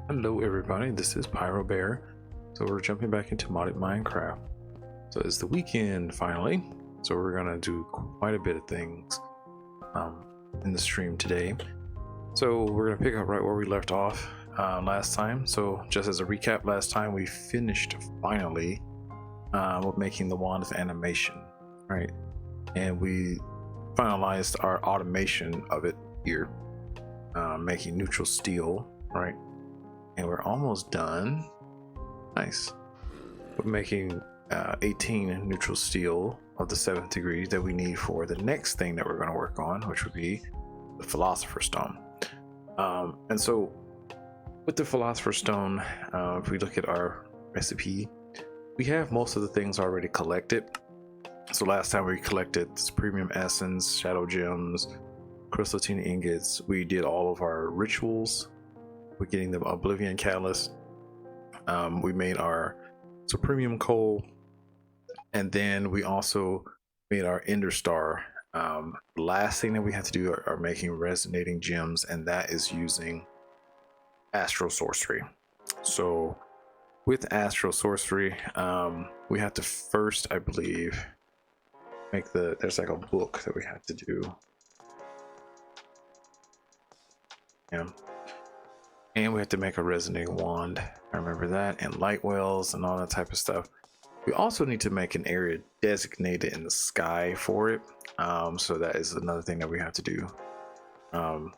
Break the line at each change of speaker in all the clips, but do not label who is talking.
Hello everybody, this is Pyro Bear. So we're jumping back into modded Minecraft. So it's the weekend finally, so we're gonna do quite a bit of things in the stream today. So we're gonna pick up right where we left off last time. So just as a recap, last time we finished finally with making the wand of animation, right? And we finalized our automation of it here, making neutral steel, right? And we're almost done. Nice. We're making 18 neutral steel of the 7th degree that we need for the next thing that we're going to work on, which would be the Philosopher Stone. And so with the Philosopher Stone, if we look at our recipe, we have most of the things already collected. So last time we collected this premium essence, shadow gems, crystalline ingots. We did all of our rituals. We're getting the Oblivion Catalyst. We made our premium coal, and then we also made our Ender Star. Last thing that we have to do are making resonating gems, and that is using Astral Sorcery. So with Astral Sorcery, we have to first, I believe, make there's like a book that we have to do. Yeah. And we have to make a resonating wand. I remember that, and light wells and all that type of stuff. We also need to make an area designated in the sky for it. So that is another thing that we have to do. The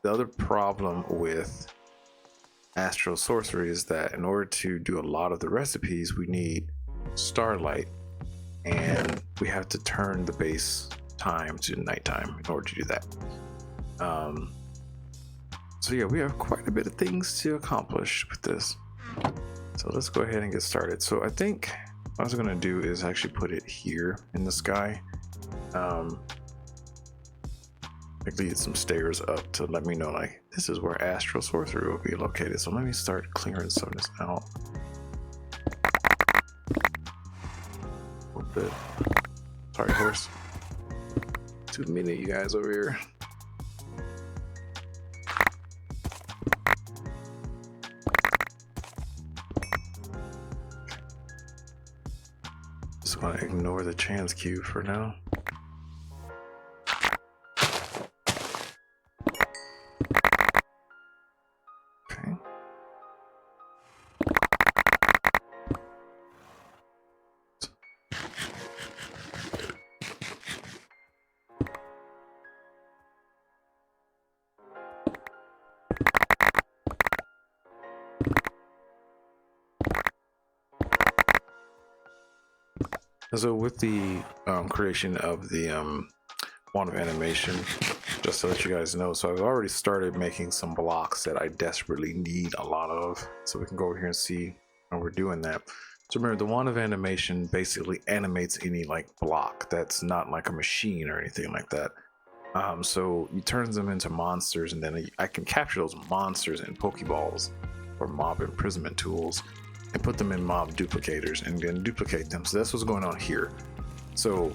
other problem with Astral Sorcery is that in order to do a lot of the recipes, we need starlight, and we have to turn the base time to nighttime in order to do that. So yeah, we have quite a bit of things to accomplish with this. So let's go ahead and get started. So I think what I was gonna do is actually put it here in the sky. Like lead some stairs up to let me know like this is where Astral Sorcery will be located. So let me start clearing some of this out. A little bit. Sorry, horse. Too many of you guys over here. Just gonna ignore the chance cube for now. Okay. So with the creation of the wand of animation, just to let you guys know, so I've already started making some blocks that I desperately need a lot of. So we can go over here and see how we're doing that. So remember, the wand of animation basically animates any like block that's not like a machine or anything like that. So you turn them into monsters, and then I can capture those monsters in Pokeballs or mob imprisonment tools and put them in mob duplicators and then duplicate them. So that's what's going on here. So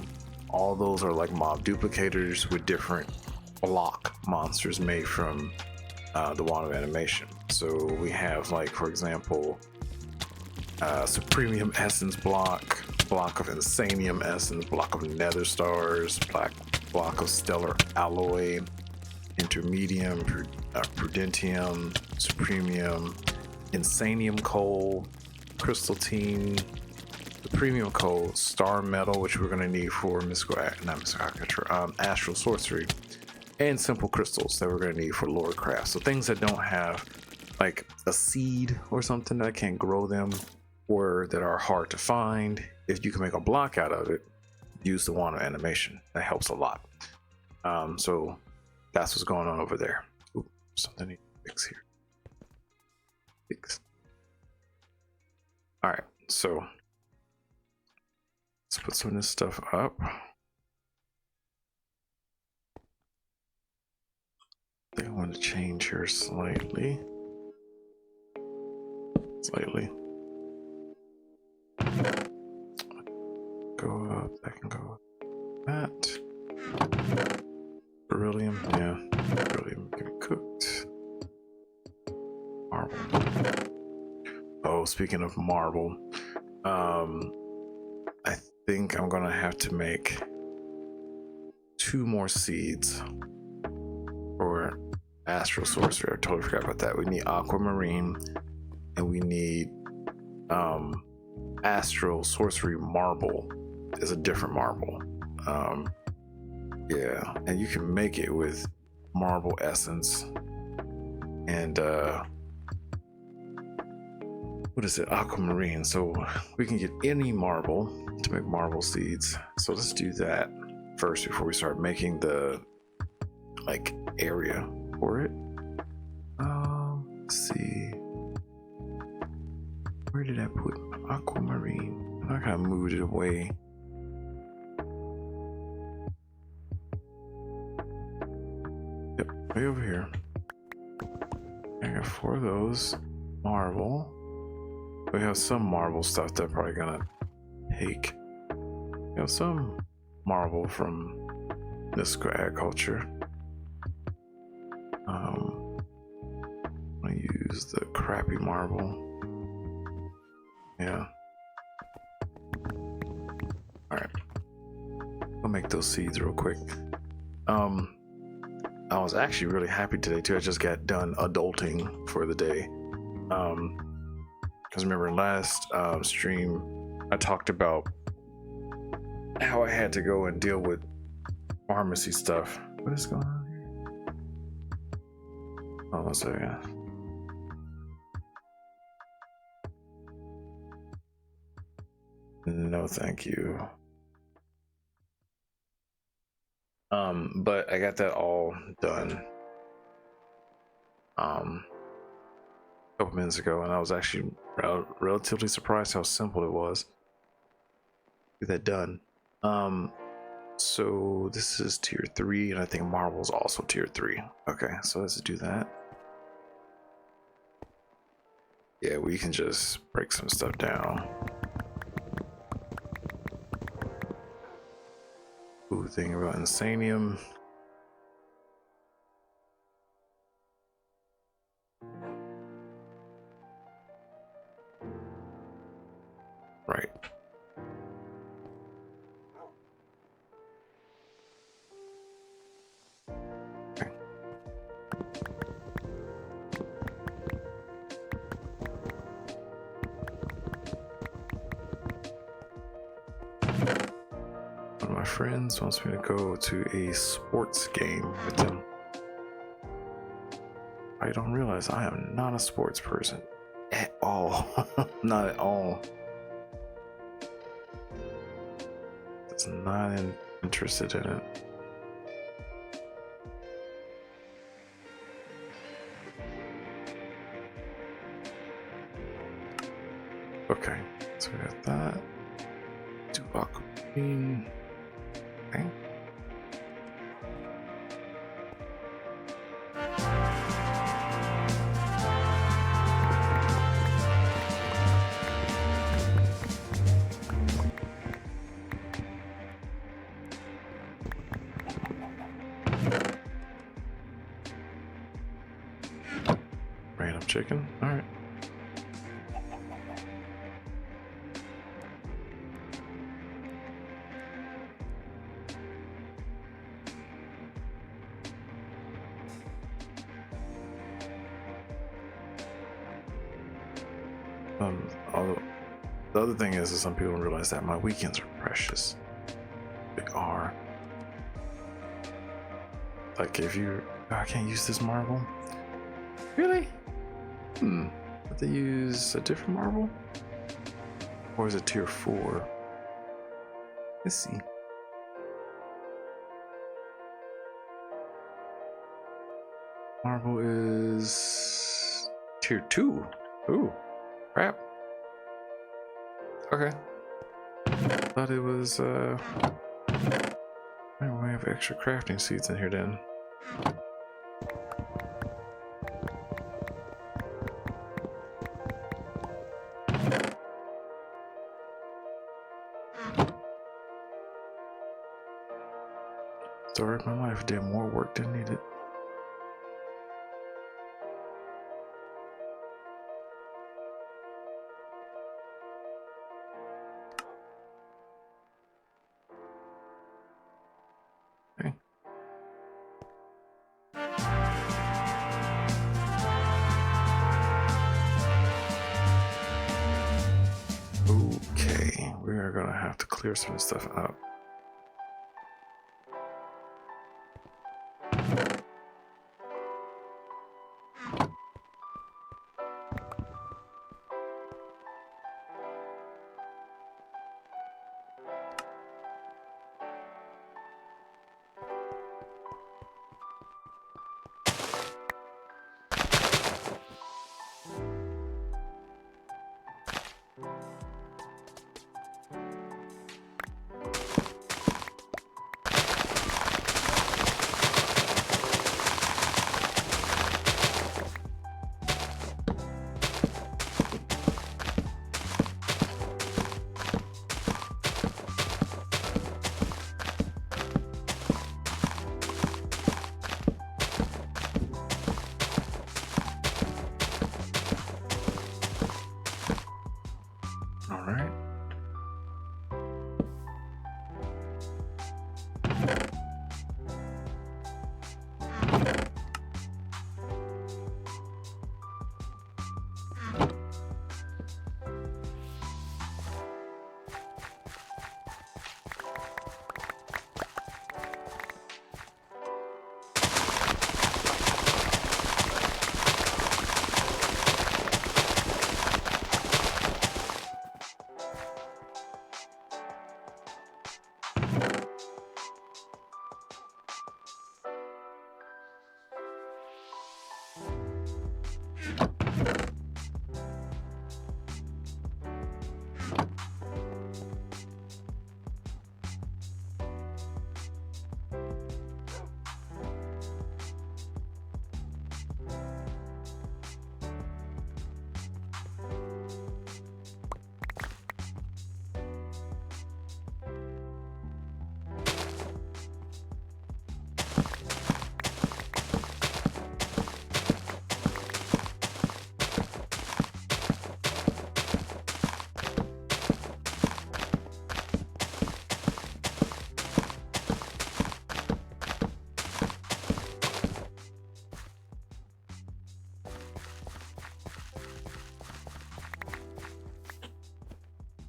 all those are like mob duplicators with different block monsters made from the wand of animation. So we have like, for example, Supremium Essence block of Insanium Essence, block of Nether Stars, block of Stellar Alloy, Intermedium, Prudentium, Supremium, Insanium Coal, Crystalline, the premium coal, star metal, which we're going to need for Astral Sorcery, and simple crystals that we're going to need for lore craft. So things that don't have like a seed or something that can't grow them, or that are hard to find. If you can make a block out of it, use the wand of animation. That helps a lot. So that's what's going on over there. Ooh, something I need to fix here. Fix. All right, so let's put some of this stuff up. I think I want to change here slightly. Go up, that can go up. That. Beryllium, yeah. Beryllium can be cooked. Marble speaking of marble, I think I'm gonna have to make 2 more seeds for Astral Sorcery. I totally forgot about that. We need aquamarine, and we need Astral Sorcery marble. Is a different marble. Yeah, and you can make it with marble essence and what is it, aquamarine. So we can get any marble to make marble seeds. So let's do that first before we start making the like area for it. Let's see, where did I put aquamarine? I kind of moved it away. Yep, way over here. I got 4 of those. Marble. We have some marble stuff that I'm probably gonna take. We have some marble from mystical agriculture. I'm gonna use the crappy marble. Yeah. Alright. I'll make those seeds real quick. I was actually really happy today too. I just got done adulting for the day. Because remember last stream I talked about how I had to go and deal with pharmacy stuff. What is going on here? Oh, one second. No, thank you. But I got that all done a couple minutes ago, and I was actually relatively surprised how simple it was to get that done. So this is tier 3, and I think marble is also tier 3. Okay, so let's do that. Yeah, we can just break some stuff down. Ooh, thing about insanium. Right. Okay. One of my friends wants me to go to a sports game with them. I don't realize I am not a sports person at all. Not at all. It's not interested in it. Okay, so we got that. Do aquamarine. Okay. Random chicken. All right. The other thing is some people don't realize that my weekends are precious. They are. Like if you, I can't use this marble. Really? Did they use a different marble? Or is it tier 4? Let's see. Marble is tier 2. Ooh, crap. Okay. Thought it was we have extra crafting seeds in here then. Story of my life, did more work than needed. Okay. Okay, we are gonna have to clear some stuff out. All right.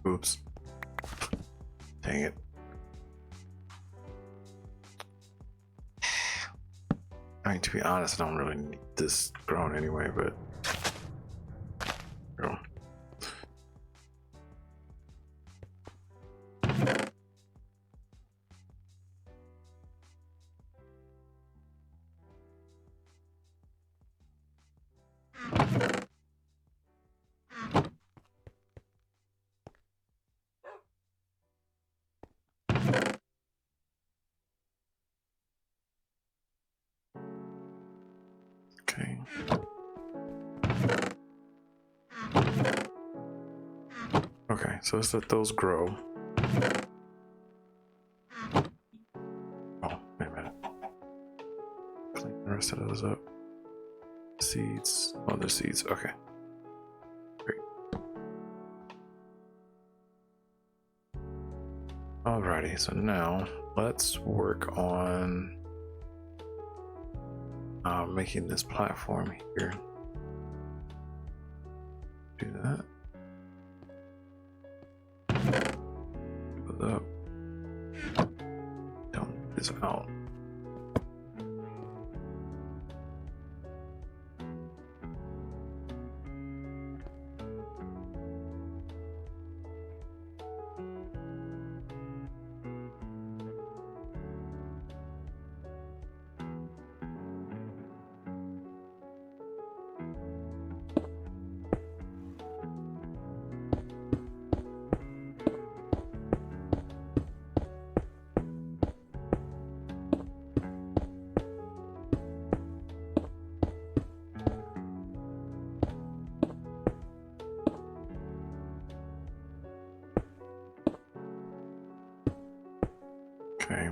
Oops. Dang it. I mean, to be honest, I don't really need this grown anyway, but. Oh. Okay. Okay, so let's let those grow. Oh, wait a minute. Clean the rest of those up. Seeds. Oh, the seeds. Okay. Great. Alrighty, so now let's work on making this platform here. Do that. Put it up. Dump this out. Okay.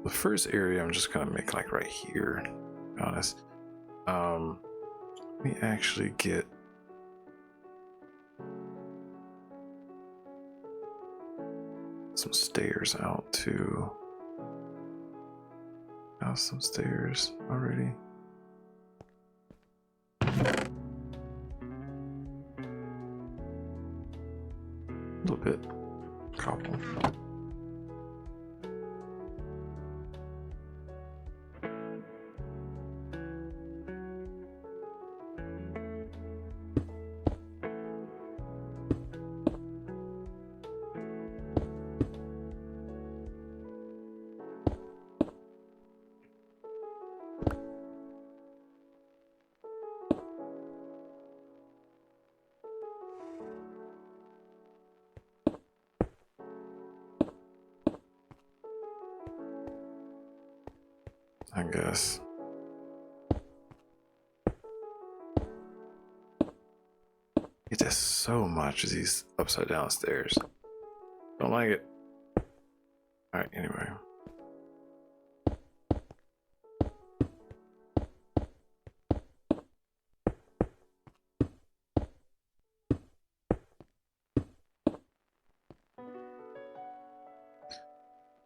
The first area I'm just gonna make like right here, to be honest. Let me actually get some stairs out too. some stairs already. A little bit. Couple. I guess. It does so much as these upside down stairs. Don't like it. Alright, anyway.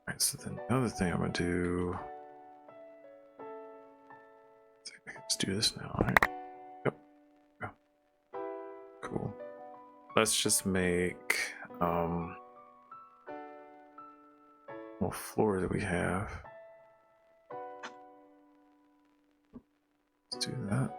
Alright, so then the other thing I'm gonna do. Let's do this now, alright? Yep. Yeah. Cool. Let's just make what floor that we have. Let's do that.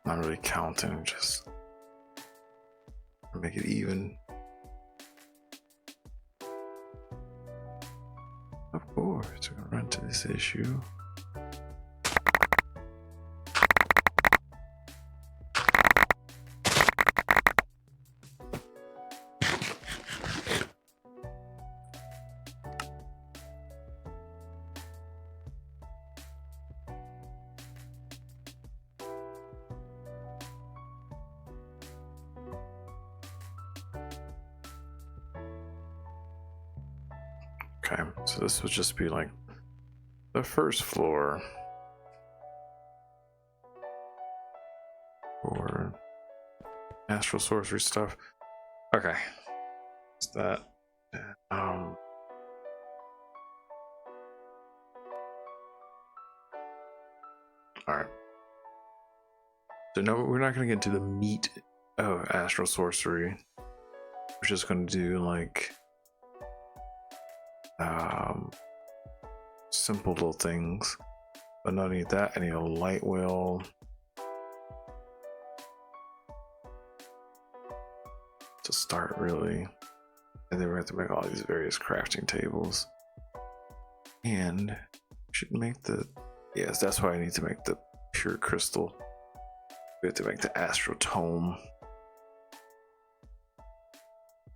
Not really counting, just make it even. Of course, we're gonna run to this issue. Okay, so this would just be like the first floor for Astral Sorcery stuff. Okay, it's that. All right. So no, we're not gonna get into the meat of Astral Sorcery. We're just gonna do like simple little things, but not need that. I need a light wheel to start, really, and then we have to make all these various crafting tables. And we should make the that's why I need to make the pure crystal. We have to make the astral tome.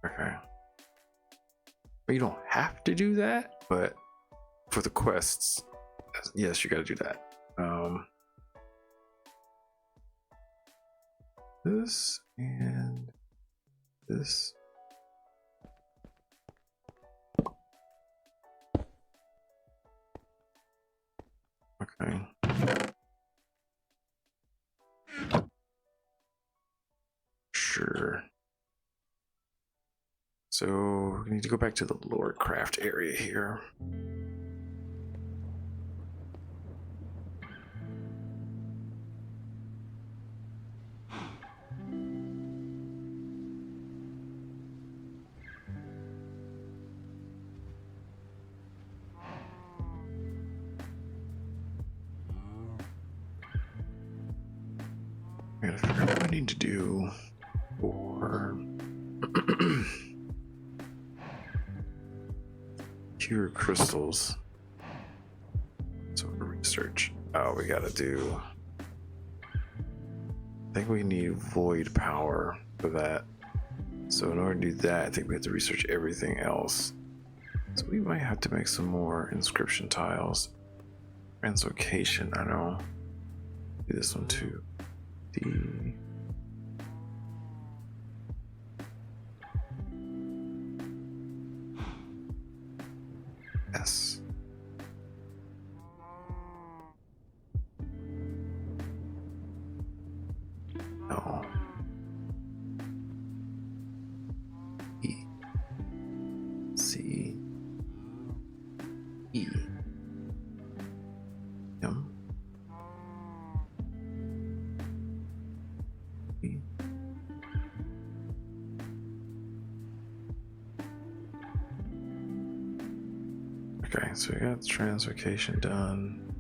Okay. You don't have to do that, but for the quests, yes, you gotta do that. This and this. Okay. Sure. So we need to go back to the lore craft area here. I gotta figure out what I need to do for pure crystals. So research. Oh, we gotta do. I think we need void power for that. So in order to do that, I think we have to research everything else. So we might have to make some more inscription tiles. Translocation, I know. Do this one too. L E C E M E. Okay, so we got the translocation done.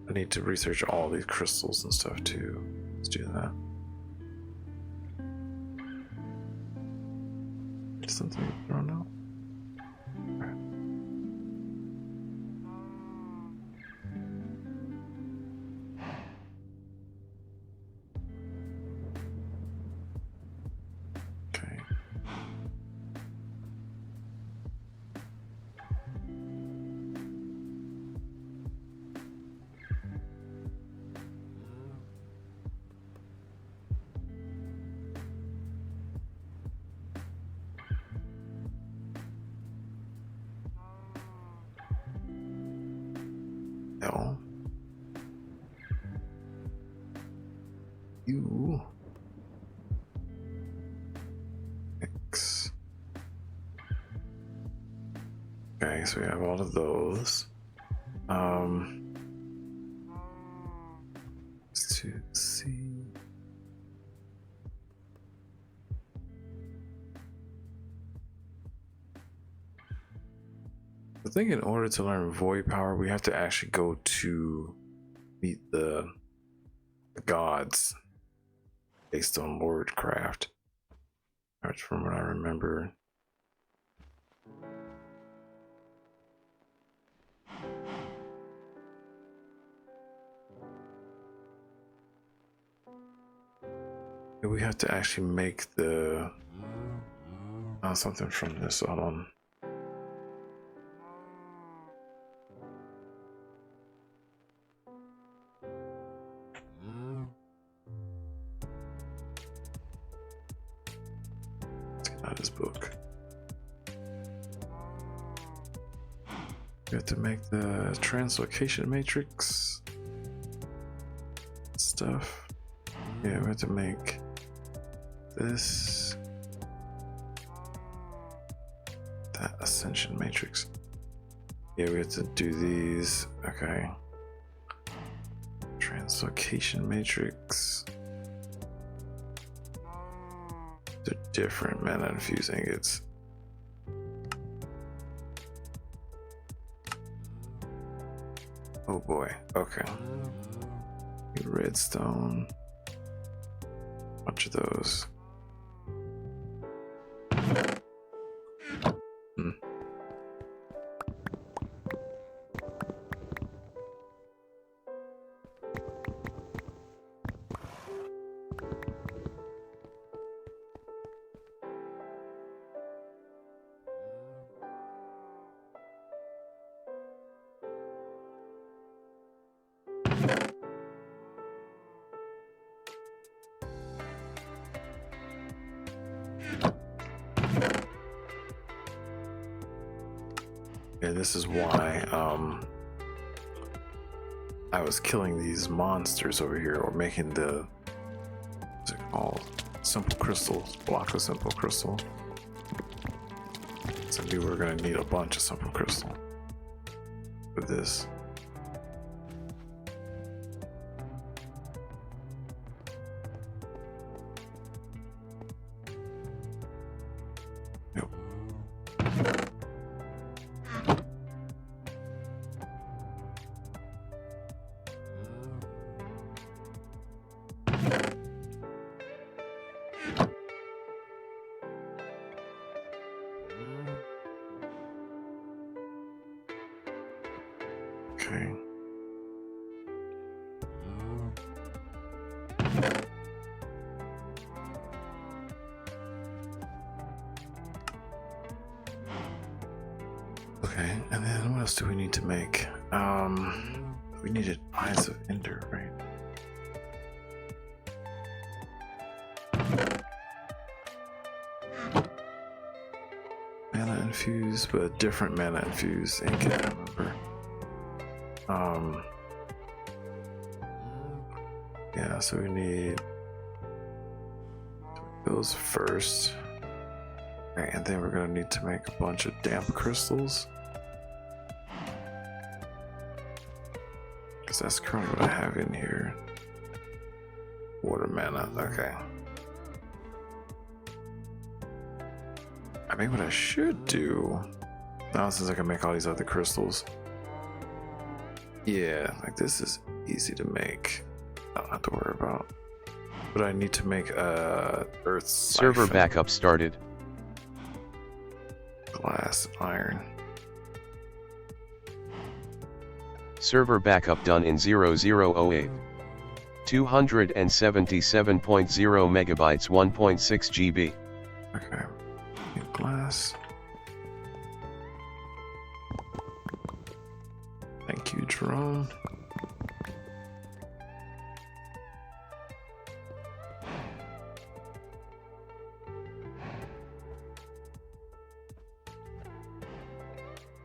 I need to research all these crystals and stuff too. Let's do that. Something thrown out. Okay. L U X. Okay, so we have all of those. To see. I think in order to learn void power, we have to actually go to meet the gods based on Lordcraft. That's from what I remember. We have to actually make the something from this. Hold on. Let's get out of this book. We have to make the translocation matrix stuff. Yeah, we have to make this, that ascension matrix. Yeah, we have to do these. Okay. Translocation matrix. They're different mana infused ingots. Oh boy. Okay. Redstone. Bunch of those. Yeah, this is why I was killing these monsters over here, or making the, what's it called, simple crystals, blocks of simple crystal. So we were gonna need a bunch of simple crystal for this. Yep. Okay. Okay, and then what else do we need to make? We needed Eyes of Ender, right? Mana infused, but different mana infused ink, I remember. Yeah, so we need those first. Okay, and then we're gonna need to make a bunch of damp crystals. Because that's currently what I have in here. Water mana, okay. I think what I should do, now since I can make all these other crystals, yeah, like this is easy to make. I don't have to worry about. But I need to make a earth
Server
siphon.
backup started.
Glass, iron.
Server backup done in 0008. 277.0 megabytes 1.6 GB.
Okay. Glass. Thank you, Jerome.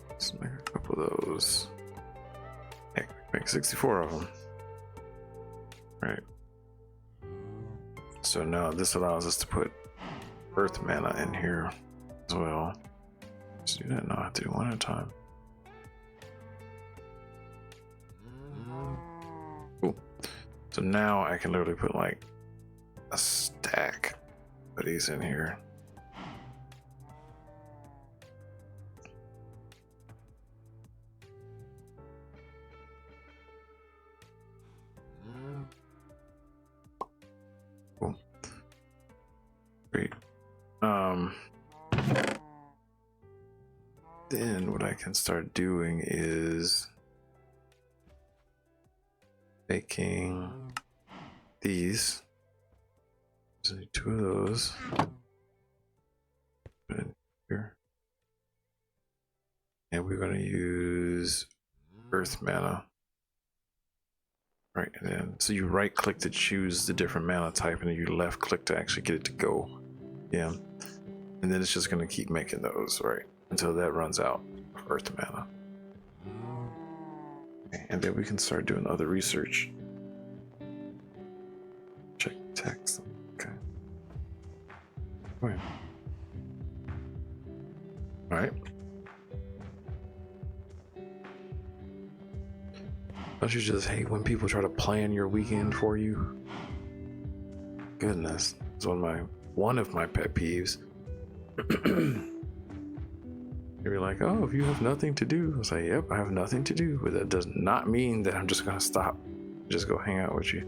Let's make a couple of those. Hey, make 64 of them. Right. So now this allows us to put earth mana in here as well. Let's do that. No, I have to do one at a time. Cool. So now I can literally put like a stack of these in here. Cool. Great. Then what I can start doing is making these. So two of those. Put in here. And we're going to use earth mana. Right, and then so you right click to choose the different mana type, and then you left click to actually get it to go. Yeah. And then it's just going to keep making those, right, until that runs out of earth mana. Okay, and then we can start doing other research. Check text. Okay. All right. Don't you just hate when people try to plan your weekend for you? Goodness, it's one of my pet peeves. You're like, oh, if you have nothing to do, I was like, yep, I have nothing to do, but that does not mean that I'm just gonna stop, just go hang out with you.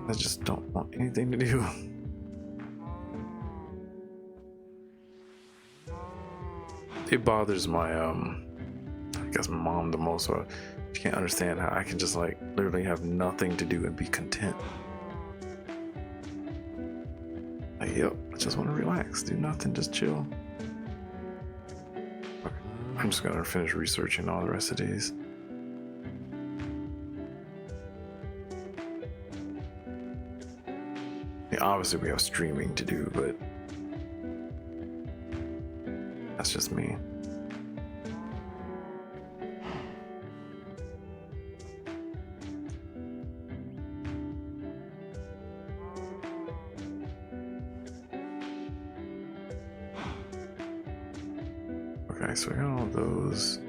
I just don't want anything to do. It bothers my I guess my mom the most. So she can't understand how I can just like literally have nothing to do and be content. Like, yep, I just want to relax, do nothing, just chill. Okay. I'm just gonna finish researching all the rest of these. Yeah, obviously we have streaming to do, but that's just me. Okay, so we got all those.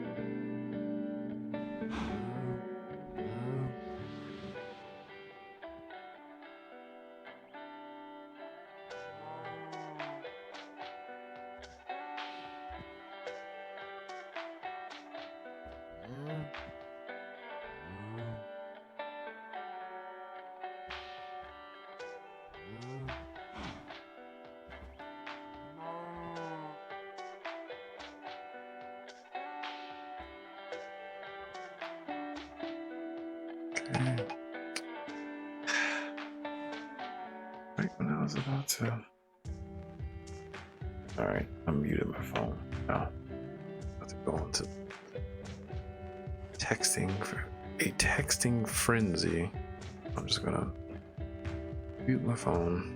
Okay. Right when I was about to. Alright, I muted my phone. Now, about to go into texting frenzy. I'm just gonna mute my phone.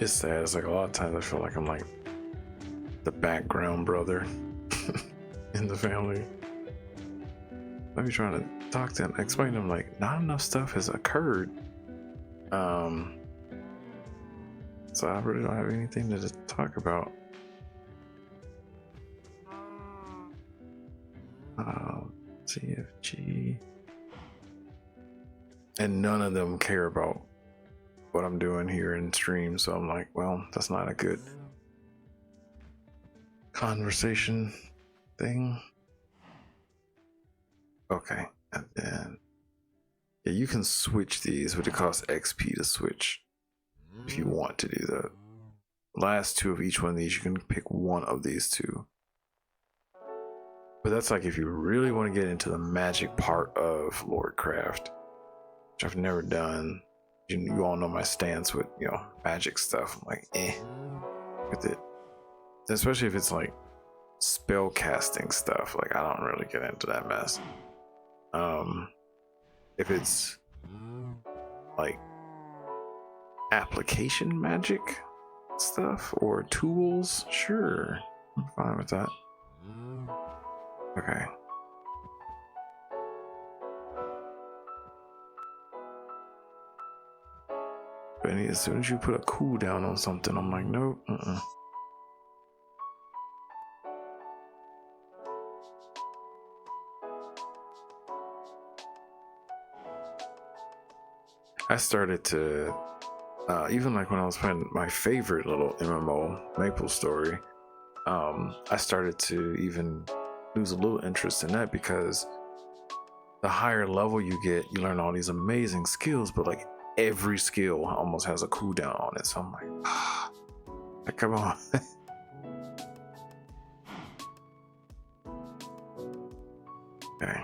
It's sad. It's like a lot of times I feel like I'm like the background brother in the family. Let me try to talk to him, explain to him like not enough stuff has occurred. So I really don't have anything to talk about. CFG. And none of them care about what I'm doing here in stream, so I'm like, well, that's not a good conversation thing. Okay, and then yeah, you can switch these, but it costs XP to switch if you want to do the last two of each one of these. You can pick one of these two, but that's like if you really want to get into the magic part of Lordcraft, which I've never done. You all know my stance with, you know, magic stuff. I'm like, with it, especially if it's like spell casting stuff. Like I don't really get into that mess. If it's like application magic stuff or tools, sure, I'm fine with that. Okay. But as soon as you put a cooldown on something, I'm like, nope. I started to, even like when I was playing my favorite little MMO, Maple Story, I started to even lose a little interest in that because the higher level you get, you learn all these amazing skills, but like every skill almost has a cooldown on it. So I'm like, come on. Okay.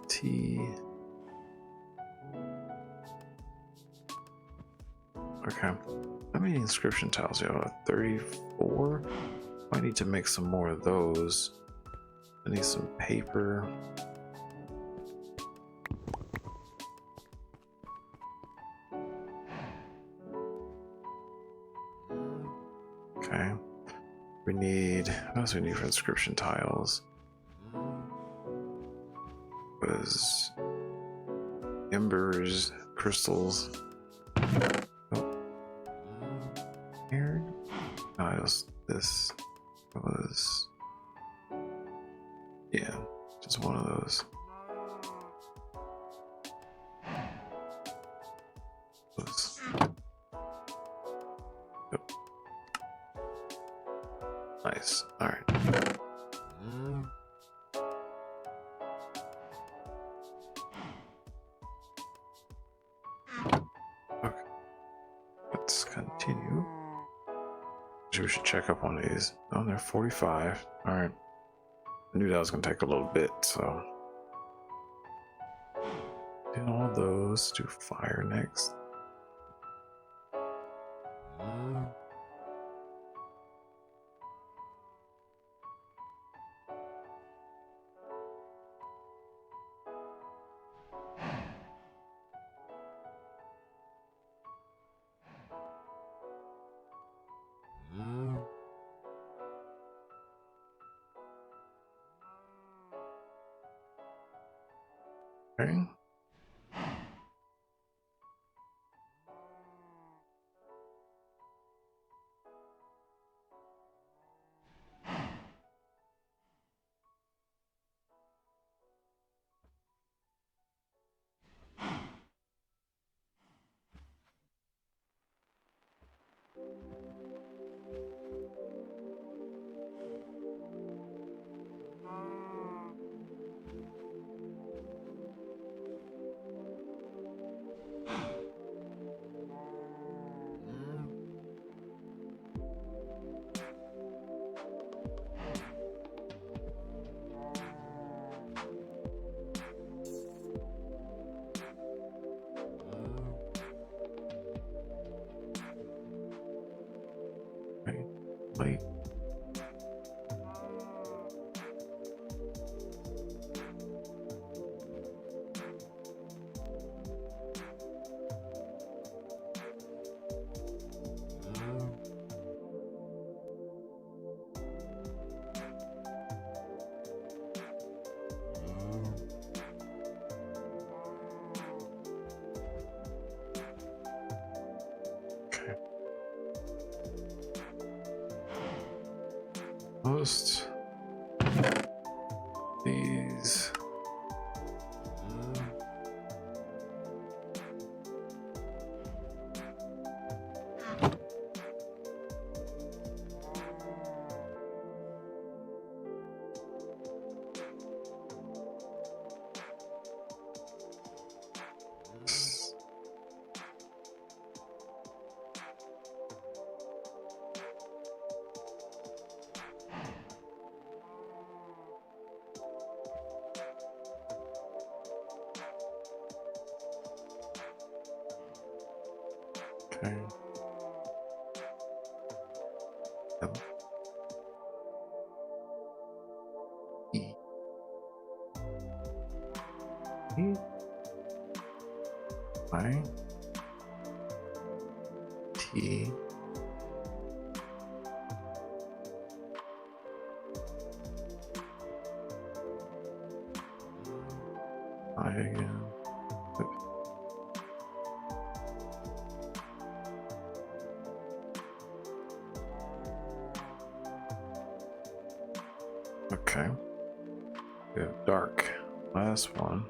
T. Okay. How many inscription tiles do you have? 34? I need to make some more of those. I need some paper. Okay. We need, what else do we need for inscription tiles? Was embers, crystals. Oh. Here? No, it was this. It was, yeah, just one of those. Yep. Nice. All right. Okay. Let's continue. We should check up on these. Oh, they're 45. All right. I knew that was gonna take a little bit, so. Did all those. Do fire next. Okay. Wait. Most these okay. L E E I T I again. Okay. We have dark. Last one.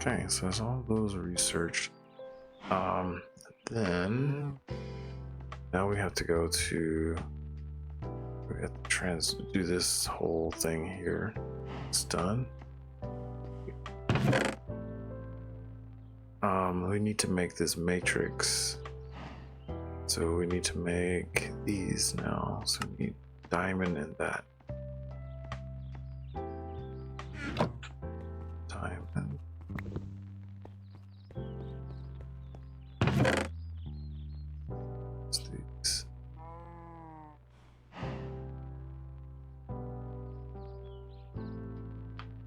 Okay, so as all those are researched, then now we have to go to we have to do this whole thing here. It's done. We need to make this matrix. So we need to make these now. So we need diamond in that. Diamond. These.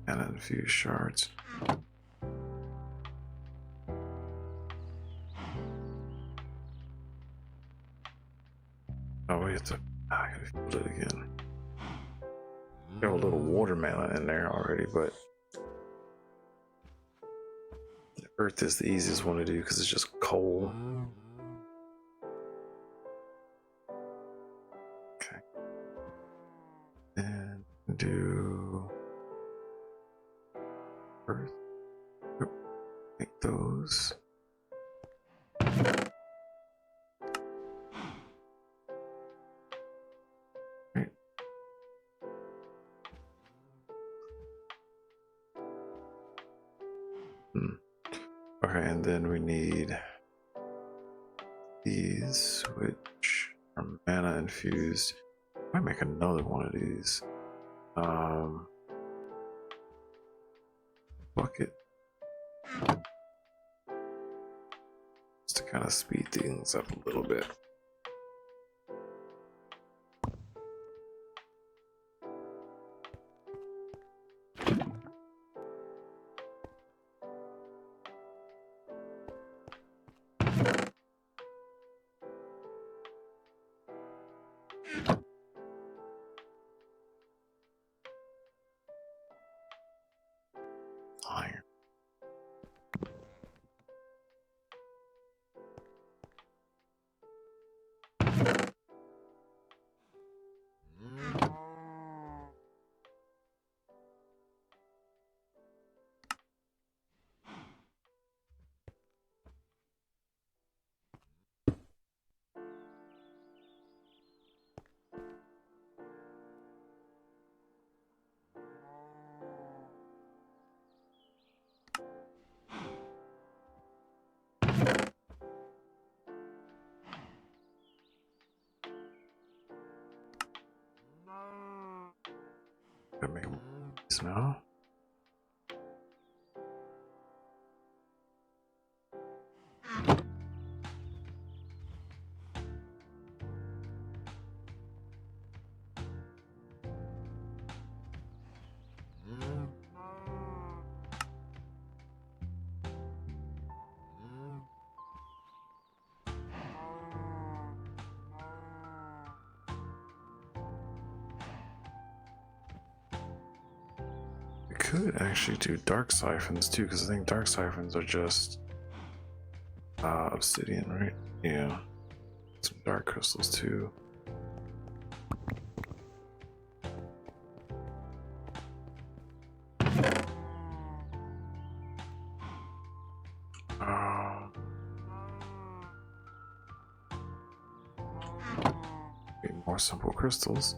And then a few shards. Oh, we have to. I gotta fill it again. Got a little watermelon in there already, but the earth is the easiest one to do because it's just coal. Okay. And do earth. Yep. Make those. Okay, and then we need these, which are mana infused. I might make another one of these. Bucket. kind of speed things up a little bit. Iron. Gotta make this now. Could actually do dark siphons too, because I think dark siphons are just obsidian, right? Yeah. Some dark crystals too. More simple crystals.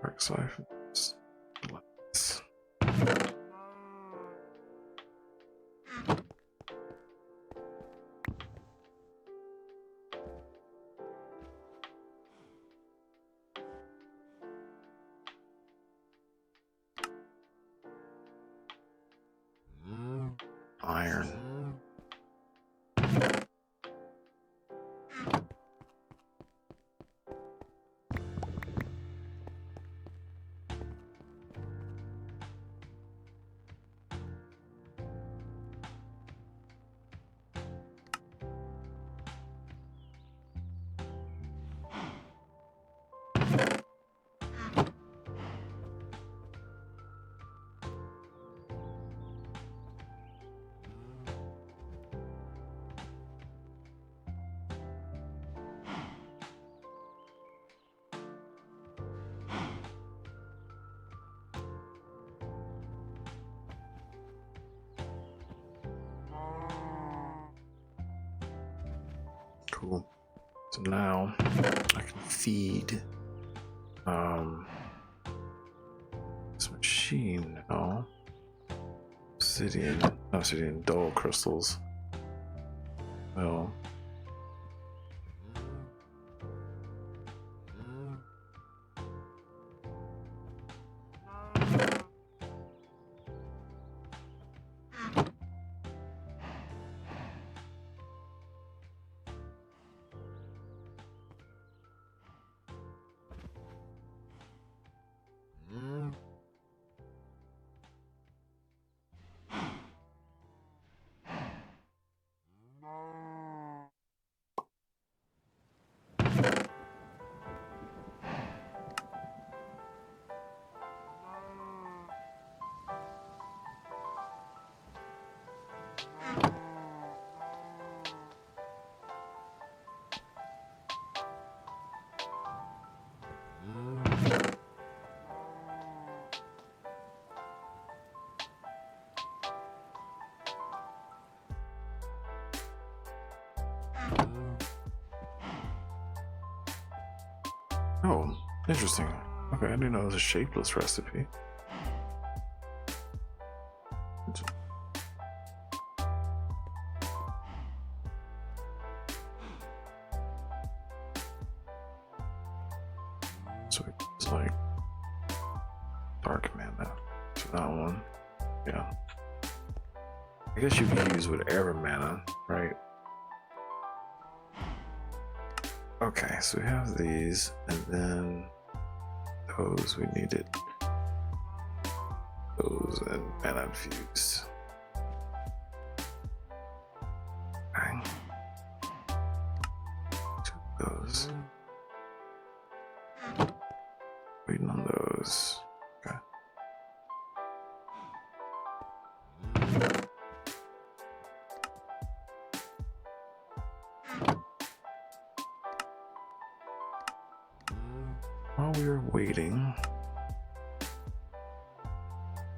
Dark siphons. Let's. Iron. Cool. So now I can feed this machine now. Obsidian dull crystals. Well. Oh, interesting. Okay, I didn't know it was a shapeless recipe. So it's like dark mana. So that one. Yeah. I guess you can use whatever mana, right? Okay, so we have these, and then those we needed. Those and mana infused. Okay. Those. Waiting on those. Okay. While we are waiting,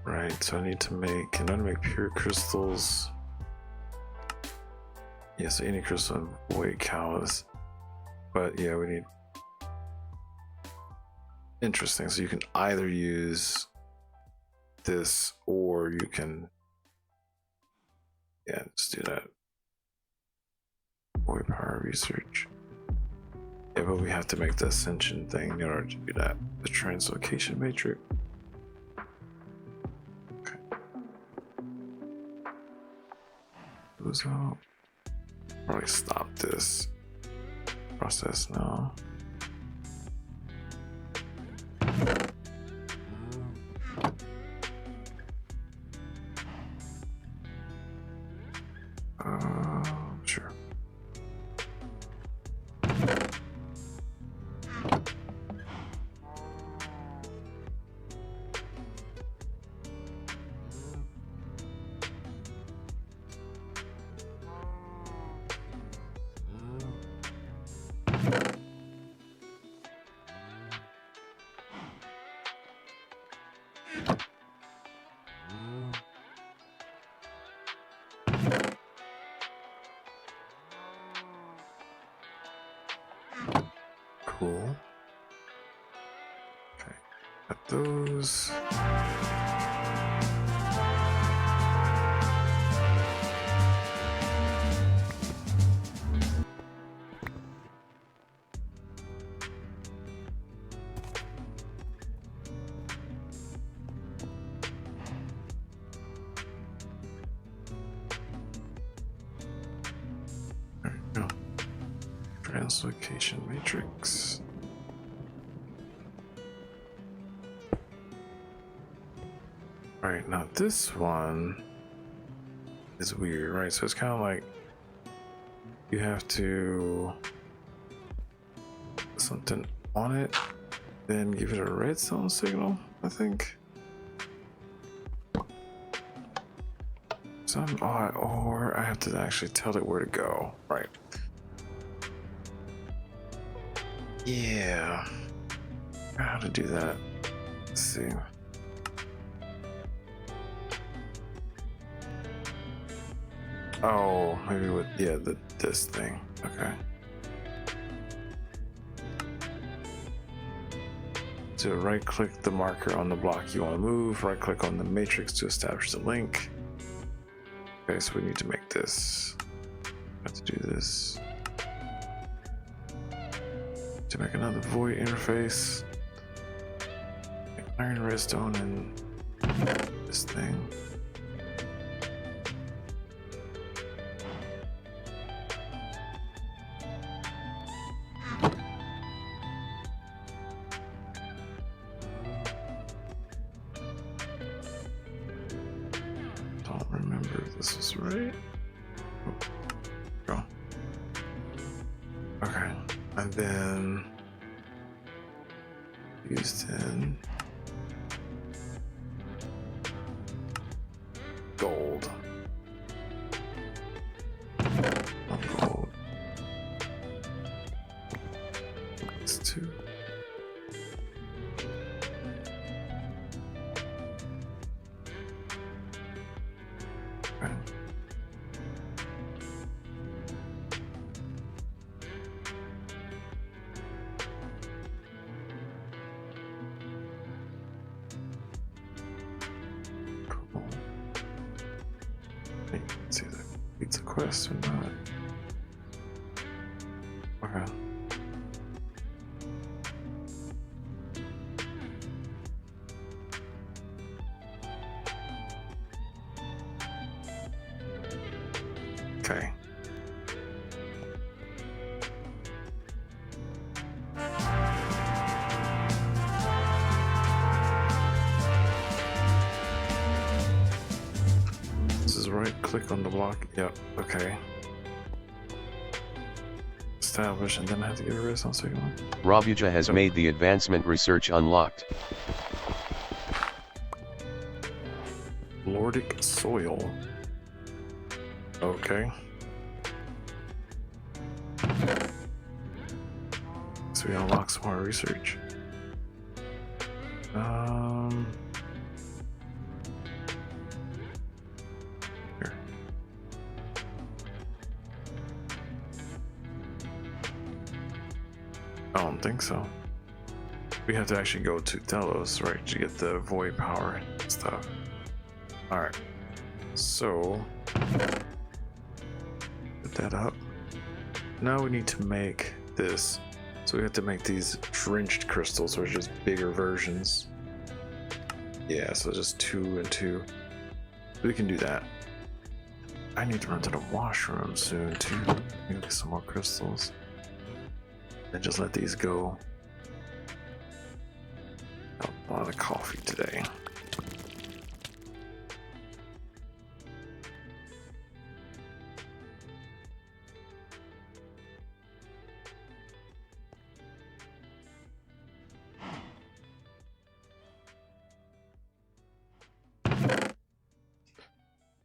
right? So I need to make, in order to make pure crystals. Yeah, so any crystal and void cows. But yeah, we need. Interesting. So you can either use this or you can. Yeah, just do that. Void power research. Yeah, but we have to make the ascension thing in order to do that. The translocation matrix. Okay. Goes out. Probably stop this process now. Sure. Cool. Okay, got those. There we go. Translocation matrix. Alright, now this one is weird, right? So it's kind of like you have to put something on it, then give it a redstone signal, I think. Some or I have to actually tell it where to go, right? Yeah, how to do that? Let's see. Oh, maybe with this thing. Okay. So right-click the marker on the block you want to move. Right-click on the matrix to establish the link. Okay, so we need to make this. Have to do this. To make another void interface. Iron redstone and this thing. Don't remember if this was right. Oh, go. Okay, and then used in gold. Oh, gold. It's 2. Okay. quest or not? Okay. Okay. This is right click on the block. Yep, okay. Establish, and then I have to give a rest on second one.
Rabuja has made the advancement research unlocked.
Lordic soil. Okay. So we unlock some more research. Here. I don't think so. We have to actually go to Delos, right, to get the void power and stuff. Alright. So put that up. Now we need to make this. So we have to make these drenched crystals, which are just bigger versions. Yeah, so just 2 and 2. We can do that. I need to run to the washroom soon too. Maybe get some more crystals. And just let these go. A lot of coffee today.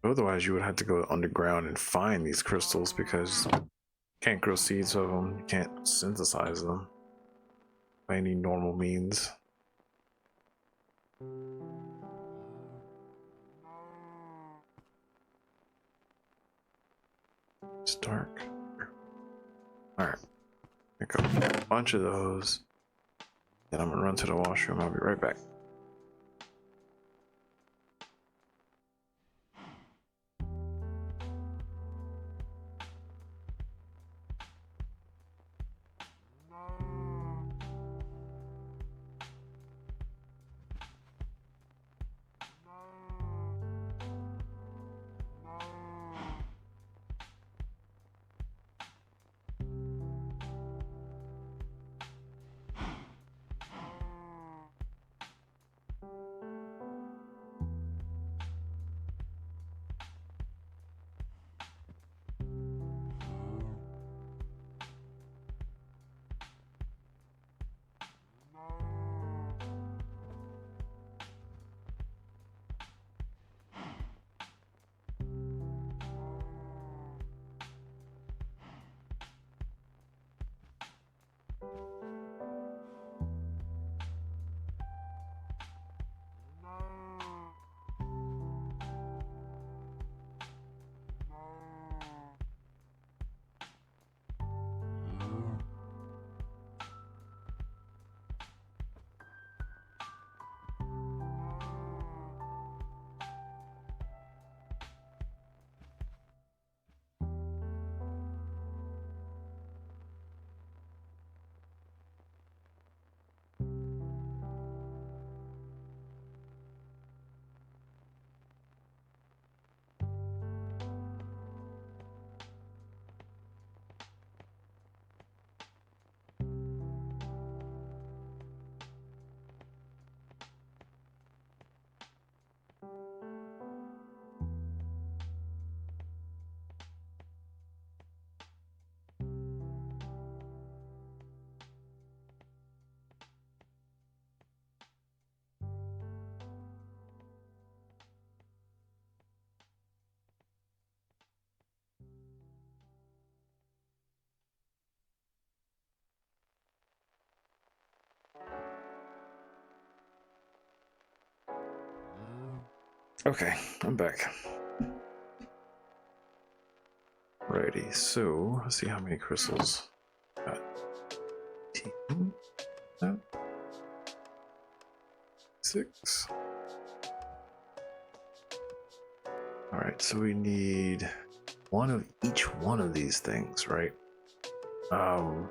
Otherwise, you would have to go underground and find these crystals because you can't grow seeds of them. You can't synthesize them by any normal means. It's dark. Alright. Pick up a bunch of those. Then I'm gonna run to the washroom. I'll be right back. Okay, I'm back. Righty, so let's see how many crystals. Got 10, no, 6. Alright, so we need one of each one of these things, right? So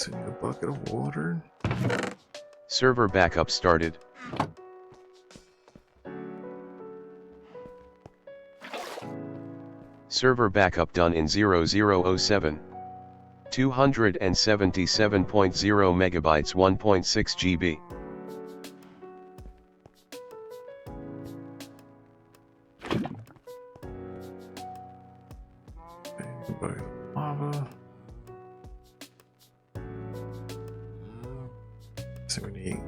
you need a bucket of water.
Server backup started. Server backup done in 0007. 277.0 megabytes 1.6 GB.
Bucket of lava. So we need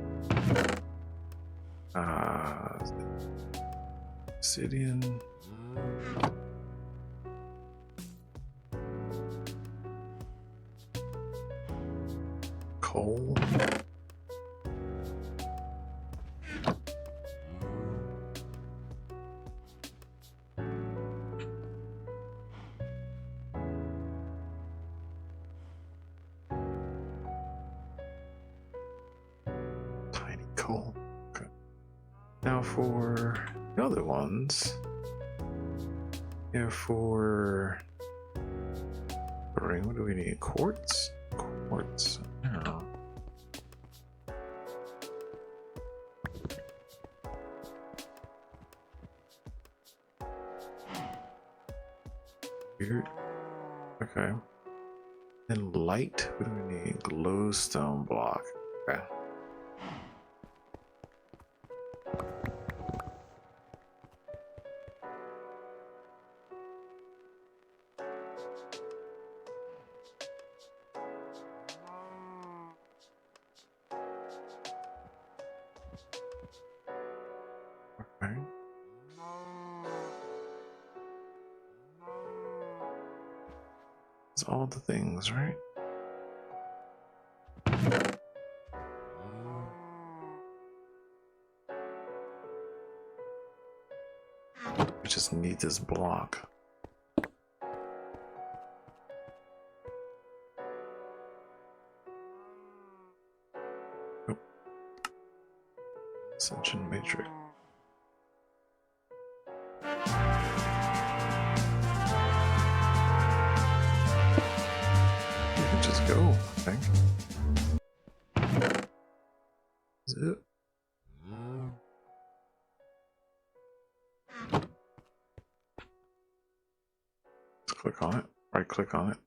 obsidian. Coal. Tiny coal. Okay. Now for the other ones. Yeah, for ring, what do we need? Quartz? Quartz. I don't know. Weird. Okay. And light, what do we need? Glowstone block. Okay. Okay. It's all the things, right? We just need this block. Oh. Ascension matrix. We can just go, I think. Is it? Let's click on it. Right click on it.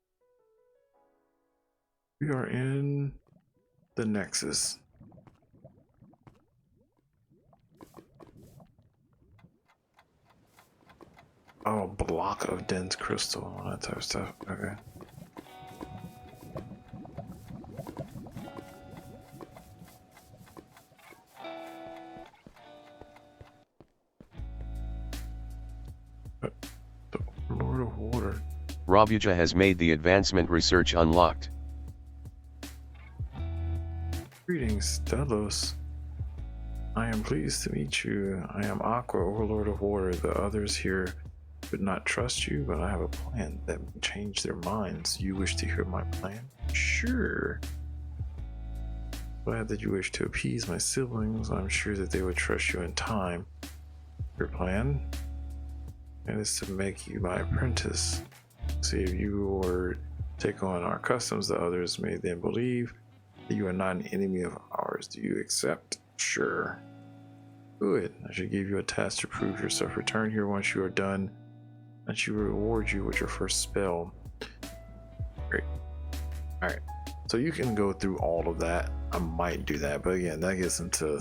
We are in the Nexus. Oh, block of dense crystal, all that type of stuff. Okay. The Lord of Water.
Rabuja has made the advancement research unlocked.
Greetings, Delos. I am pleased to meet you. I am Aqua, Overlord of Water. The others here would not trust you, but I have a plan that will change their minds. You wish to hear my plan? Sure. Glad that you wish to appease my siblings. I'm sure that they would trust you in time. Your plan? And is to make you my apprentice. See, if you were to take on our customs, the others may then believe that you are not an enemy of ours. Do you accept? Sure. Good. I should give you a task to prove yourself. Return here once you are done, and she will reward you with your first spell. Great. Alright. So you can go through all of that. I might do that, but again, that gets into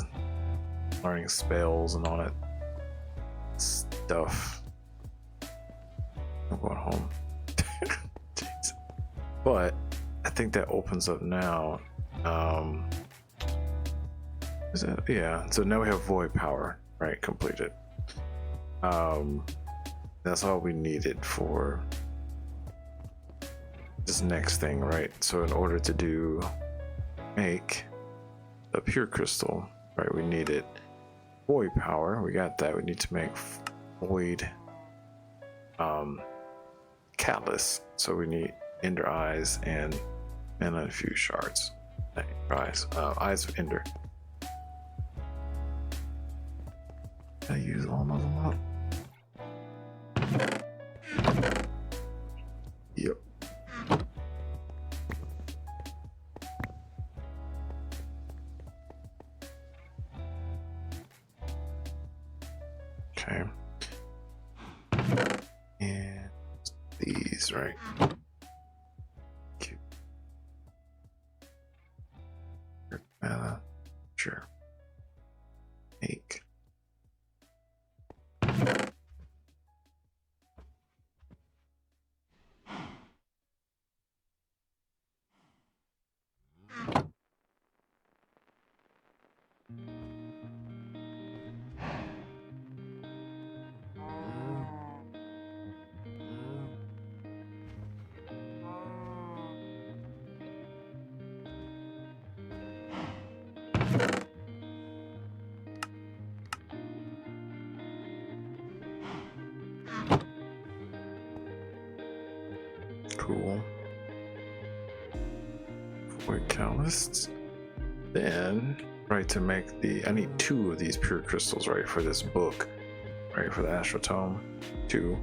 learning spells and all that stuff. I'm going home. Jeez. But I think that opens up now. Is that, yeah, so now we have void power, right? Completed. That's all we needed for this next thing, right? So in order to make the pure crystal, right, we needed void power. We got that. We need to make void catalyst. So we need ender eyes and a few shards. Eyes of ender. I use all of them up. Yep. Okay. And these, right? Cute. Sure. Make. Cool. Void catalysts. Then, right, to make the, I need 2 of these pure crystals, right, for this book, right, for the Astral Tome. 2.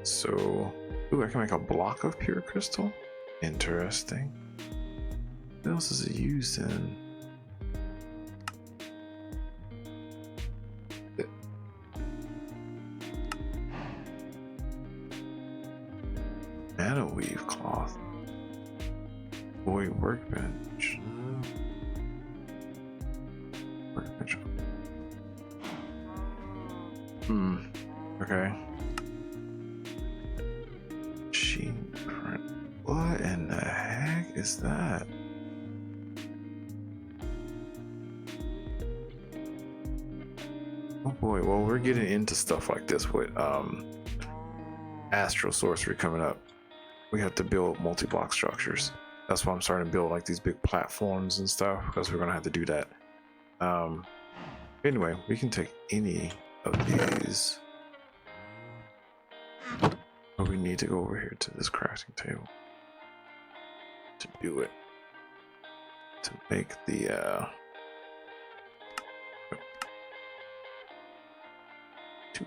So, ooh, I can make a block of pure crystal. Interesting. What else is it used in? Mana weave cloth. Void workbench. Workbench. Okay. Machine print. What in the heck is that? Oh boy, well, we're getting into stuff like this with Astral Sorcery coming up. We have to build multi-block structures. That's why I'm starting to build like these big platforms and stuff, because we're gonna have to do that. Anyway, we can take any of these. But we need to go over here to this crafting table to do it. To make the 2,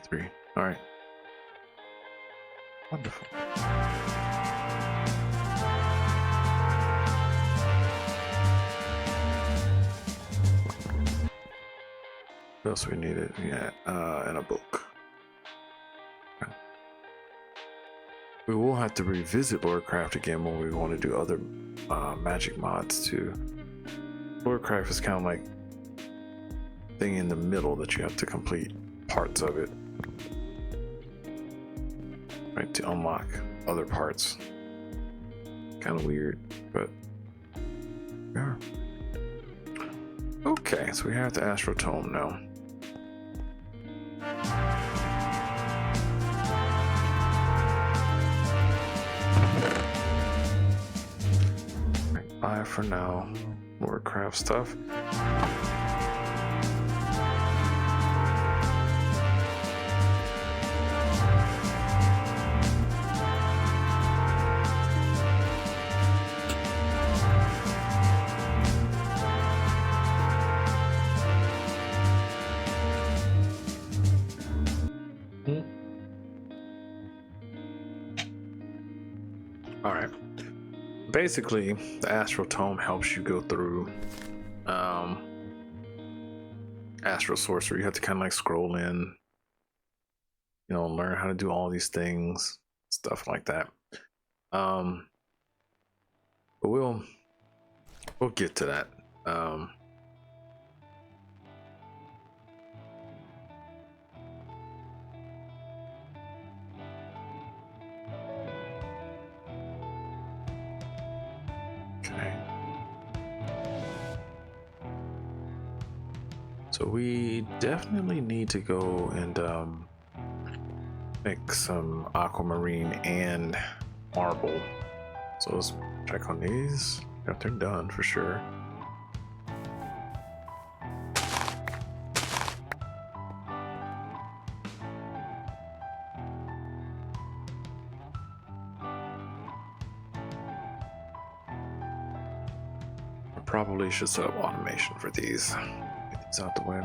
3. All right. Wonderful. What else we needed? Yeah, and a book. Okay. We will have to revisit Lordcraft again when we want to do other magic mods too. Lordcraft is kind of like thing in the middle that you have to complete parts of it, right, to unlock other parts. Kind of weird, but yeah. Okay, so we have the Astral Tome now. Bye for now. More craft stuff. All right. Basically, the Astral Tome helps you go through Astral Sorcery. You have to kind of like scroll in, you know, learn how to do all these things, stuff like that. But we'll get to that. Okay. So we definitely need to go and make some aquamarine and marble. So let's check on these. Yep, they're done for sure. I probably should set up automation for these. Get It's out the way.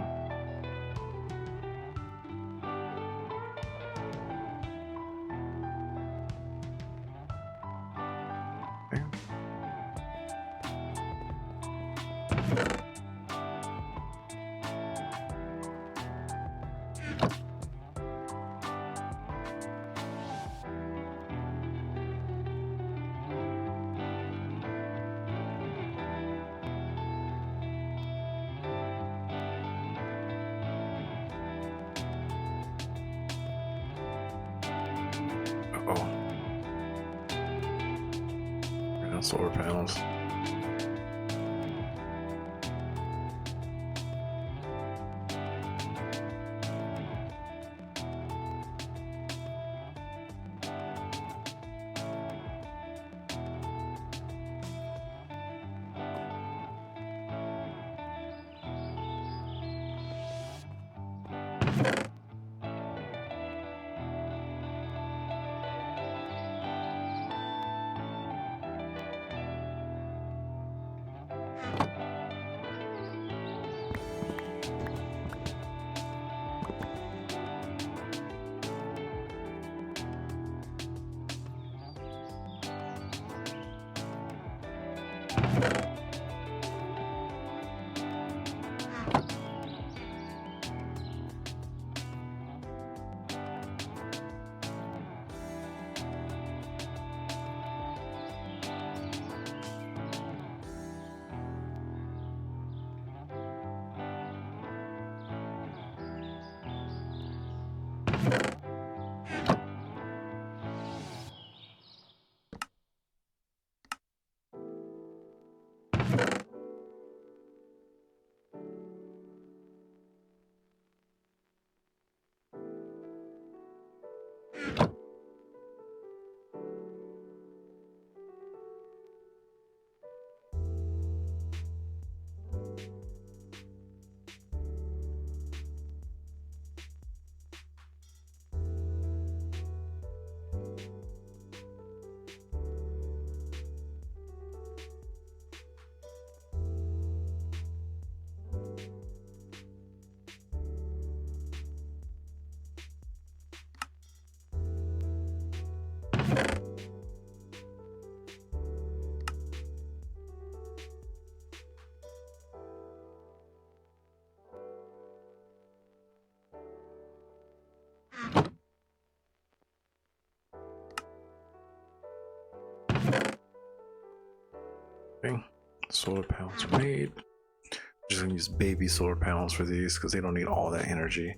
Uh-oh. Right on solar panels. Okay. Solar panels are made. Just gonna use baby solar panels for these because they don't need all that energy.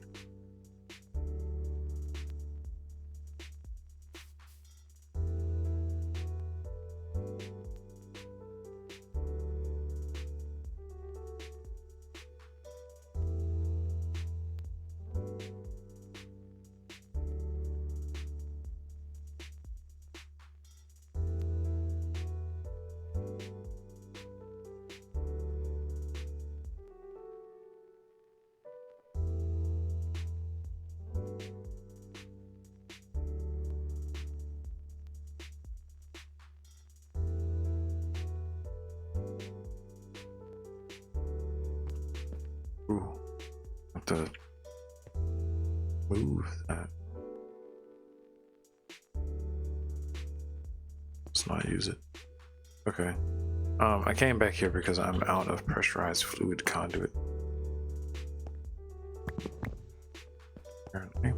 Ooh, have to move that. Let's not use it. Okay. I came back here because I'm out of pressurized fluid conduit. Apparently.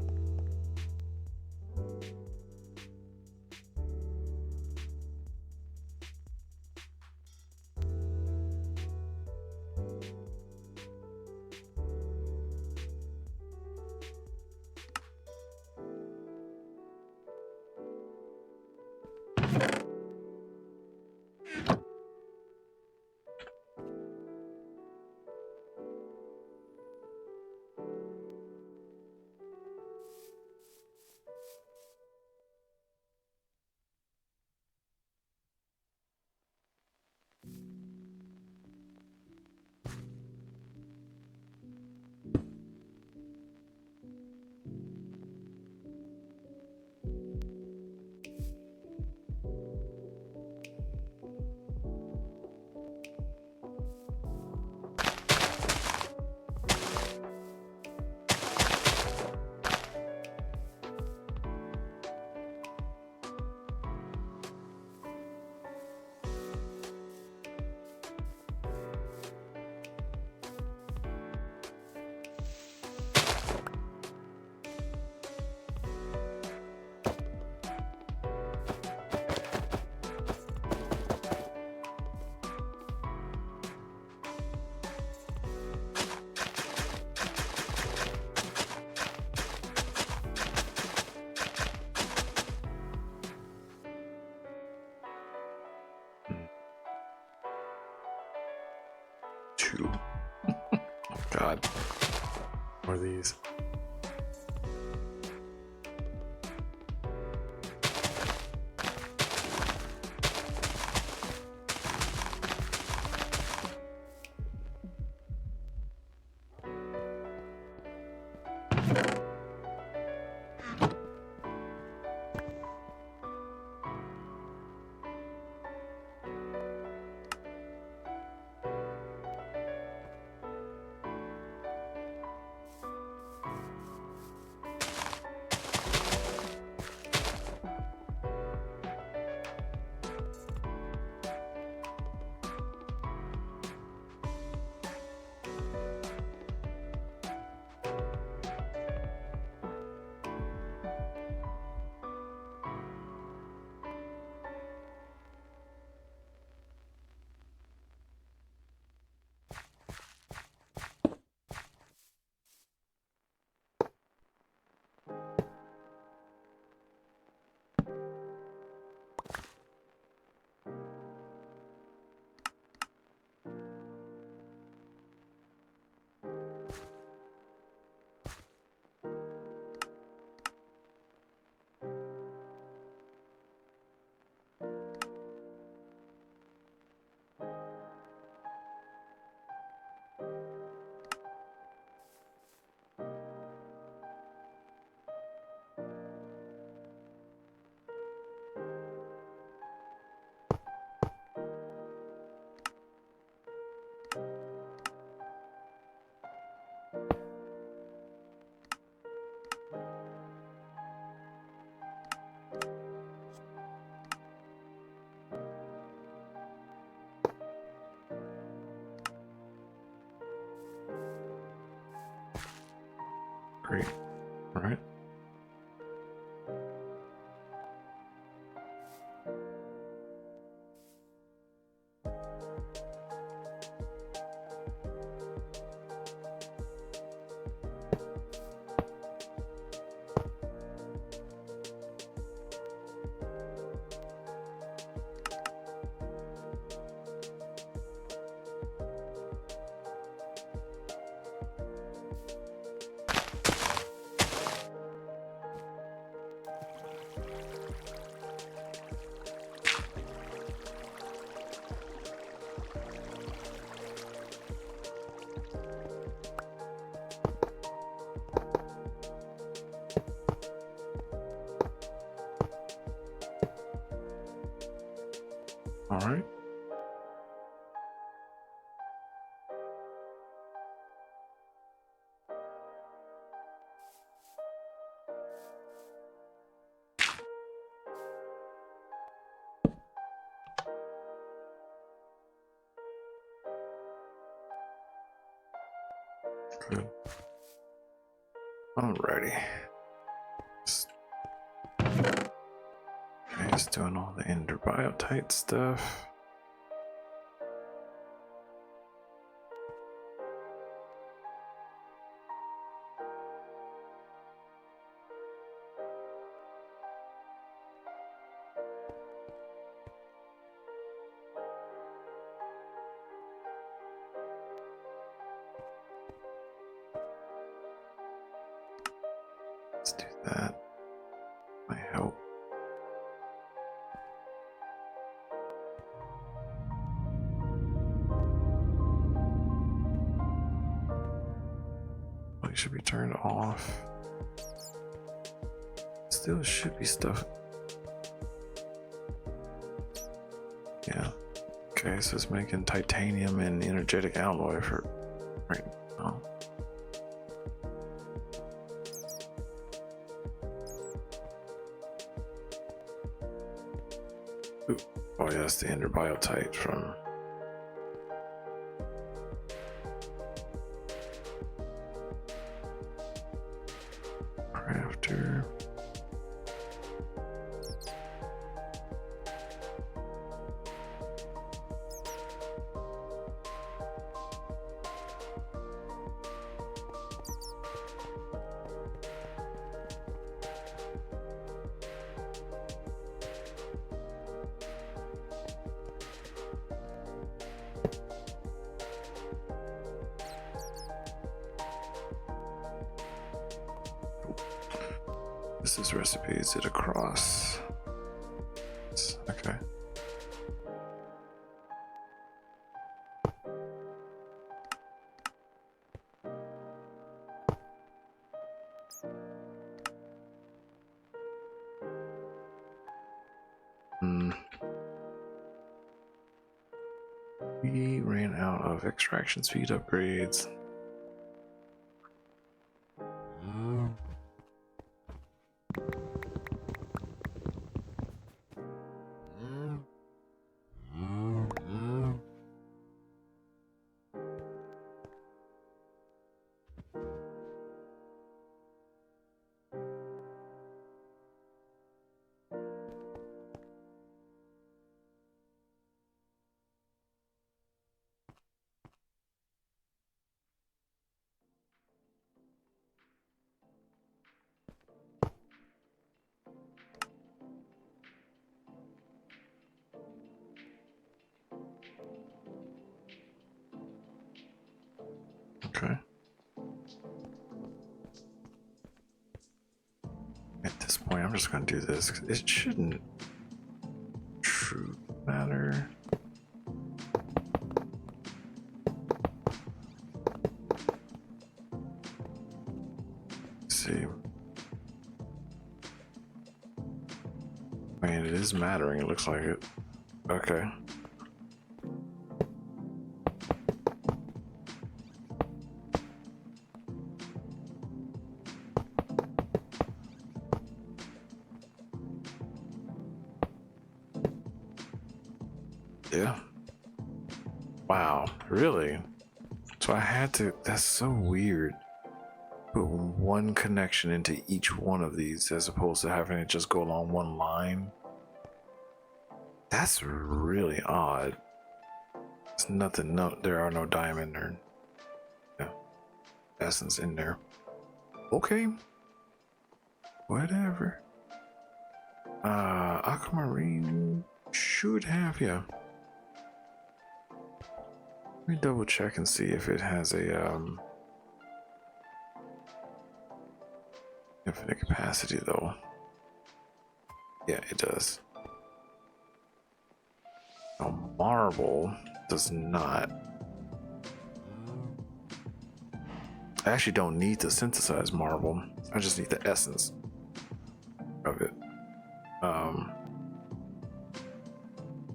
chew. Oh God. What are these? Great. All right. All right. Good. Alrighty. Okay, just doing all the ender biotite stuff. Let's do that. Might help. It should be turned off. Still should be stuff. Yeah. Okay, so it's making titanium and energetic alloy for right now. Ooh. Oh yeah, that's the ender biotite from crafter. Is this recipe? Is it across? Okay. We ran out of extraction speed upgrades. Okay. At this point, I'm just going to do this. It shouldn't truly matter. Let's see. I mean, it is mattering. It looks like it. Okay. Yeah. Wow, really? So I had to, that's so weird. Put one connection into each one of these as opposed to having it just go along one line. That's really odd. It's nothing, no, there are no diamond or essence in there. Okay. Whatever. Aquamarine should have, yeah. Let me double check and see if it has a infinite capacity though. Yeah, it does. A marble does not. I actually don't need to synthesize marble. I just need the essence of it.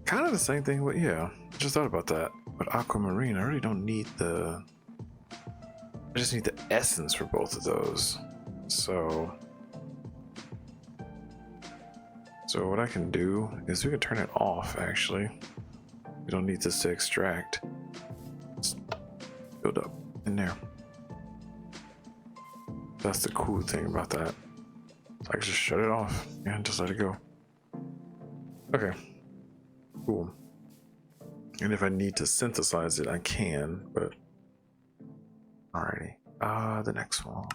Kind of the same thing, but yeah, I just thought about that. But aquamarine, I really don't need the. I just need the essence for both of those. So what I can do is we can turn it off. Actually, we don't need this to extract. Just build up in there. That's the cool thing about that. I can just shut it off and just let it go. Okay. Cool. And if I need to synthesize it, I can, but alrighty. The next one.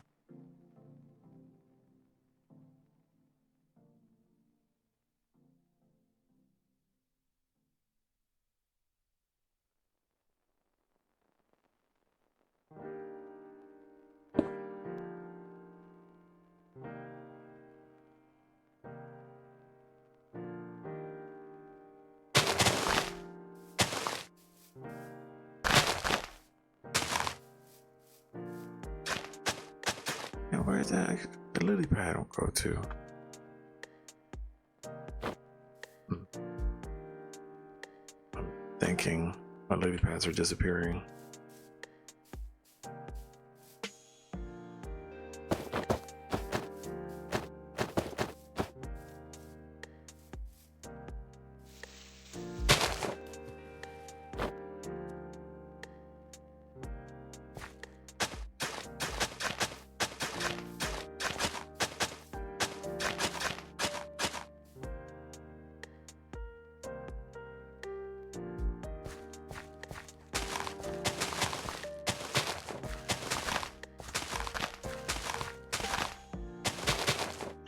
Where's that the lily pad don't go to? I'm thinking my lily pads are disappearing.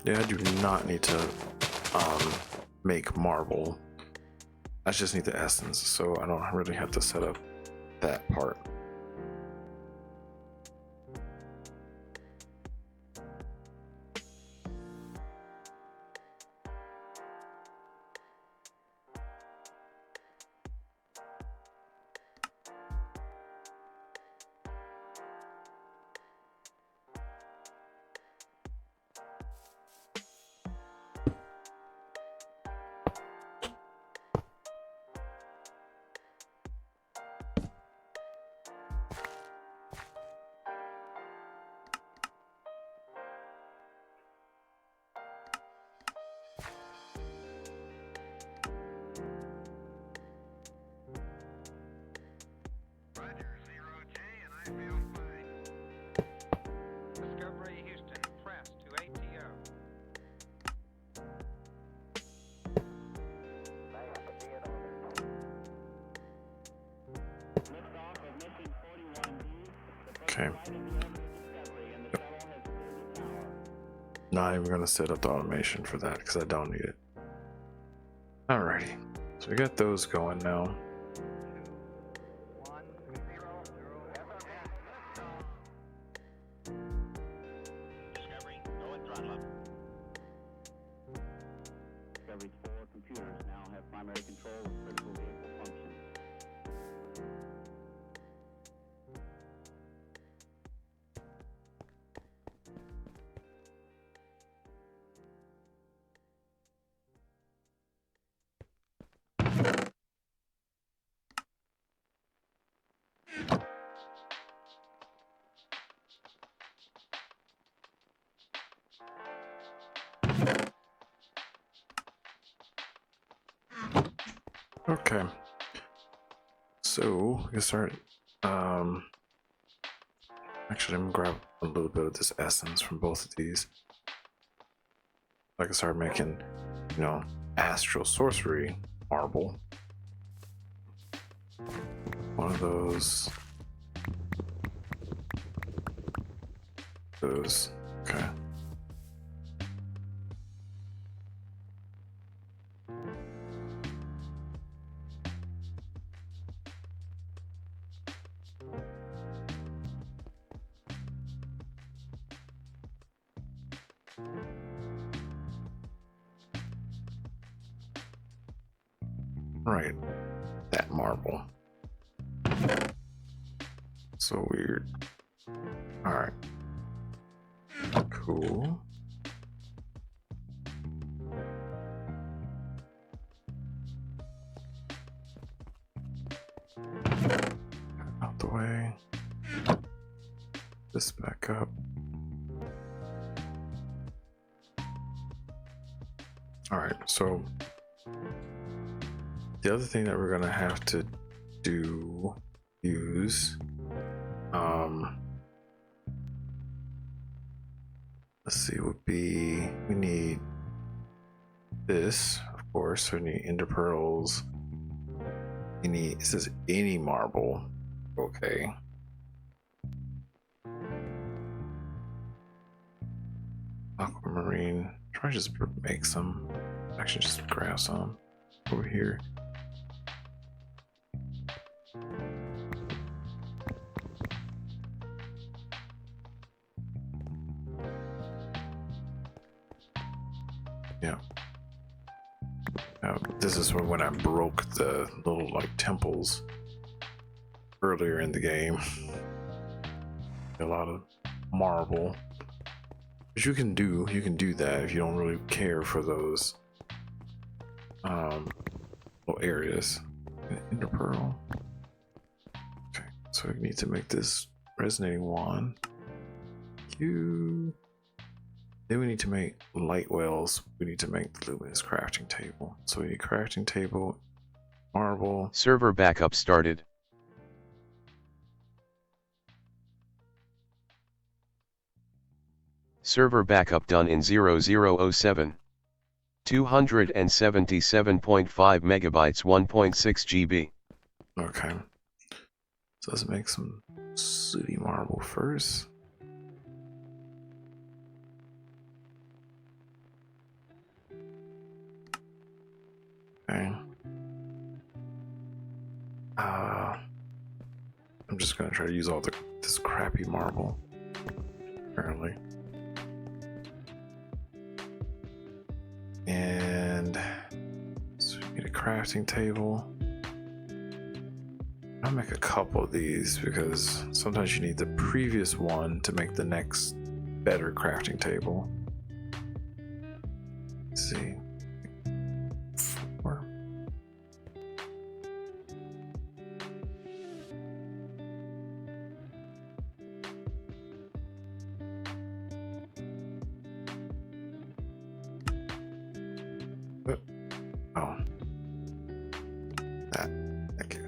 Yeah, I do not need to make marble. I just need the essence, so I don't really have to set up that part. Okay. Not even gonna set up the automation for that because I don't need it. Alrighty, so we got those going now.
Discovery's 4 computers now have primary control of critical vehicle functions.
Okay, so we can start. Actually, I'm gonna grab a little bit of this essence from both of these. I can start making, Astral Sorcery marble. One of those. Those. Okay. Right, that marble. So weird. Alright. Cool. Out the way. This back up. Alright, so the other thing that we're gonna have to use, let's see, would be, we need this, of course. We need ender pearls. We need, it says any marble. Okay. Aquamarine. Try to just make some. Actually, just grab some over here. Yeah. Now, this is when I broke the little temples earlier in the game. A lot of marble. But you can do that if you don't really care for those little areas. Ender pearl. Okay, so we need to make this resonating wand. Then we need to make light wells. We need to make the luminous crafting table. So we need crafting table, marble.
Server backup started. Server backup done in 0007. 277.5 megabytes, 1.6 GB.
Okay. So let's make some sooty marble first. Okay. I'm just gonna try to use all this crappy marble. Apparently. And so we need a crafting table. I'll make a couple of these because sometimes you need the previous one to make the next better crafting table. Let's see. 4. Oh. That. Okay.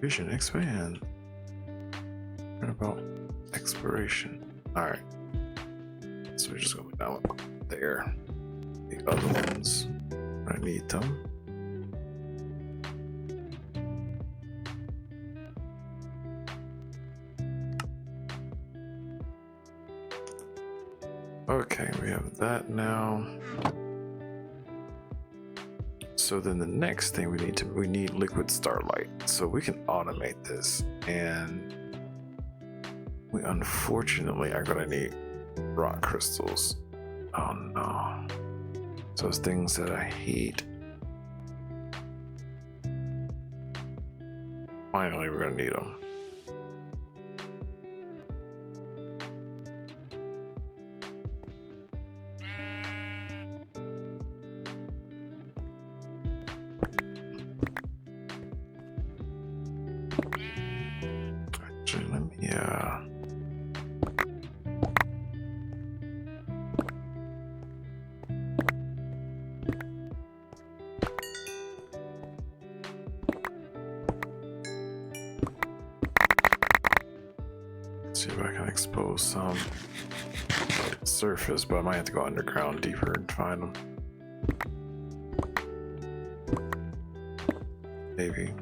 Vision expand. What about exploration? All right. So we're just going to put that one there. The other ones, I need them. Okay, we have that now. So then the next thing we need liquid starlight. So we can automate this, and we unfortunately are gonna need rock crystals. Oh no. Those things that I hate. Finally, we're gonna need them. Actually, let me, see if I can expose some surface, but I might have to go underground deeper and find them. Maybe.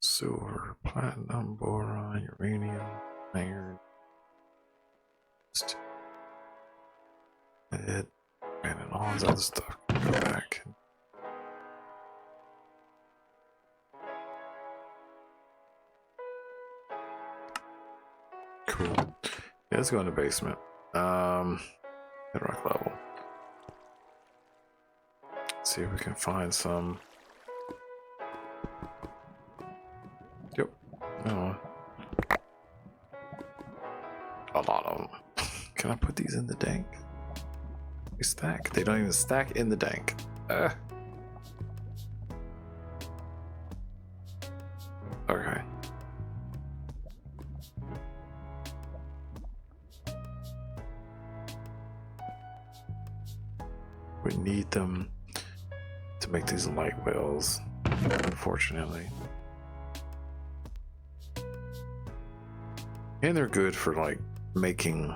Silver, platinum, boron, uranium, iron, lead, and then all this other stuff. Go back. Cool. Yeah, let's go in the basement. Bedrock level. See if we can find some. Yep. Oh. A lot of them. Can I put these in the dank? They stack. They don't even stack in the dank. Okay. We need them to make these light wells, unfortunately. And they're good for like making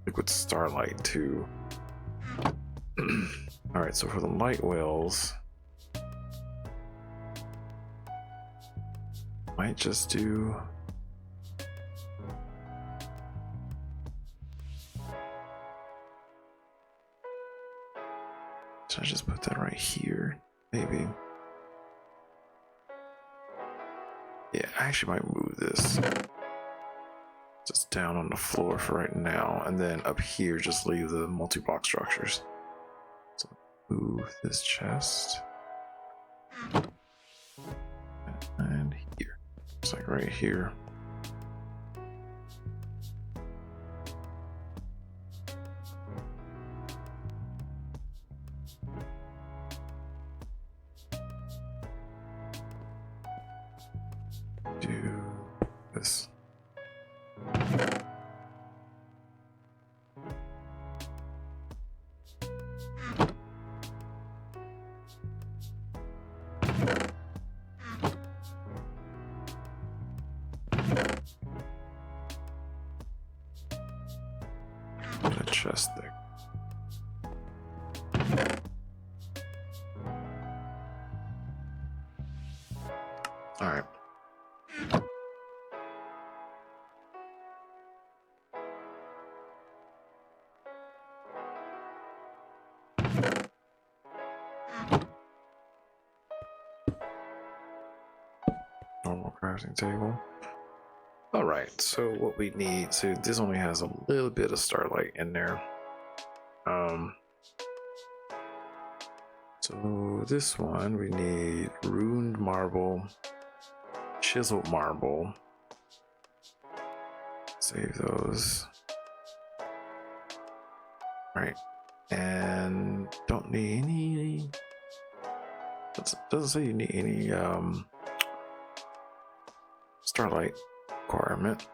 liquid starlight too. Alright, so for the light wells, might just do should I just put that right here? Maybe. Yeah, I actually might move this just down on the floor for right now, and then up here just leave the multi-block structures. So move this chest and here. It's like right here. Do this. And a chest there. All right. Normal crafting table. All right, so what we need, so this only has a little bit of starlight in there. So this one we need ruined marble, chiseled marble. Save those. Right. And don't need any. Doesn't say you need any starlight requirement.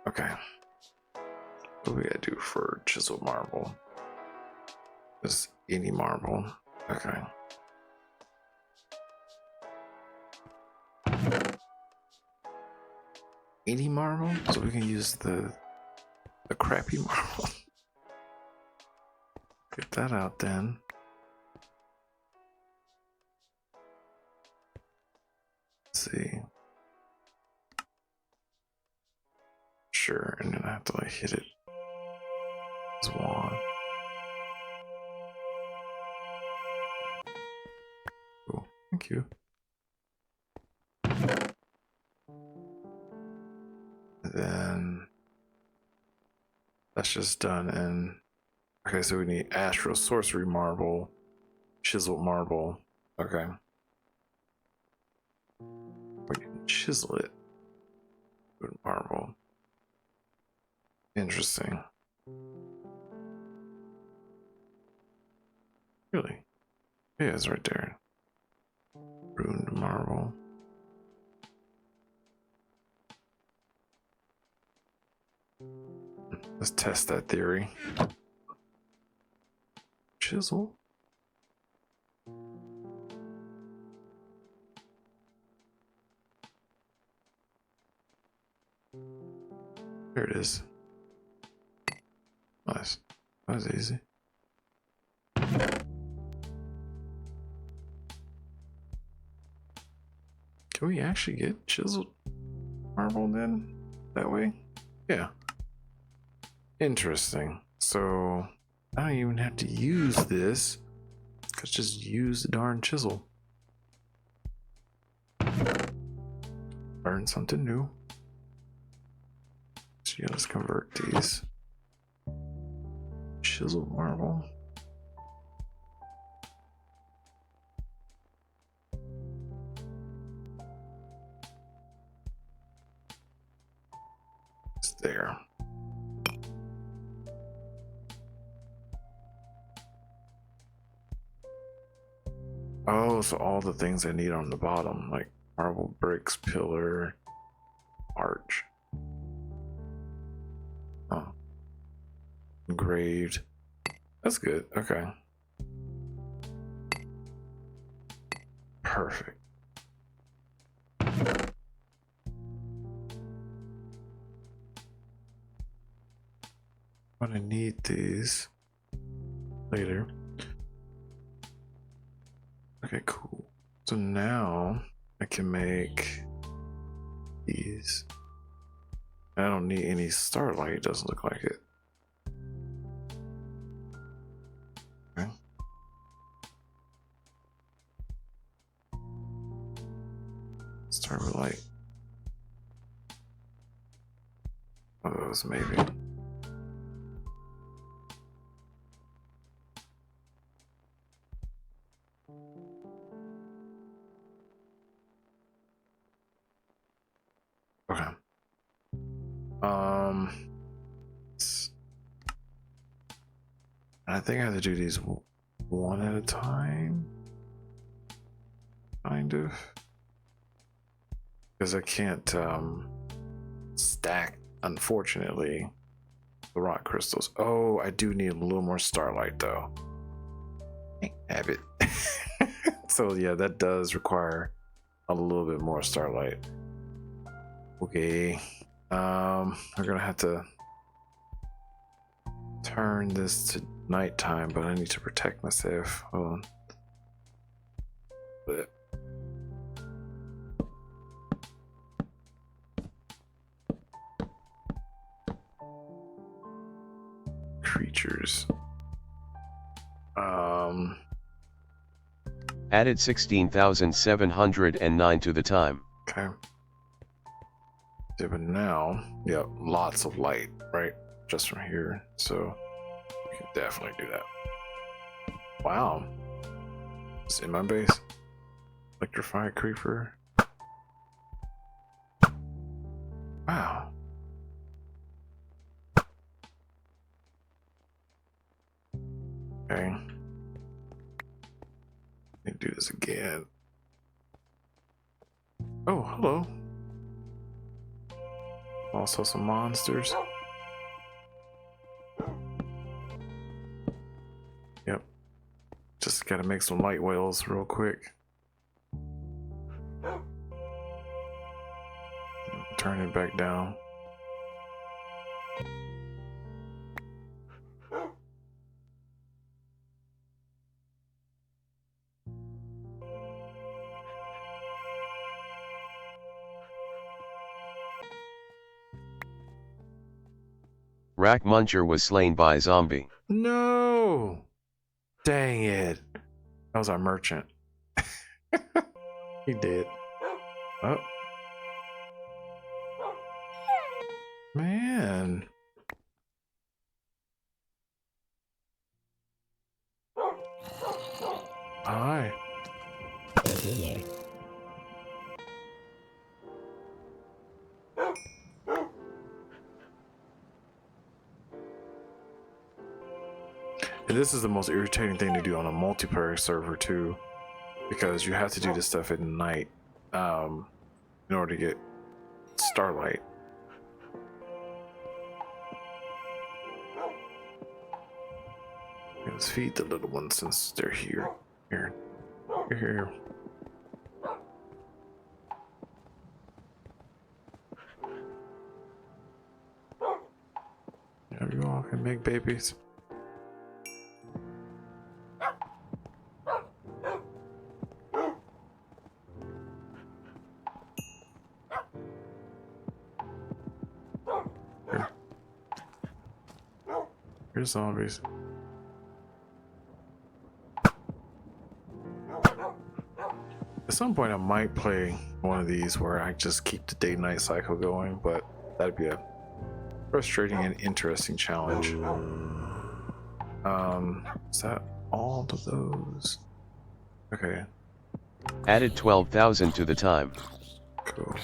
Okay. What do we gotta do for chiseled marble? Just any marble. Okay. Any marble? So we can use the crappy marble. Get that out then. Let's see. Sure, and then I have to like hit it. This wand. Cool. Thank you. And then that's just done. And okay, so we need Astral Sorcery marble, chiseled marble. Okay. We can chisel it with marble. Interesting. Really? Yeah, it's right there. Ruined marble. Let's test that theory. Chisel. There it is. Nice. That was easy. Can we actually get chiseled marble then? That way? Yeah. Interesting. So I don't even have to use this. Let's just use the darn chisel. Learn something new. So yeah, let's convert these. Chiseled marble. It's there. Oh, so all the things I need on the bottom, like marble bricks, pillar, arch. Oh. Engraved. That's good. Okay. Perfect. I'm gonna need these later. Okay, cool. So now I can make these. I don't need any starlight, it doesn't look like it. Okay. Start with light. One of those maybe. Okay. I think I have to do these one at a time, kind of, because I can't stack, unfortunately, the rock crystals. Oh, I do need a little more starlight though. Have it. So yeah, that does require a little bit more starlight. Okay. We're gonna have to turn this to nighttime, but I need to protect myself. Hold on. But creatures.
Added 16,709 to the time.
Okay. Yeah, but now, yeah, lots of light, right? Just from here. So we can definitely do that. Wow. It's in my base. Electrified creeper. Wow. Okay. Let me do this again. Oh, hello. Also some monsters. Yep. Just gotta make some light whales real quick. Turn it back down.
Rack Muncher was slain by zombie.
No! Dang it. That was our merchant. He did. Oh. Man. Hi. And this is the most irritating thing to do on a multiplayer server too, because you have to do this stuff at night in order to get starlight. Let's feed the little ones since they're here. Here. Here. Yeah, you all can make babies. Here. Here's zombies. At some point I might play one of these where I just keep the day-night cycle going, but that'd be a frustrating and interesting challenge. Is that all of those? Okay,
Added 12,000 to the time.
cool.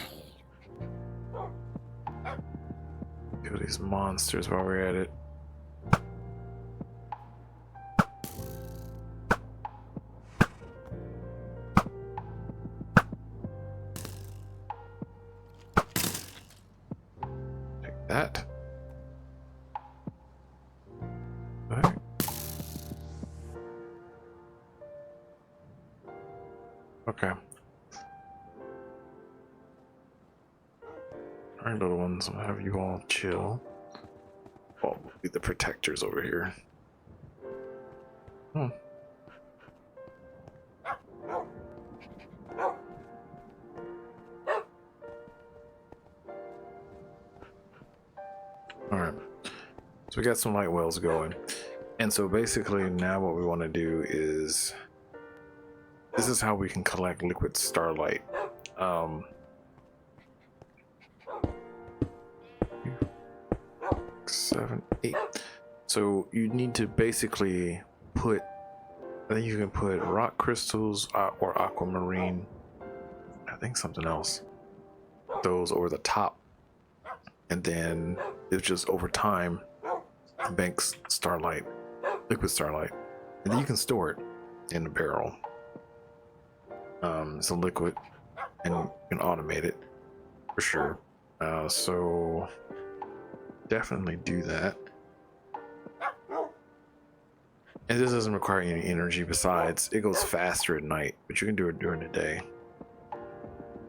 Kill these monsters while we're at it. Take that. Alright. Okay. Alright, little ones, I'll have you all chill. Oh, we'll be the protectors over here. Hmm. Alright. So we got some light wells going. And so basically now what we want to do is, this is how we can collect liquid starlight. 7, 8. So you need to basically put, I think you can put rock crystals or aquamarine, I think something else, those over the top, and then it just over time banks starlight, liquid starlight, and then you can store it in a barrel. It's a liquid and you can automate it for sure. So definitely do that. And this doesn't require any energy. Besides, it goes faster at night, but you can do it during the day.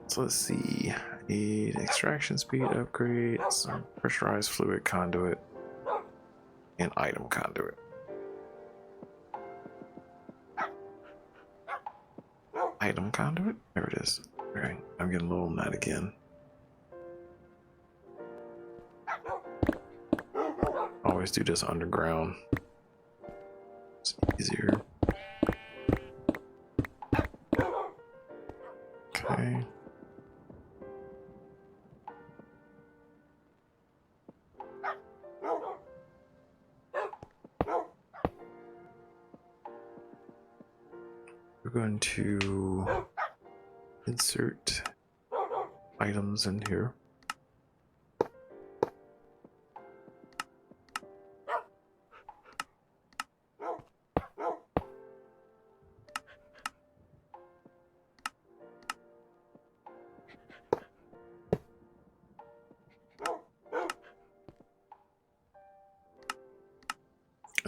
So let's see. I need extraction speed upgrade, some pressurized fluid conduit, and item conduit. Item conduit? There it is. Okay, I'm getting a little mad again. Always do this underground. It's easier. Okay. We're going to insert items in here.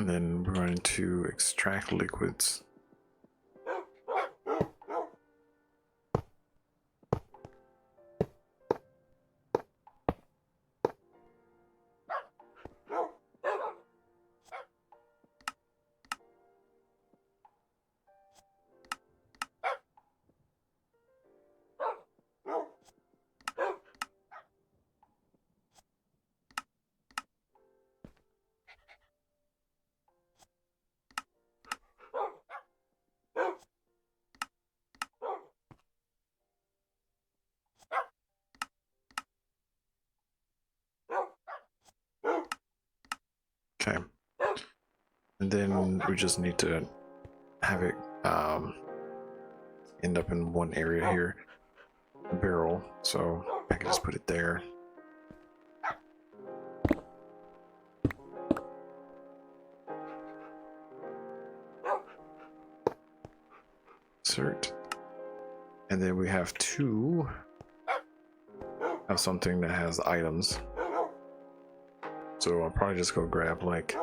And then we're going to extract liquids. Okay. And then we just need to have it end up in one area here, a barrel. So I can just put it there. Insert. And then we have to have something that has items. So I'll probably just go grab like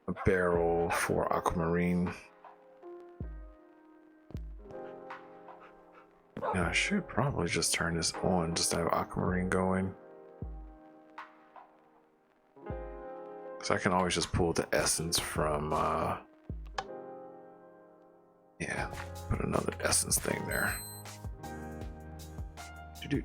a barrel for aquamarine. Yeah, I should probably just turn this on just to have aquamarine going. So I can always just pull the essence from, yeah, put another essence thing there. Do.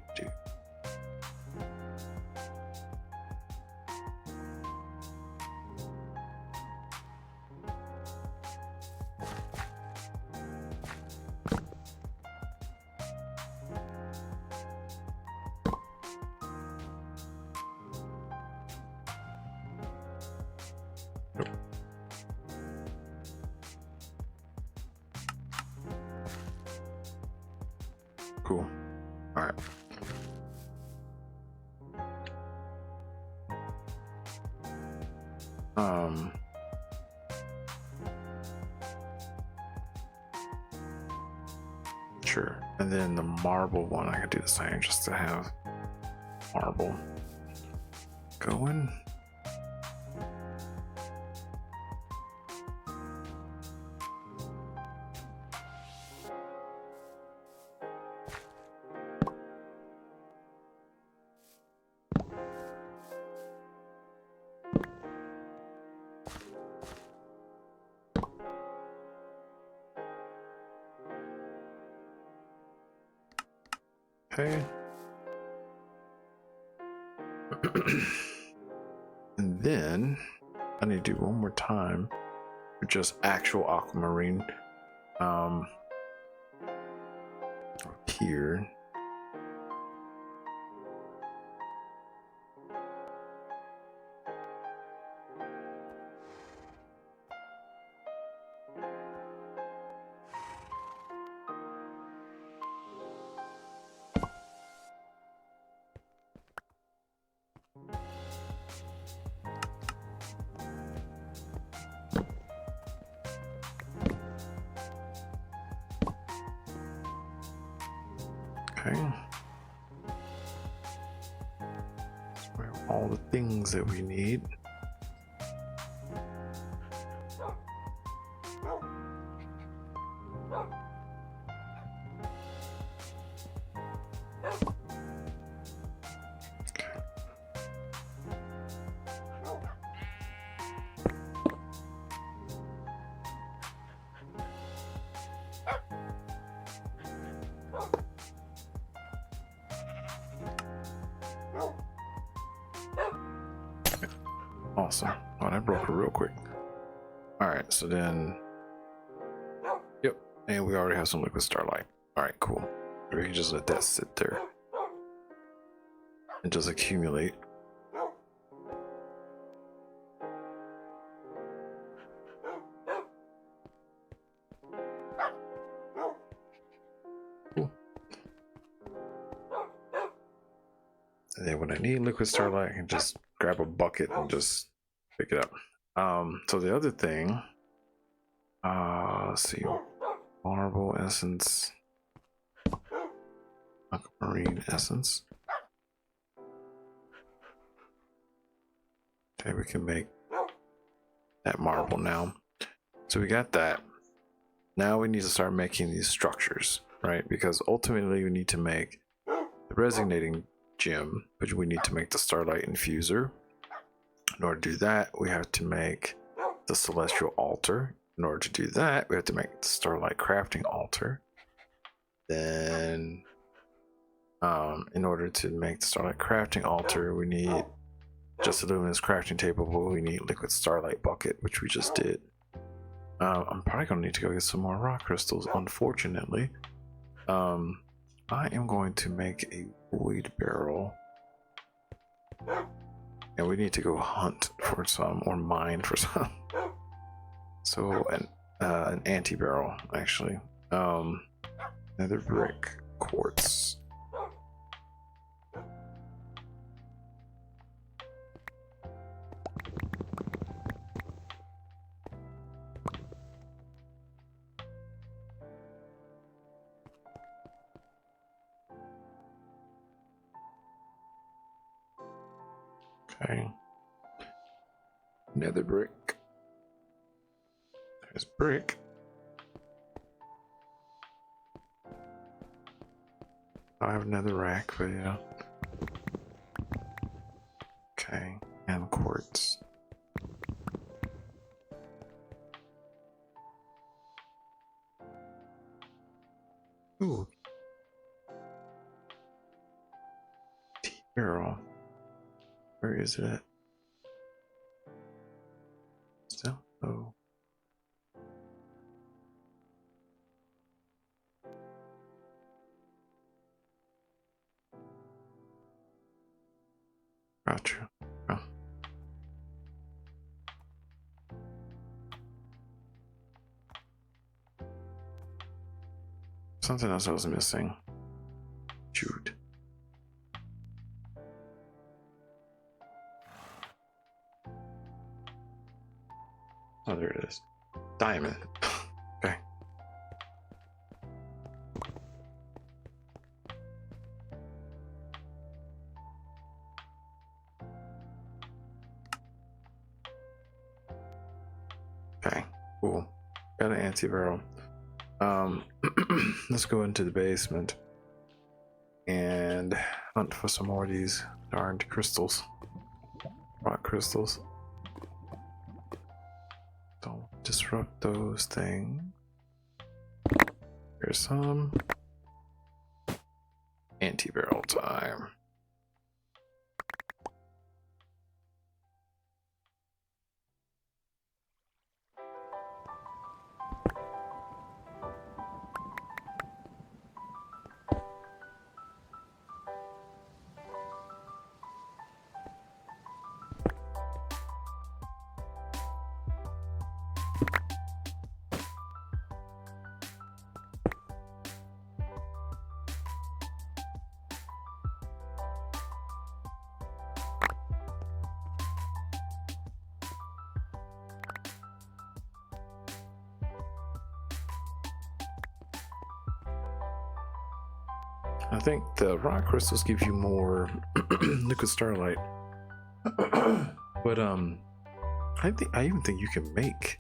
Cool. All right. Sure. And then the marble one, I could do the same just to have marble going. Okay. And then I need to do one more time with just actual aquamarine. Here. Okay. So we have all the things that we need. Awesome. Oh, that broke it real quick. All right, so then, yep, and we already have some liquid starlight. All right, cool. We can just let that sit there and just accumulate. Cool. And then when I need liquid starlight, I can just grab a bucket and just pick it up. So the other thing, let's see, marble essence, aquamarine essence. Okay, we can make that marble now. So we got that. Now we need to start making these structures, right? Because ultimately we need to make the resonating gem, but we need to make the starlight infuser. In order to do that, we have to make the celestial altar. In order to do that, we have to make the starlight crafting altar. Then, in order to make the starlight crafting altar, we need just a luminous crafting table, but we need liquid starlight bucket, which we just did. I'm probably gonna need to go get some more rock crystals, unfortunately. I am going to make a void barrel. And we need to go hunt for some, or mine for some. So, an anti-barrel, actually. Nether brick, quartz. Okay. Nether brick. There's brick. I have another rack, but yeah. Okay, and quartz. Ooh. T-barrel. Where is it? Still? Oh. Gotcha. Oh. Something else I was missing. Shoot. Oh, there it is. Diamond. Okay. Okay, cool. Got an anti-barrel. Let's go into the basement and hunt for some more of these darned crystals. Rock crystals. Don't disrupt those things. Here's some anti-barrel time. I think the rock crystals give you more liquid starlight. But I even think you can make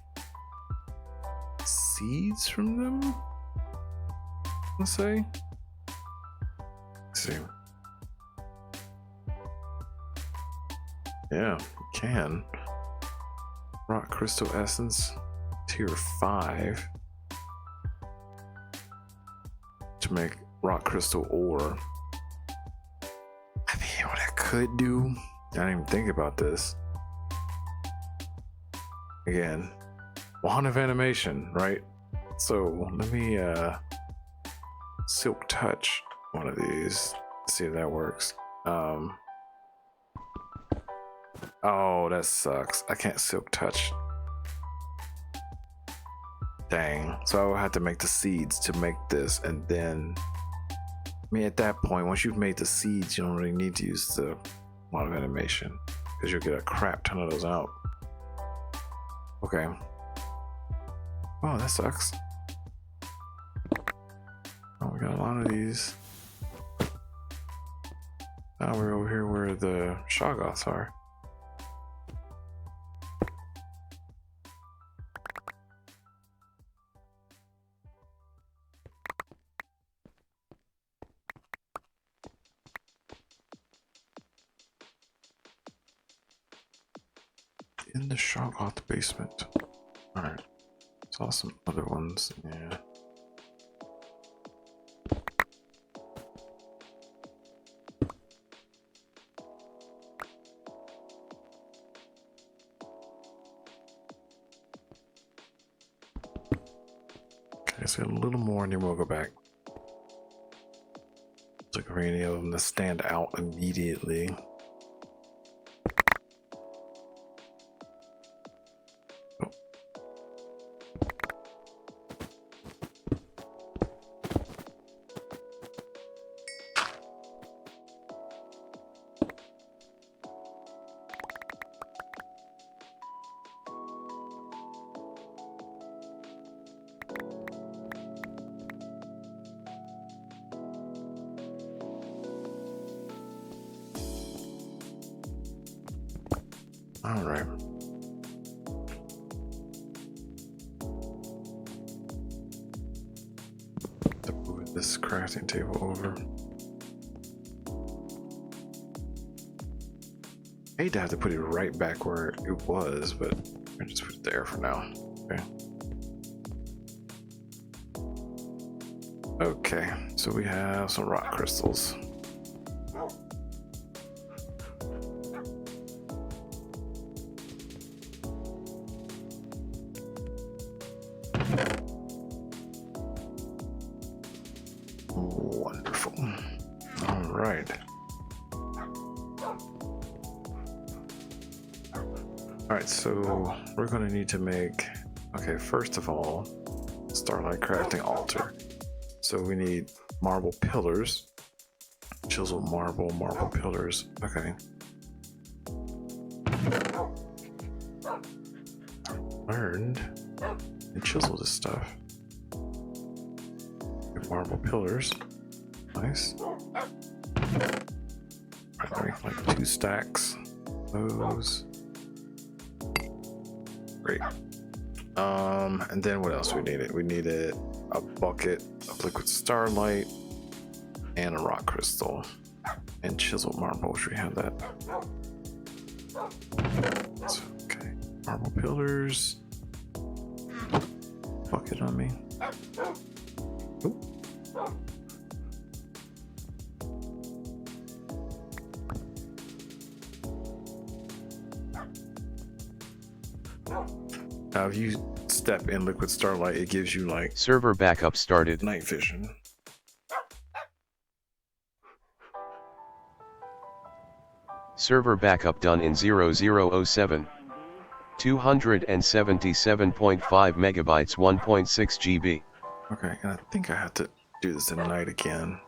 seeds from them. Let's say. Let's see. Yeah, you can. Rock crystal essence, tier 5. To make rock crystal ore. I mean, what I could do, I didn't even think about this. Again, wand of animation, right? So let me silk touch one of these, see if that works. Oh, that sucks. I can't silk touch. Dang. So I will have to make the seeds to make this, and then I mean, at that point, once you've made the seeds, you don't really need to use the wand of animation because you'll get a crap ton of those out. Okay. Oh, that sucks. Oh, we got a lot of these. Now we're over here where the Shoggoths are. in the shop off the basement. Alright. Saw some other ones. Yeah. Okay, so a little more and then we'll go back. Look for any of them to stand out immediately. All right. To move this crafting table over. I hate to have to put it right back where it was, but I just put it there for now. Okay. Okay, so we have some rock crystals. Wonderful. All right. All right, so we're going to need to make, okay, first of all, starlight crafting altar. So we need marble pillars, chiseled marble pillars. Okay. Learned and chisel this stuff. Marble pillars. Nice. Right, like 2 stacks. Those. Great. And then what else we needed? We needed a bucket of liquid starlight and a rock crystal and chiseled marble. Should we have that? So, okay. Marble pillars. Bucket on me. Ooh. Now, if you step in liquid starlight, it gives you like
Server backup started.
night vision.
Server backup done in 0007. 277.5 megabytes, 1.6 GB.
Okay, and I think I have to do this at night again.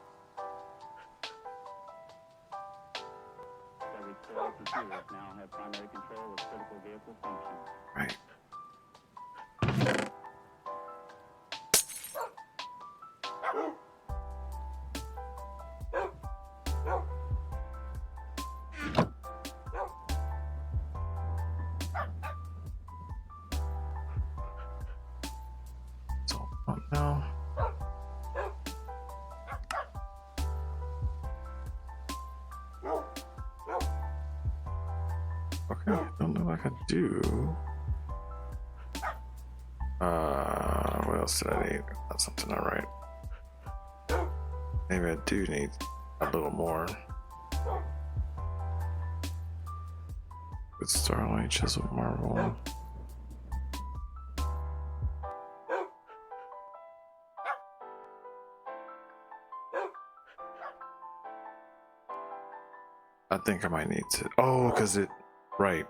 Every 4 computers now have primary control of critical vehicle functions.
Right. So, now. Okay, I don't know what I could do. What else did I need? That's something I write. Maybe I do need a little more. With starlight, chiseled marble. I think I might need to. Oh, because it. Right.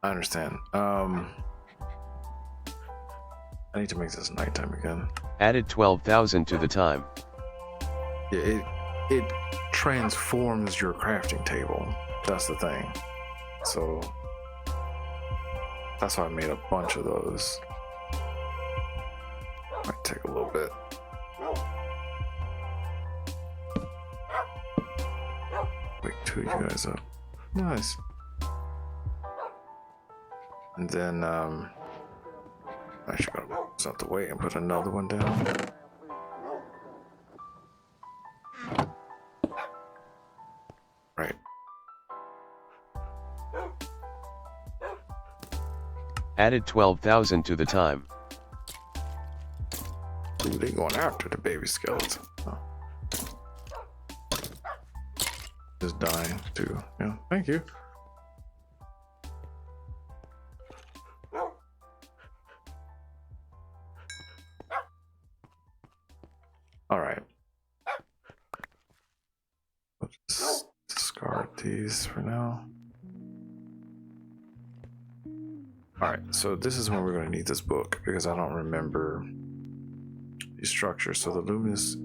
I understand. I need to make this nighttime again.
Added 12,000 to the time.
Yeah, it transforms your crafting table. That's the thing. So that's why I made a bunch of those. Might take a little bit. Wake 2 of you guys up. Nice. And then I actually gotta move this out the way and put another one down. Right.
Added 12,000 to the time.
Ooh, they going after the baby skeleton. Oh. Just dying too. Yeah, thank you. All right. Let's discard these for now. All right, so this is when we're going to need this book because I don't remember the structure. So the luminous,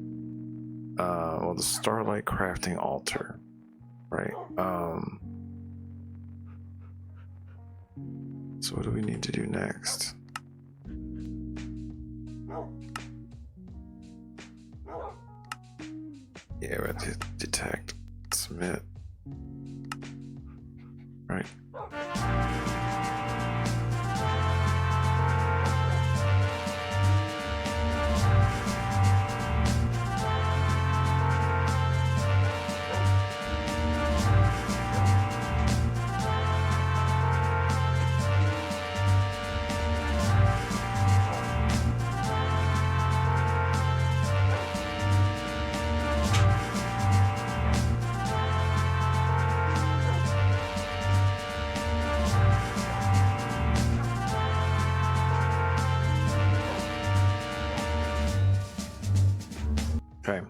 well, the starlight crafting altar, right? So what do we need to do next? Yeah, we have to detect, submit, right? Okay,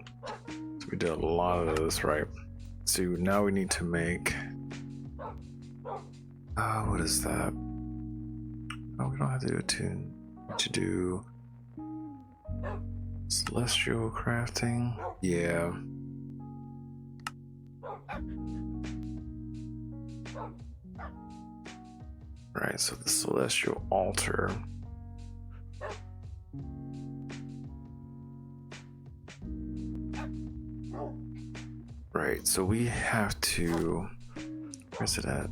so we did a lot of this, right? So now we need to make, what is that? Oh, we don't have to do a tune. We need to do celestial crafting. Yeah. Right, so the celestial altar. Right, so we have to, where's it at?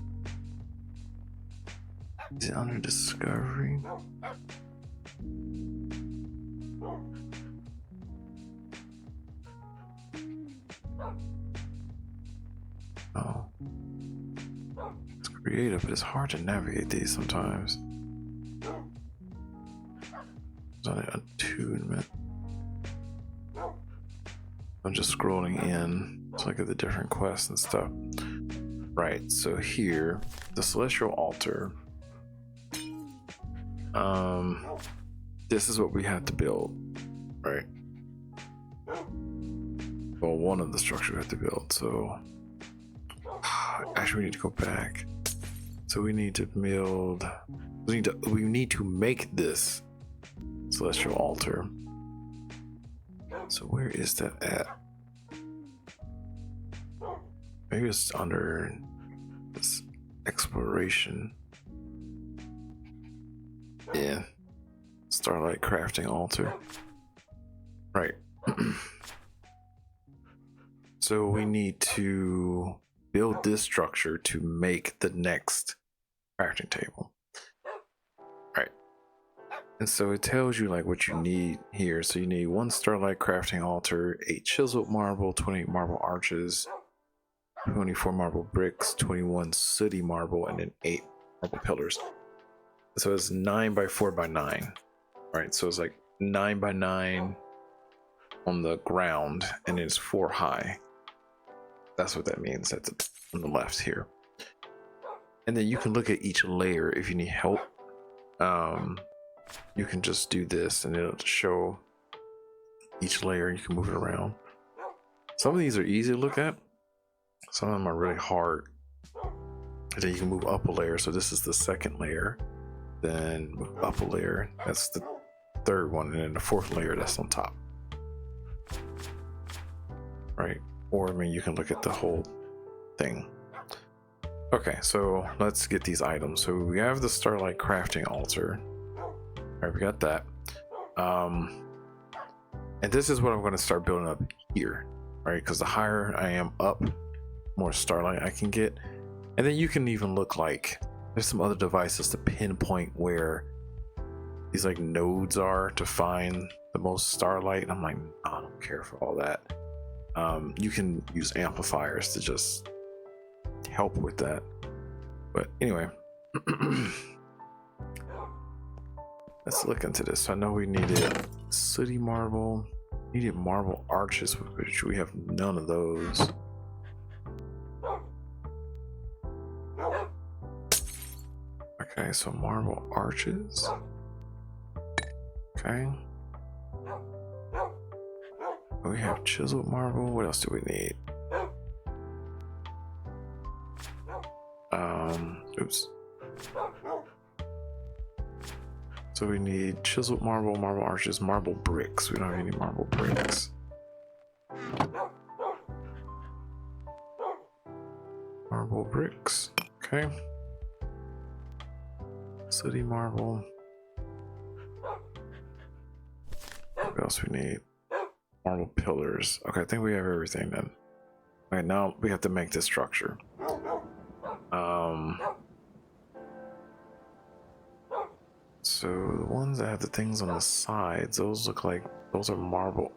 Is it under discovery? Oh. It's creative, but it's hard to navigate these sometimes. It's on attunement. I'm just scrolling in to look at the different quests and stuff. Right, so here, the celestial altar. This is what we had to build, right? Well, one of the structures we had to build, so actually we need to go back. So we need to build, we need to make this celestial altar. So where is that at? Maybe it's under this exploration. Yeah. Starlight crafting altar. Right. So we need to build this structure to make the next crafting table. Right. And so it tells you like what you need here. So you need 1 starlight crafting altar, 8 chiseled marble, 28 marble arches, 24 marble bricks, 21 sooty marble, and then 8 marble pillars. So it's 9 by 4 by 9. Right, so it's like 9 by 9 on the ground, and it's 4 high. That's what that means. That's on the left here. And then you can look at each layer if you need help. You can just do this, and it'll show each layer. You can move it around. Some of these are easy to look at. Some of them are really hard. And then you can move up a layer. So this is the 2nd layer. Then move up a layer. That's the 3rd one, and then the 4th layer that's on top. Right, or I mean you can look at the whole thing. Okay, so let's get these items. So we have the starlight crafting altar. All right, we got that. And this is what I'm going to start building up here, right? Because the higher I am up, more starlight I can get. And then you can even look like there's some other devices to pinpoint where these like nodes are to find the most starlight. And I'm like, I don't care for all that. You can use amplifiers to just help with that. But anyway, let's look into this. I know we needed sooty marble, needed marble arches, which we have none of those. Okay, so marble arches. Okay. We have chiseled marble. What else do we need? Oops. So we need chiseled marble, marble arches, marble bricks. We don't have any marble bricks. Marble bricks. Okay. Sooty marble. What else we need? Marble pillars. Okay, I think we have everything then. Okay, now we have to make this structure. So the ones that have the things on the sides, those look like those are marble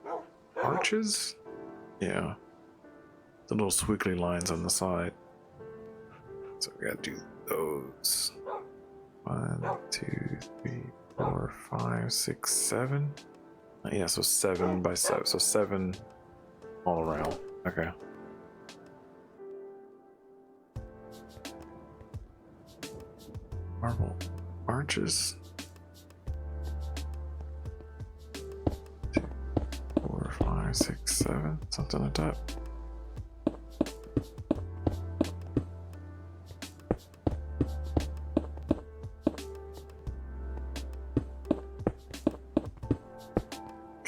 arches. Yeah, the little squiggly lines on the side. So we gotta do those. 1, 2, 3, 4, 5, 6, 7. Yeah, so 7 by 7. So 7 all around. Okay. Marble arches. 2, 4, 5, 6, 7. Something like that.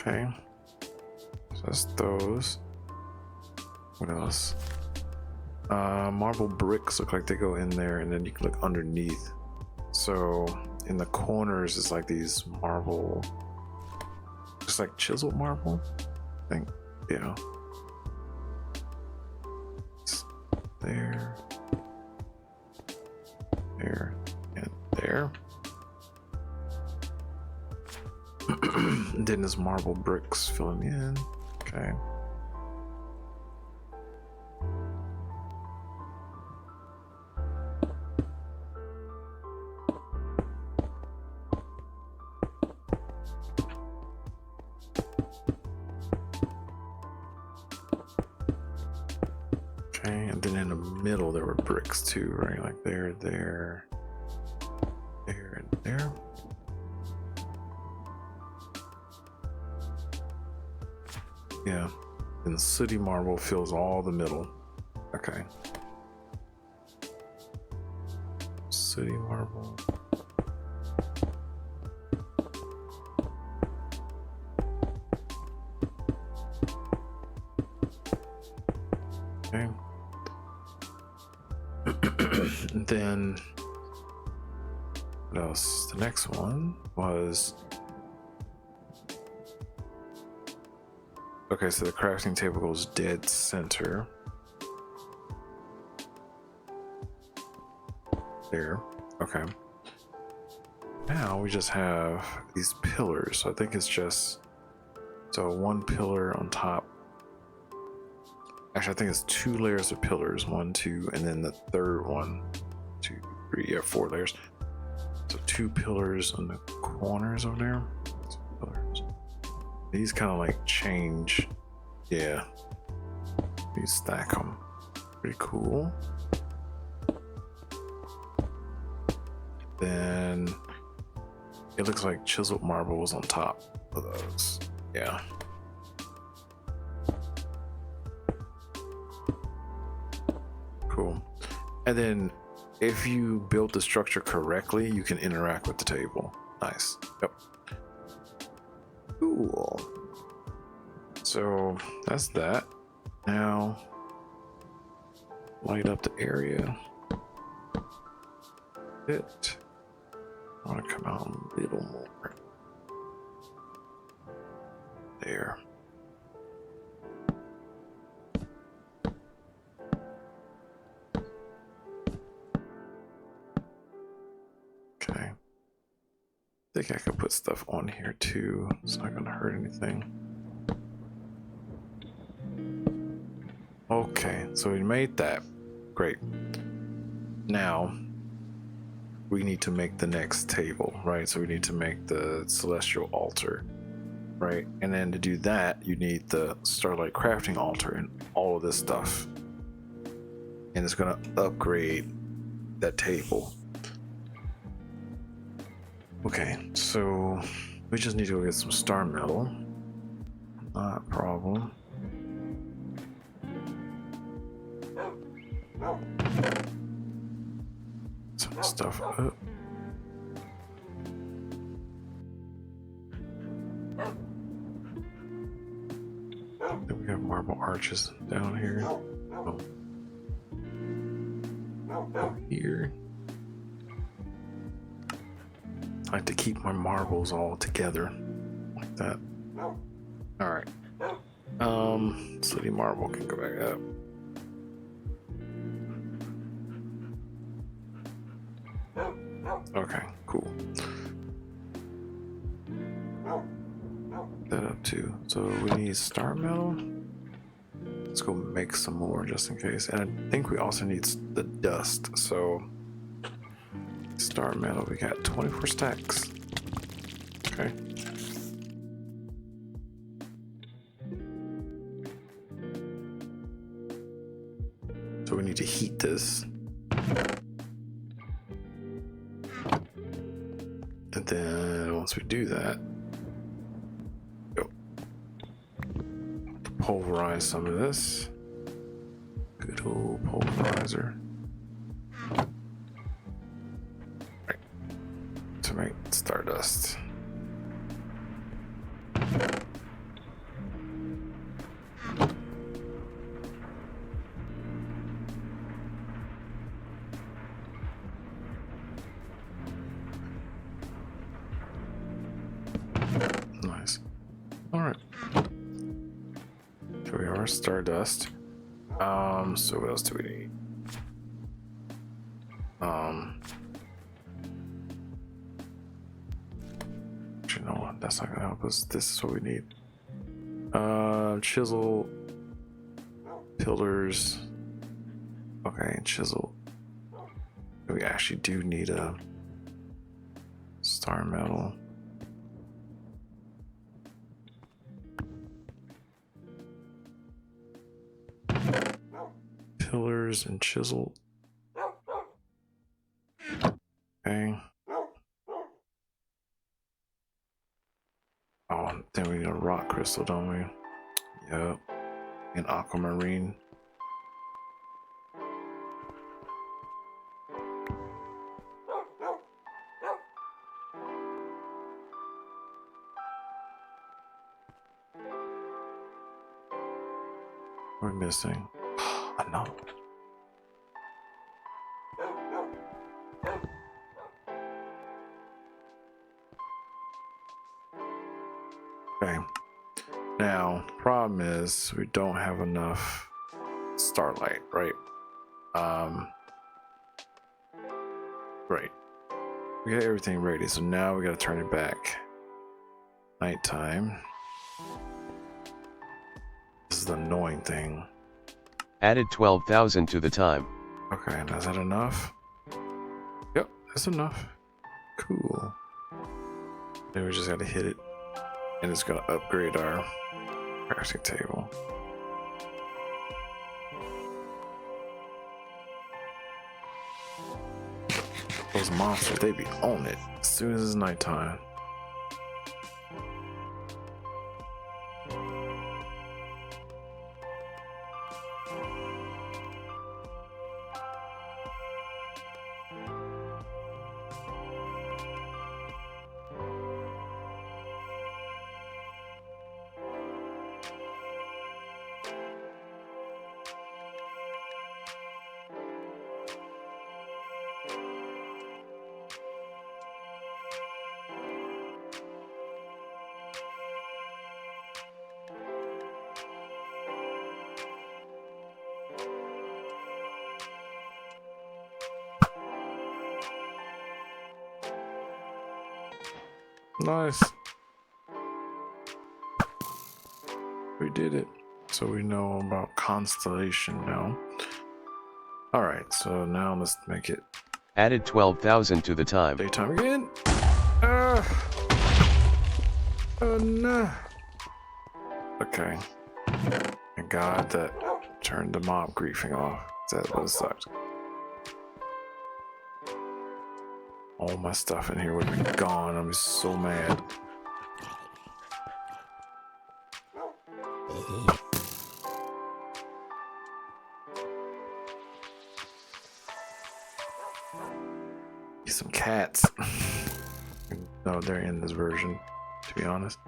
Okay, so that's those. What else? Marble bricks look like they go in there, and then you can look underneath. So in the corners, it's like these marble, just like chiseled marble, I think. Yeah. It's there, there, and there. And then there's marble bricks filling in. Okay. Okay, and then in the middle there were bricks too, right? Like there, there, there, and there. Yeah, and sooty marble fills all the middle. Okay. Sooty marble. Okay. And then what else? The next one was, okay, so the crafting table goes dead center. There. Okay. Now we just have these pillars. So I think it's just, so one pillar on top. Actually, I think it's 2 layers of pillars. 1, 2, and then the third one. 2, 3, yeah, 4 layers. So 2 pillars on the corners over there. 2 pillars. These kind of like change. Yeah. You stack them. Pretty cool. Then it looks like chiseled marble was on top of those. Yeah. Cool. And then if you build the structure correctly, you can interact with the table. Nice. Yep. Cool. So that's that. Now light up the area. Bit. I want to come out a little more. There. Okay. I think I could put stuff on here too. It's not going to hurt anything. Okay, so we made that. Great. Now we need to make the next table, right? So we need to make the celestial altar, right? And then to do that, you need the starlight crafting altar and all of this stuff. And it's gonna upgrade that table. Okay, so we just need to go get some star metal. Not a problem. Some stuff up. Then we have marble arches down here. Oh. Up here. I like to keep my marbles all together like that. Alright. City marble can go back up. Okay, cool. That up too. So we need star metal. Let's go make some more just in case. And I think we also need the dust. So star metal, we got 24 stacks. Okay. So we need to heat this. And then once we do that, go pulverize some of this. Good old pulverizer. Right. To make stardust. Nice. Alright. Here we are, stardust. So what else do we need? You know what? That's not gonna help us. This is what we need. Chisel, pillars. Okay, chisel. We actually do need a star metal. Pillars and chisel. Okay. Oh, then we need a rock crystal, don't we? Yep. And aquamarine. We're missing. I know. Okay. Now, problem is we don't have enough starlight, right? Right. We got everything ready, so now we gotta turn it back. Nighttime. This is the annoying thing.
Added 12,000 to the time.
Okay, and is that enough? Yep, that's enough. Cool. Then we just gotta hit it, and it's gonna upgrade our crafting table. Those monsters, they be on it as soon as it's nighttime. Nice. We did it. So we know about constellation now. Alright, so now let's make it
Added 12,000 to the time.
Daytime again. Oh no. Okay. Thank God that turned the mob griefing off. That was sucked. All my stuff in here would be gone. I'm so mad. Some cats. No, they're in this version, to be honest.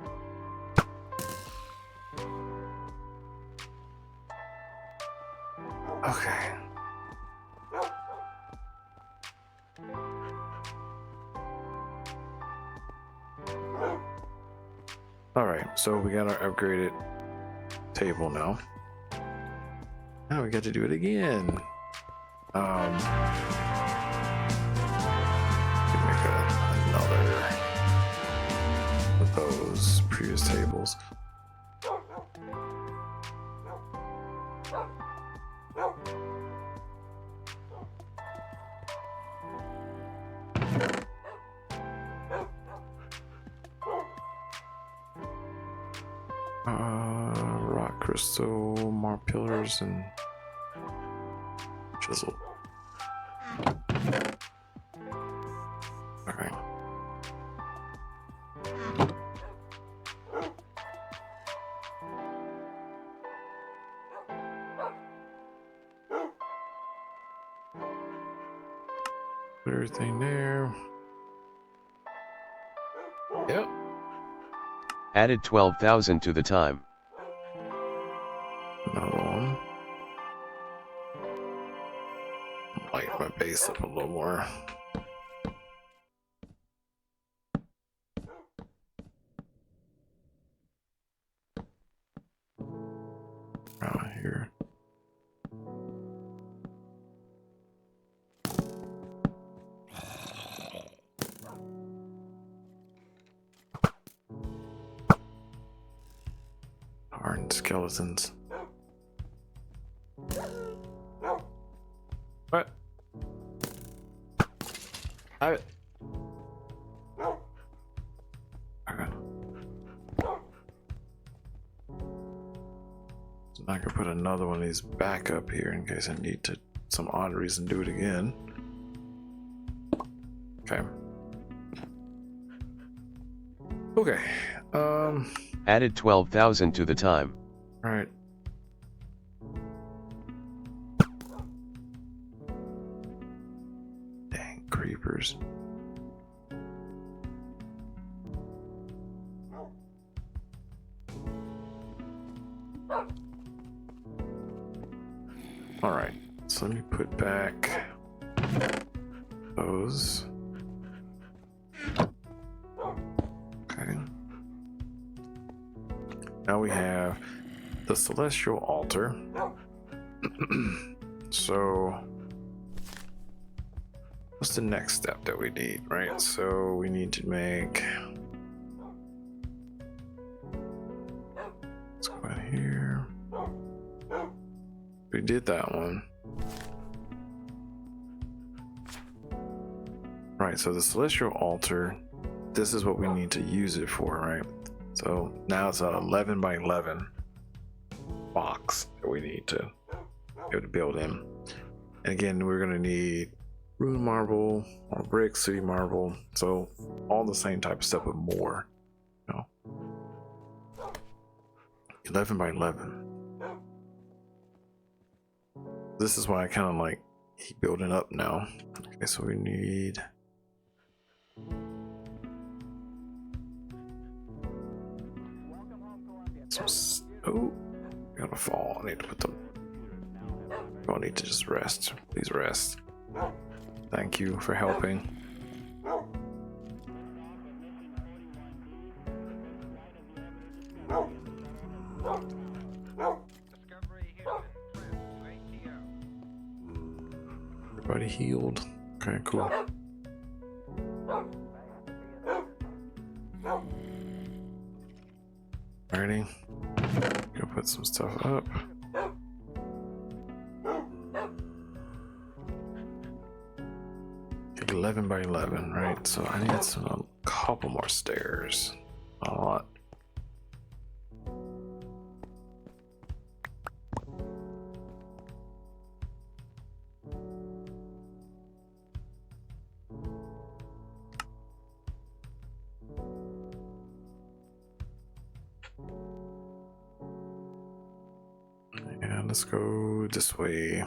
Okay. Alright, so we got our upgraded table now. Now we got to do it again. Another of those previous tables. Rock crystal, more pillars, and chisel. Okay. Put everything there. Yep.
Added 12,000 to the time.
Another one. Light my base up a little more. Around here. Darn skeletons. What? Have it. Okay. So I can put another one of these back up here in case I need to, some odd reason, do it again. Okay. Okay.
Added 12,000 to the time.
All right. Dang creepers. All right. So let me put back those. Okay. Now we have the celestial altar. So what's the next step that we need, right? So we need to make, let's go in here. We did that one. Right, so the celestial altar, this is what we need to use it for, right? So now it's an 11 by 11 box that we need to be able to build in. And again, we're going to need rune marble or brick, city marble, so all the same type of stuff with more, you know. 11 by 11. This is why I kind of like keep building up now. Okay, so we need some. Oh, gotta fall. I need to put them. I need to just rest. Please rest. Thank you for helping. Everybody healed. Okay, cool. Alrighty. Gonna put some stuff up. 11 by 11, right? So I need a couple more stairs. Not a lot. And let's go this way.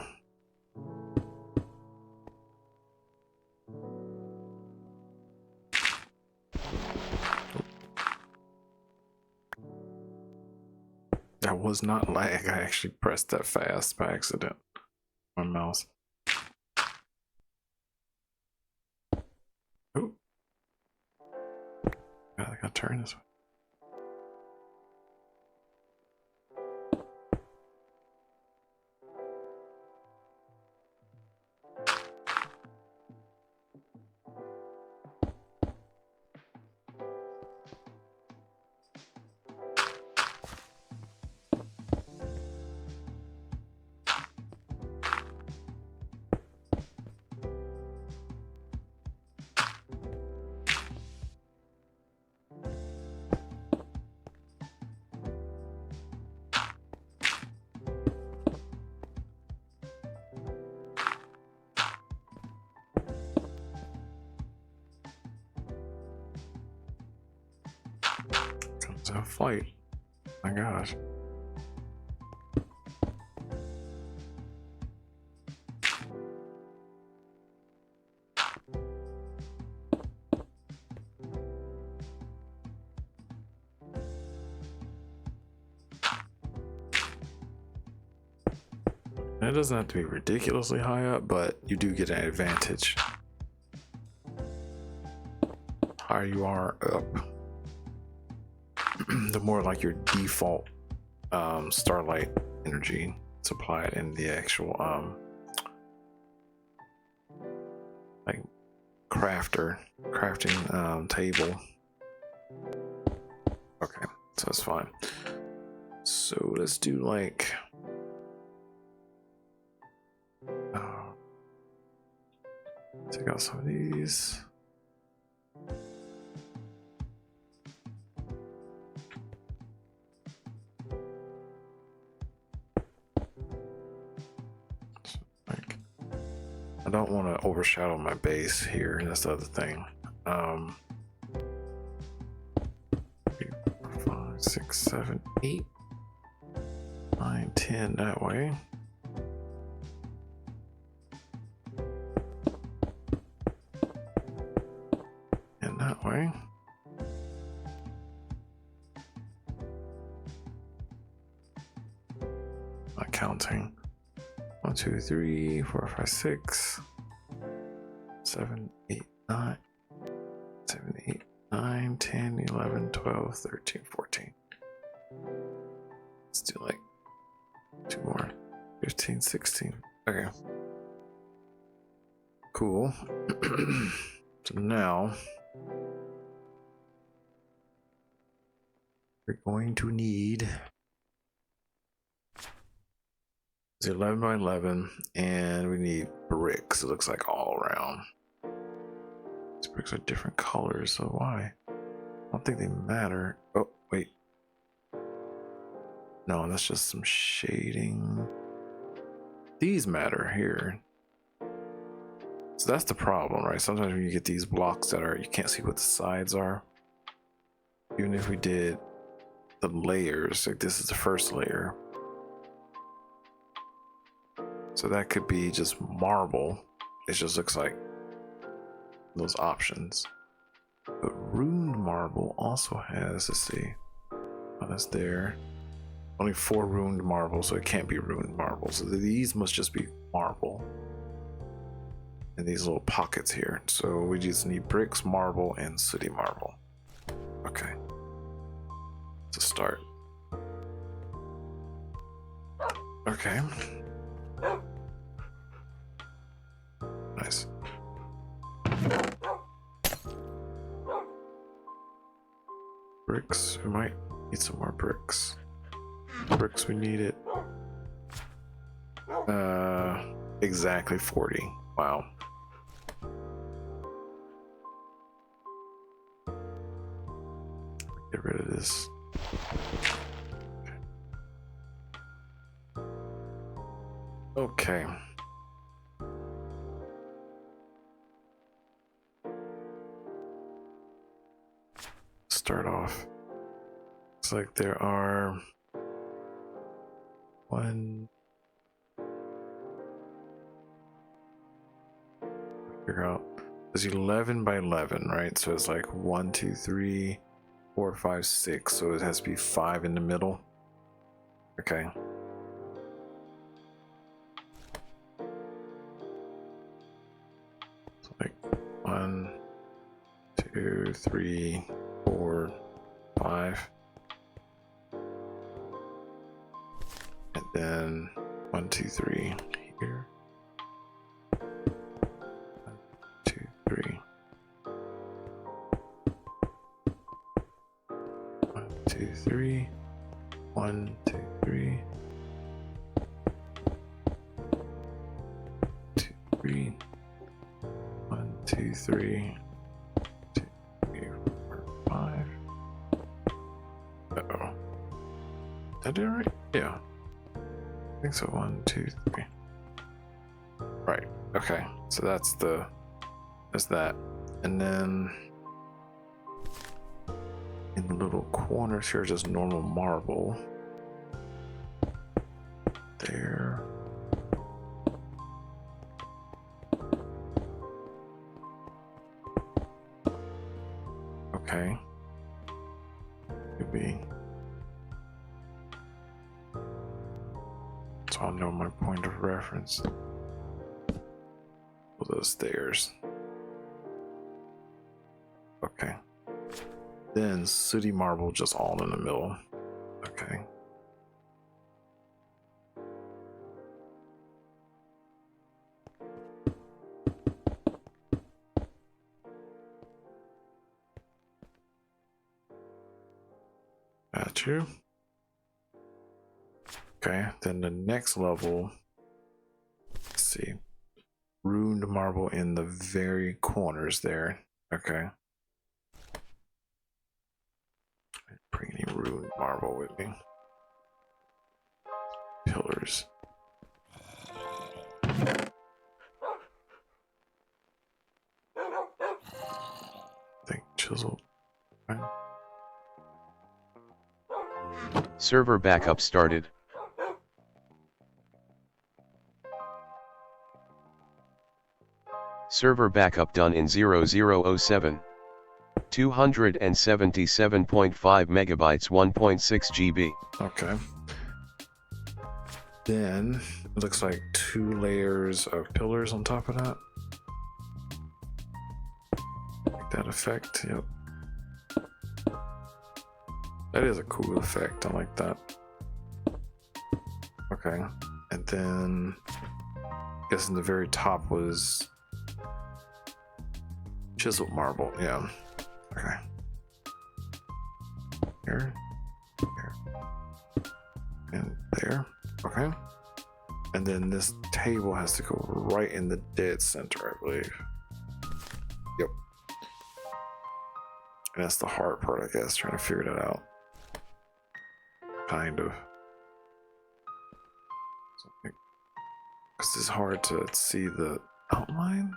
That was not lag. I actually pressed that fast by accident. My mouse. Oh. I gotta turn this way. Comes a flight. My gosh. And it doesn't have to be ridiculously high up, but you do get an advantage. Higher you are up, the more like your default starlight energy supplied in the actual like crafting table. Okay, so that's fine. So let's do like take out some of these. Like, I don't want to overshadow my base here. That's the other thing. 3, 4, 5, 6, 7, 8, 9, 10 that way. That way. Not counting. 1, 2, 3, 4, 5, 6, 7, 8, 9, 7, 8, 9, 10, 11, 12, 13, 14. Let's do like 2 more. 15, 16. Okay. Cool. So now we're going to need 11 by 11, and we need bricks. It looks like all around. These bricks are different colors, so why? I don't think they matter. Oh, wait. No, that's just some shading. These matter here. So that's the problem, right? Sometimes when you get these blocks that are, you can't see what the sides are. Even if we did the layers, like this is the first layer. So that could be just marble. It just looks like those options. But ruined marble also has, let's see. Oh, that's there. Only 4 ruined marble, so it can't be ruined marble. So these must just be marble. And these little pockets here. So we just need bricks, marble, and sooty marble. Okay. To start. Okay. Nice. Bricks. We might need some more bricks. Bricks, we need it. Exactly 40. Wow. Get rid of this. Okay. Start off. Looks like there are one. Figure out. There's 11 by 11, right? So it's like 1, 2, 3, 4, 5, 6. So it has to be 5 in the middle. Okay. So like 1, 2, 3, 4, 5. And then 1, 2, 3 here. 1, 2, 3. 1, 2, 3. 1, 2, 3. 2, 3. 1, 2, 3. 2, 3, 4, 5. Uh-oh. Did I do it right? Yeah. I think so. 1, 2, 3. Right. Okay. So that's that. And then in the little corners here, just normal marble. There. Okay. Could be. So I'll know my point of reference. Those stairs. Okay. Then sooty marble just all in the middle. Okay. Got you. Okay, then the next level, let's see, ruined marble in the very corners there. Okay. Bring any ruined marble with me. Pillars. I think chiseled. Okay.
Server backup started. Server backup done in 0007. 277.5 megabytes, 1.6 GB.
Okay. Then it looks like 2 layers of pillars on top of that. Like that effect, yep. That is a cool effect, I like that. Okay. And then I guess in the very top was chiseled marble, yeah. Okay. Here. Here. And there. Okay. And then this table has to go right in the dead center, I believe. Yep. And that's the hard part, I guess, trying to figure that out. Kind of. Because it's hard to see the outline.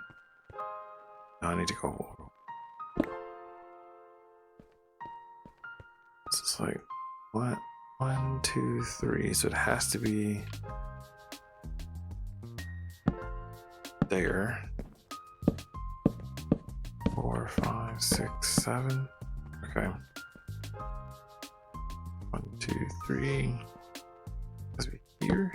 No, I need to go. It's just like, what? 1, 2, 3. So it has to be there. 4, 5, 6, 7. Okay. 1, 2, 3. Has to be here.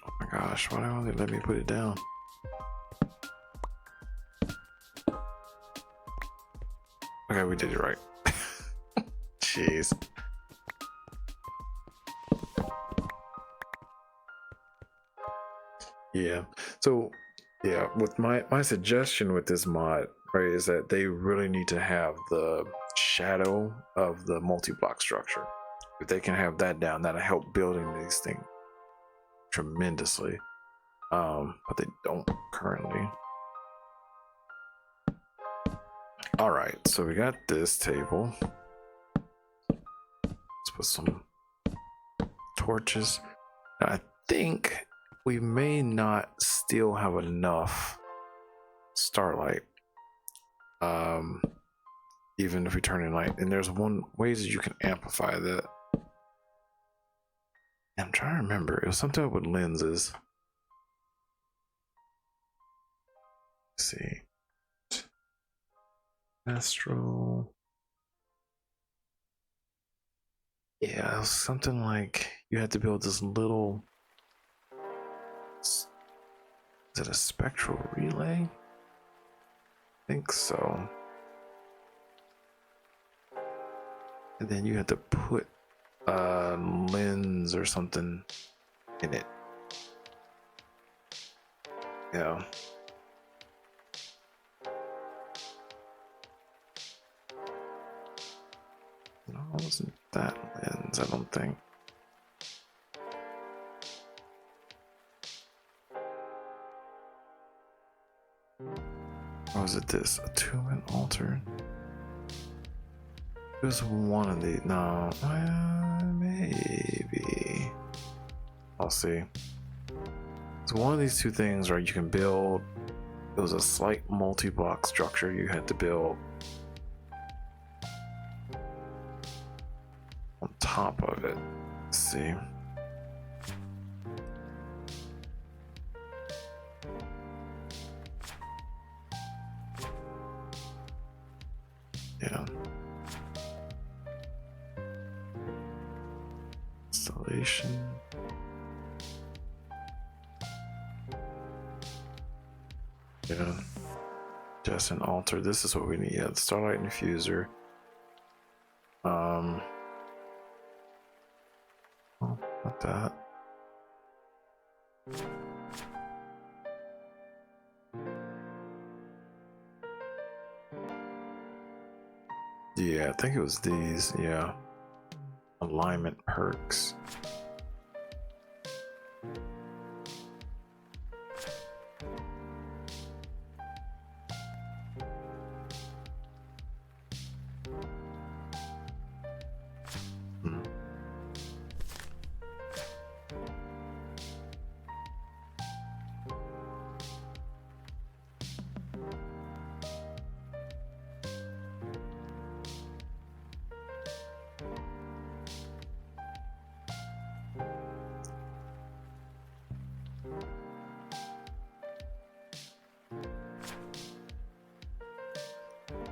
Oh my gosh, why don't they let me put it down? Okay, we did it right. Jeez. Yeah. So, yeah, with my suggestion with this mod, right, is that they really need to have the shadow of the multi-block structure. If they can have that down, that'll help building these things. tremendously, but they don't currently. All right, so we got this table. Let's put some torches. I think we may not still have enough starlight, even if we turn in light. And there's ways that you can amplify that. I'm trying to remember. It was something with lenses. Let's see. Astral. Yeah, it was something like you had to build this little. Is it a spectral relay? I think so. And then you had to put a lens or something in it. Yeah. No, it wasn't that lens, I don't think. Or was it this? Attunement altar? It was one of these. No, maybe. I'll see. It's one of these two things where you can build. It was a slight multi-block structure you had to build on top of it. Let's see. Yeah. Installation. Yeah. Just an altar. This is what we need. Yeah, the starlight infuser. Oh, not that. Yeah, I think it was these. Yeah. Alignment perks.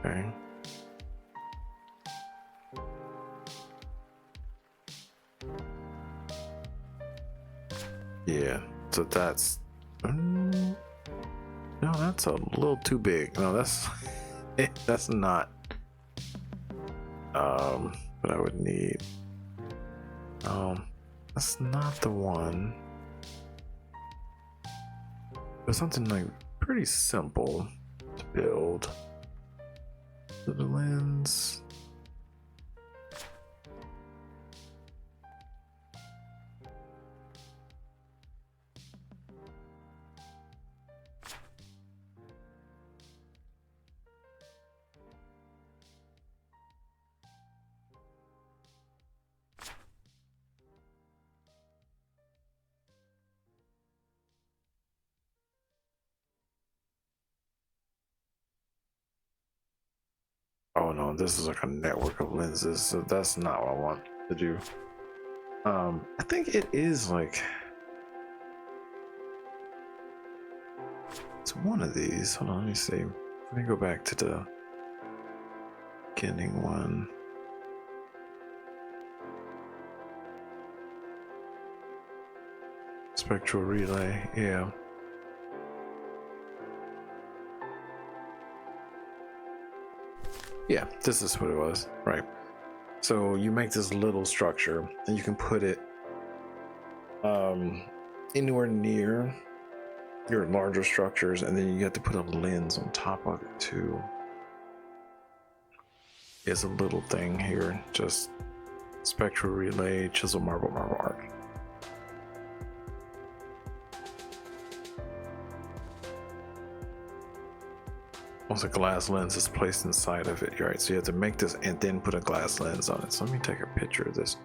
Okay. Yeah, so that's no, that's a little too big. No, that's that's not what I would need. That's not the one. It's something like pretty simple to build. The lens. Oh no, this is like a network of lenses, so that's not what I want to do. I think it is like it's one of these. Hold on, let me see. Let me go back to the beginning one. Spectral relay, yeah. Yeah, this is what it was, right? So you make this little structure and you can put it anywhere near your larger structures, and then you have to put a lens on top of it too. It's a little thing here, just spectral relay, chisel, marble, marble arc. once a glass lens is placed inside of it, right? So you have to make this and then put a glass lens on it. So let me take a picture of this.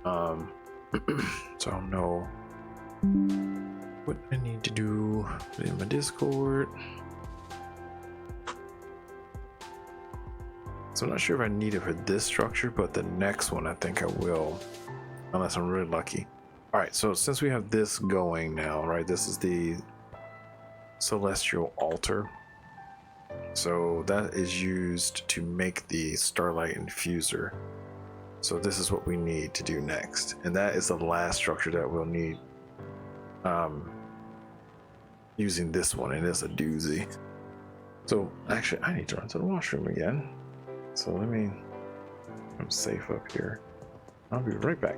So I'll know what I need to do. Put it in my Discord. So I'm not sure if I need it for this structure, but the next one I think I will, unless I'm really lucky. All right, so since we have this going now, right? This is the celestial altar. So that is used to make the starlight infuser. So this is what we need to do next, and that is the last structure that we'll need. Using this one, and it's a doozy. So actually, I need to run to the washroom again. So I'm safe up here. I'll be right back.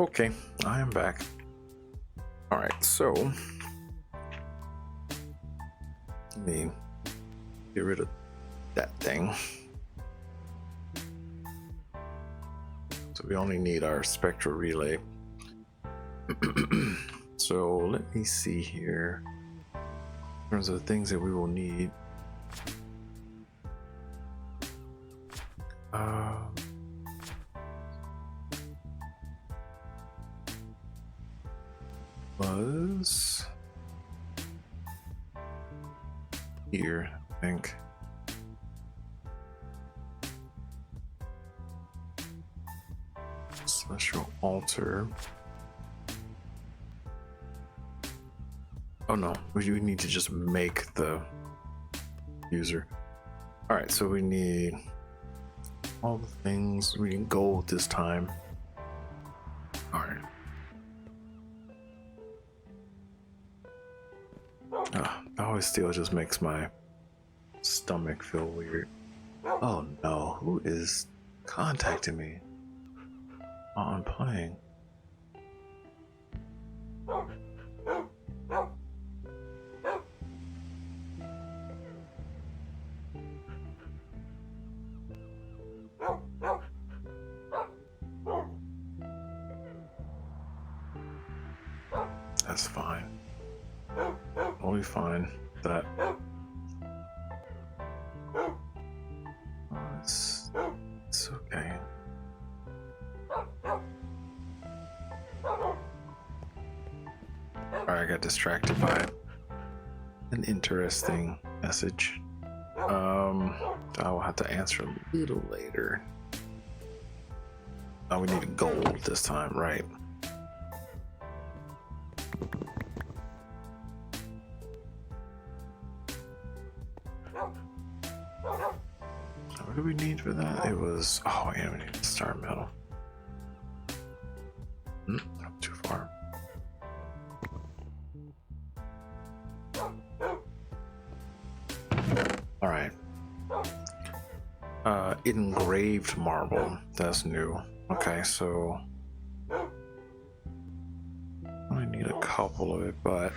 Okay, I am back. All right, so let me get rid of that thing. So we only need our spectral relay. So let me see here. In terms of the things that we will need. Was here, I think. Celestial altar. Oh no, we need to just make the user. All right, so we need all the things. We need gold this time. All right. Always still just makes my stomach feel weird. Oh no, who is contacting me while I'm playing? That's fine. We'll be fine. That it's okay. Alright, I got distracted by an interesting message. I will have to answer a little later. Oh, we need gold this time, right? What do we need for that? It was, oh yeah, we need a star metal. Not too far. All right. Engraved marble. That's new. Okay, so I need a couple of it, but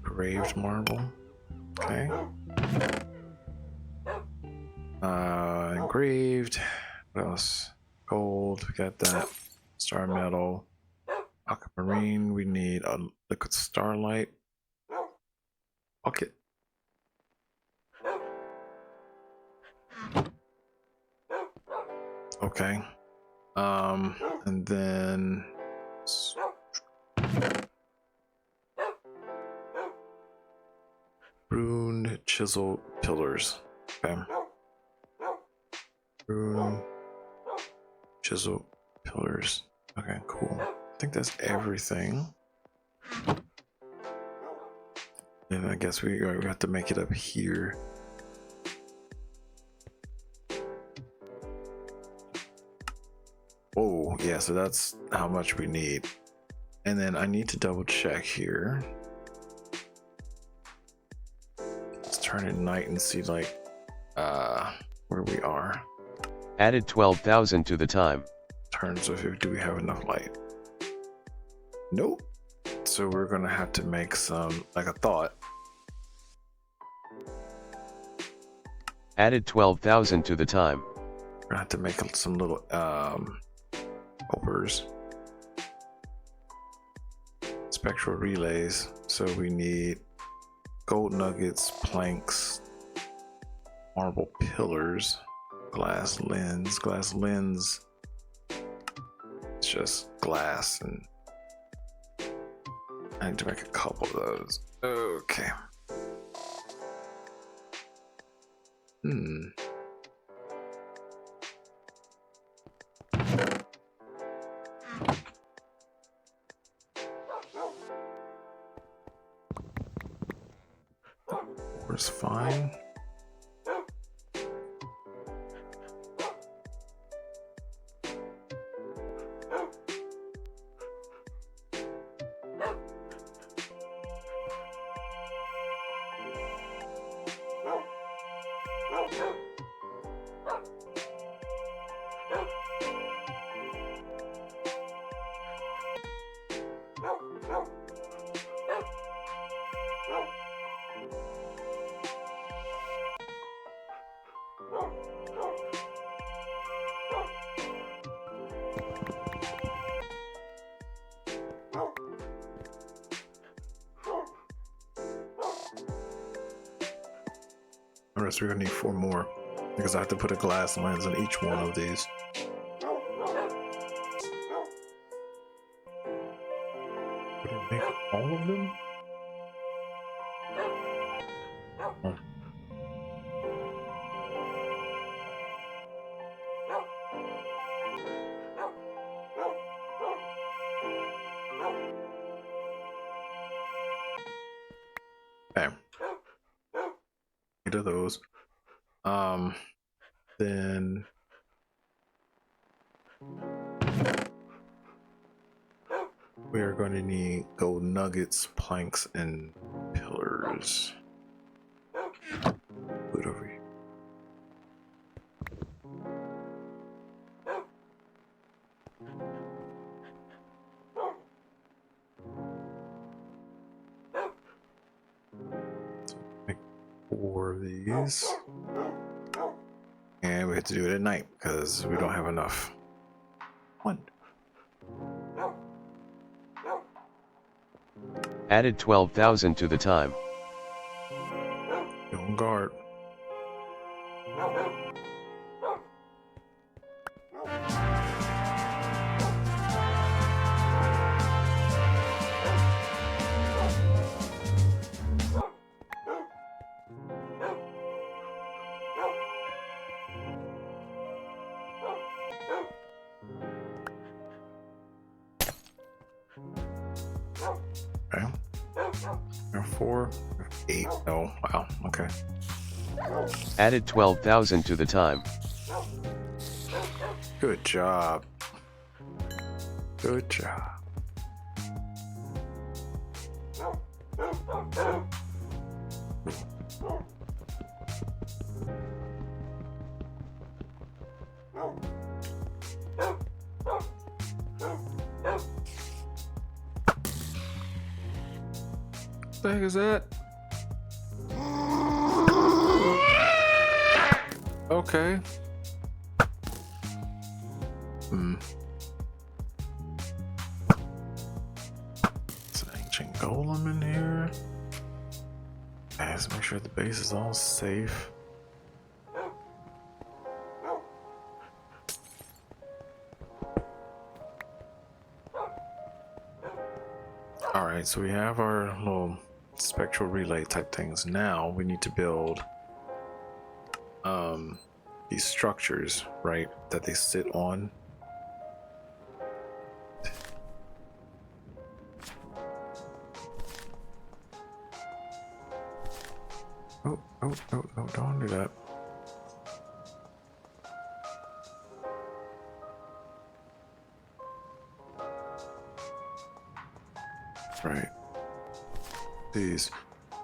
engraved marble. Okay. Engraved. What else? Gold. We got that. Star metal. Aquamarine. We need a liquid starlight. Bucket. Okay. And then runed chisel pillars. Okay. Rune chisel pillars. Okay, cool. I think that's everything. And I guess we have to make it up here. Oh, yeah, so that's how much we need. And then I need to double check here. Let's turn it night and see like where we are.
Added 12,000 to the time.
Turns of do we have enough light? Nope. So we're gonna have to make some, like I thought.
Added 12,000 to the time.
We're gonna have to make some little helpers. Spectral relays. So we need gold nuggets, planks, marble pillars, glass lens. Glass lens. It's just glass, and I need to make a couple of those. Okay. Four's fine. Alright, so we're gonna need 4 more because I have to put a glass lens in each one of these. Would it make all of them? Oh. Okay. 8 of those. Then we are going to need gold nuggets, planks, and pillars. Put over here. Make 4 of these. And we have to do it at night because we don't have enough. 1.
Added 12,000 to the time.
Be on guard. We have 4, we have 8. Oh, wow. Okay.
Added 12,000 to the time.
Good job. Good job. What the heck is that? Okay. It's an ancient golem in here. Let's make sure the base is all safe. Alright, so we have our little spectral relay type things. Now we need to build these structures, right, that they sit on. Oh, don't do that. Right. These.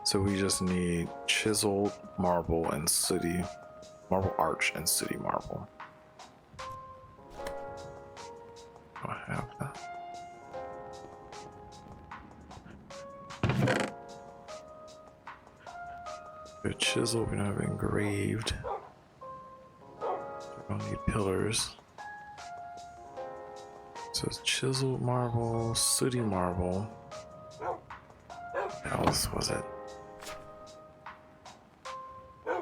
So we just need chiseled marble and city marble arch and city marble. Do I have that? Good chisel, we don't have engraved. We don't need pillars. So it's chiseled marble, sooty marble. What else was it?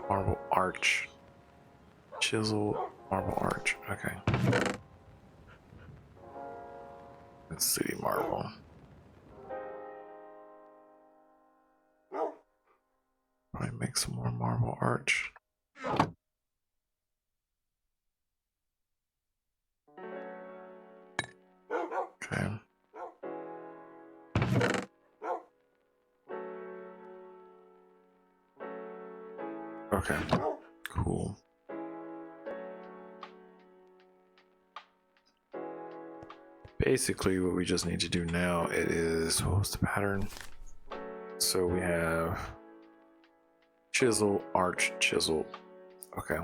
Marble arch. Chiseled marble arch. Okay. And city marble. Probably make some more marble arch. Okay. Okay. Cool. Basically, what we just need to do now is, what was the pattern? So we have chisel, arch, chisel. Okay.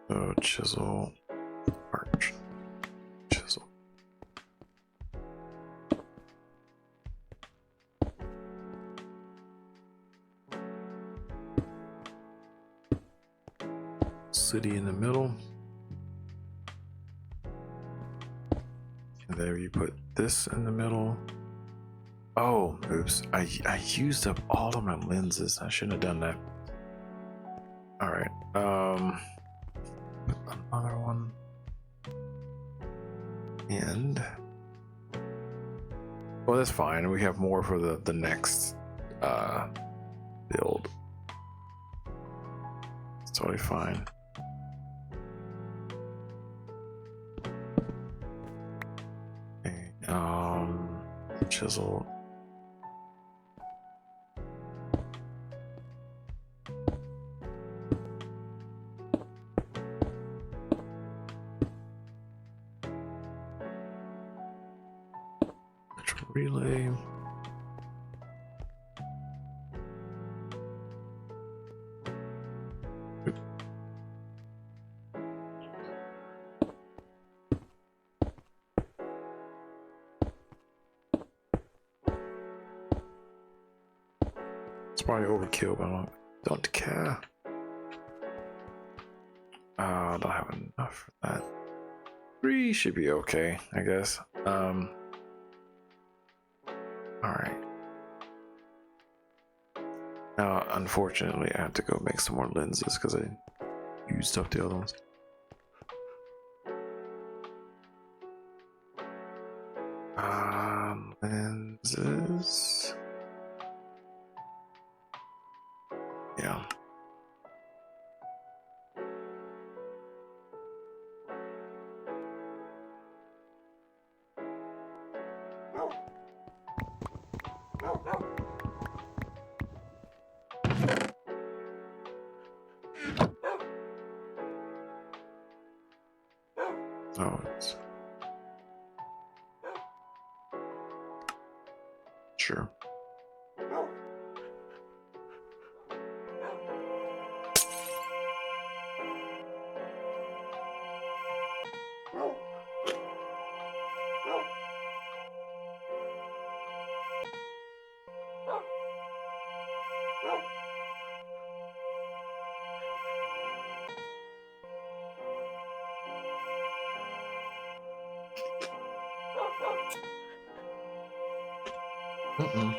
So chisel, arch, chisel. City in the middle. And there you put this in the middle. Oh, oops. I used up all of my lenses. I shouldn't have done that. Alright. Another one. And well, that's fine. We have more for the next build. It's totally fine. Okay, chisel. Relay. It's probably overkill, but I don't care. I don't have enough for that. 3 should be okay, I guess. Alright. Now, unfortunately, I have to go make some more lenses because I used up the other ones. Lenses. Yeah. Oh, it's sure. Mm-mm.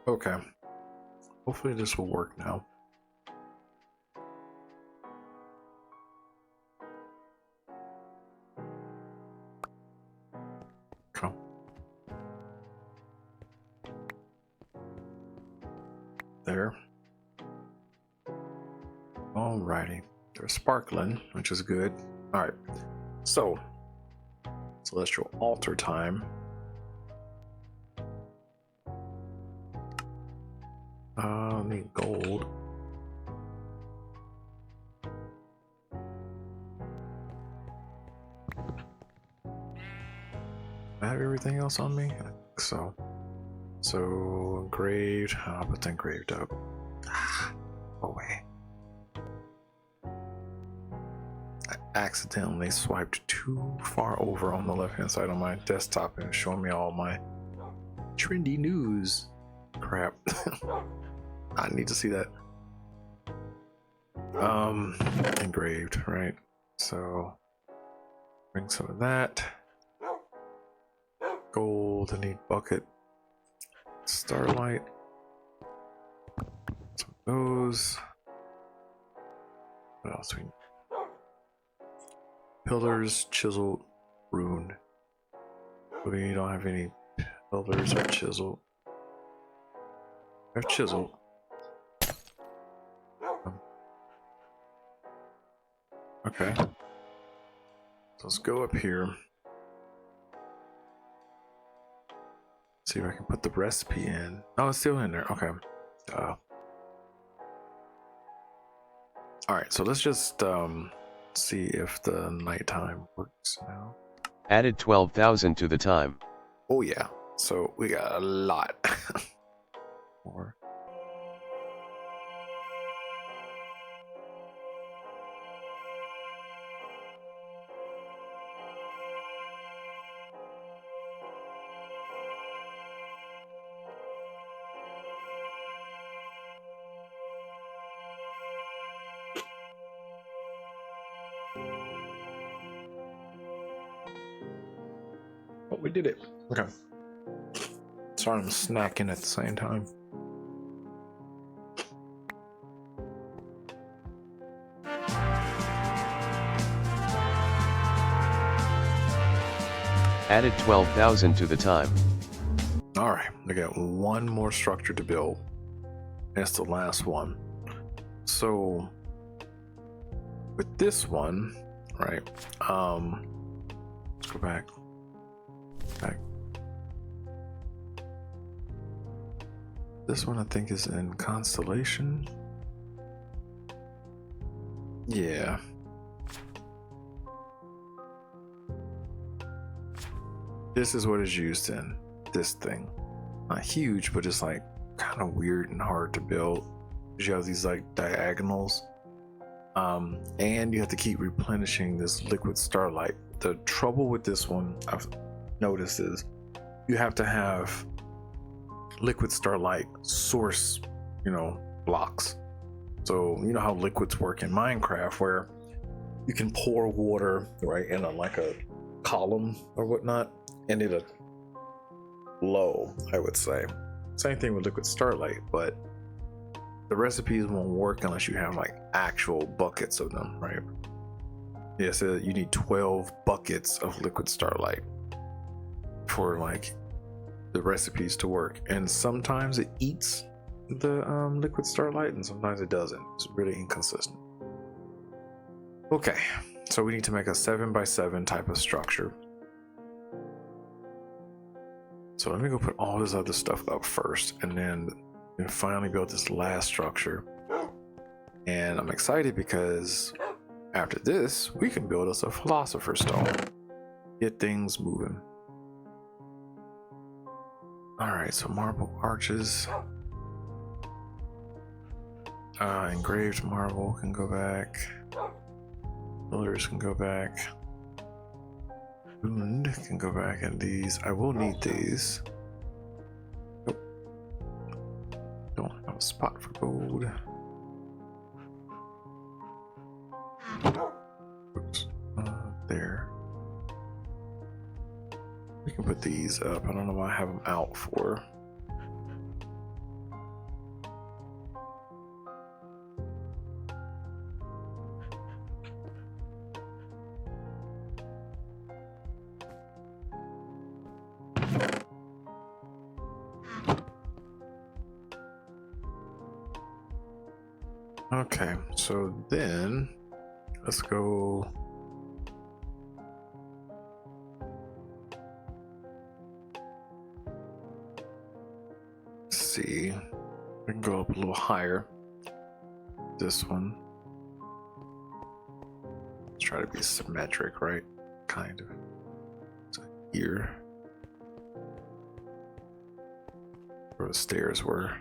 Okay. Hopefully this will work now. Okay. There. Alrighty. They're sparkling, which is good. Alright. So, celestial altar time. I need gold. I have everything else on me? I think so. So, engraved. I'll put the engraved up. Away. I accidentally swiped too far over on the left hand side on my desktop and it's showing me all my trendy news. Crap. I need to see that. Engraved, right? So, bring some of that. Gold, I need bucket. Starlight. Some of those. What else we need? Pillars, chiseled, rune. We don't have any pillars or chisel. I have chiseled. Okay. So let's go up here. See if I can put the recipe in. Oh, it's still in there. Okay. Alright, so let's just see if the nighttime works now.
Added 12,000 to the time.
Oh yeah. So we got a lot. More. Oh, we did it. Okay. Sorry, I'm snacking at the same time.
Added 12,000 to the time.
Alright, we got one more structure to build. That's the last one. So with this one, right? Let's go back. This one I think is in Constellation. Yeah. This is what is used in this thing. Not huge, but it's like kind of weird and hard to build. You have these like diagonals. And you have to keep replenishing this liquid starlight. The trouble with this one I've noticed is you have to have liquid starlight source, blocks. So you know how liquids work in Minecraft where you can pour water right in like a column or whatnot and it'll flow, I would say. Same thing with liquid starlight, but the recipes won't work unless you have like actual buckets of them, right? Yeah, so you need 12 buckets of liquid starlight for like the recipes to work, and sometimes it eats the liquid starlight and sometimes it doesn't. It's really inconsistent. Okay, so we need to make a 7x7 type of structure. So let me go put all this other stuff up first, and then finally build this last structure. And I'm excited because after this, we can build us a Philosopher stone. Get things moving. Alright, so marble arches. Engraved marble can go back. Pillars can go back. Wound can go back, and these, I will need these. Nope. Don't have a spot for gold. Oops. There. We can put these up. I don't know why I have them out for. Okay, so then let's go. Let's see, we can go up a little higher. This one. Let's try to be symmetric, right? Kind of. So here, where the stairs were.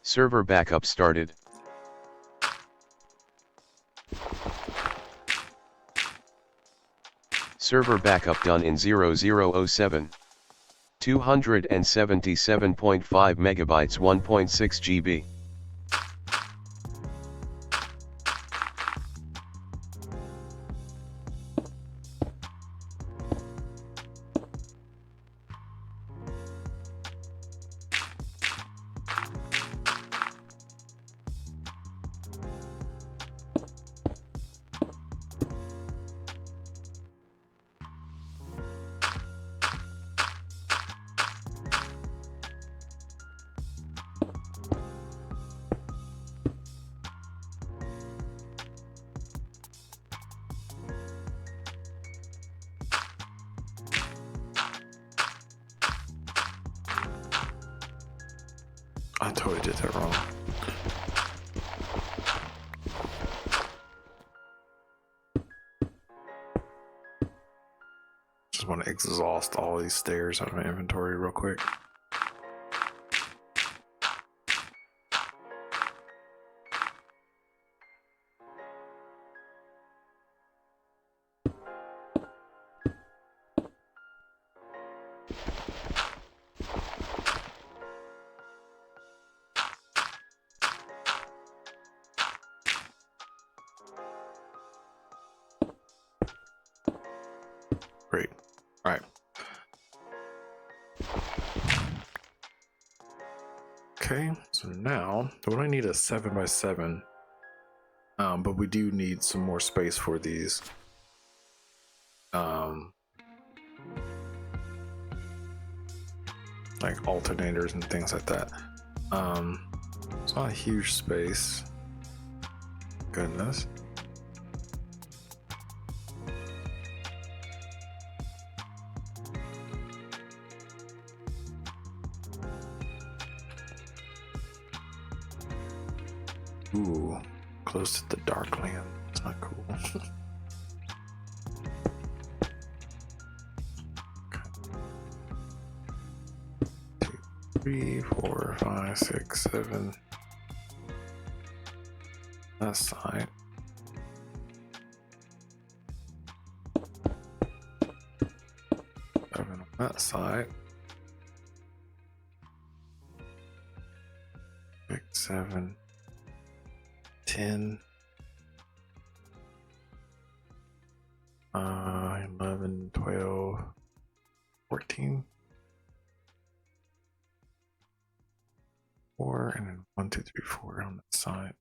Server backup started. Server backup done in 0007. 277.5 megabytes 1.6 GB. I totally did that wrong. Just want to exhaust all these stairs out of my inventory real quick. Great. All right. Okay, so now, don't I need a 7x7? But we do need some more space for these. Like alternators and things like that. It's not a huge space. Goodness. Ooh, close to the dark land. It's not cool. 2, 3, 4, 5, 6, 7. That side. 7 on that side. 7, 10, 11, 12, 14, 4, and then 1, 2, 3, 4 on the side.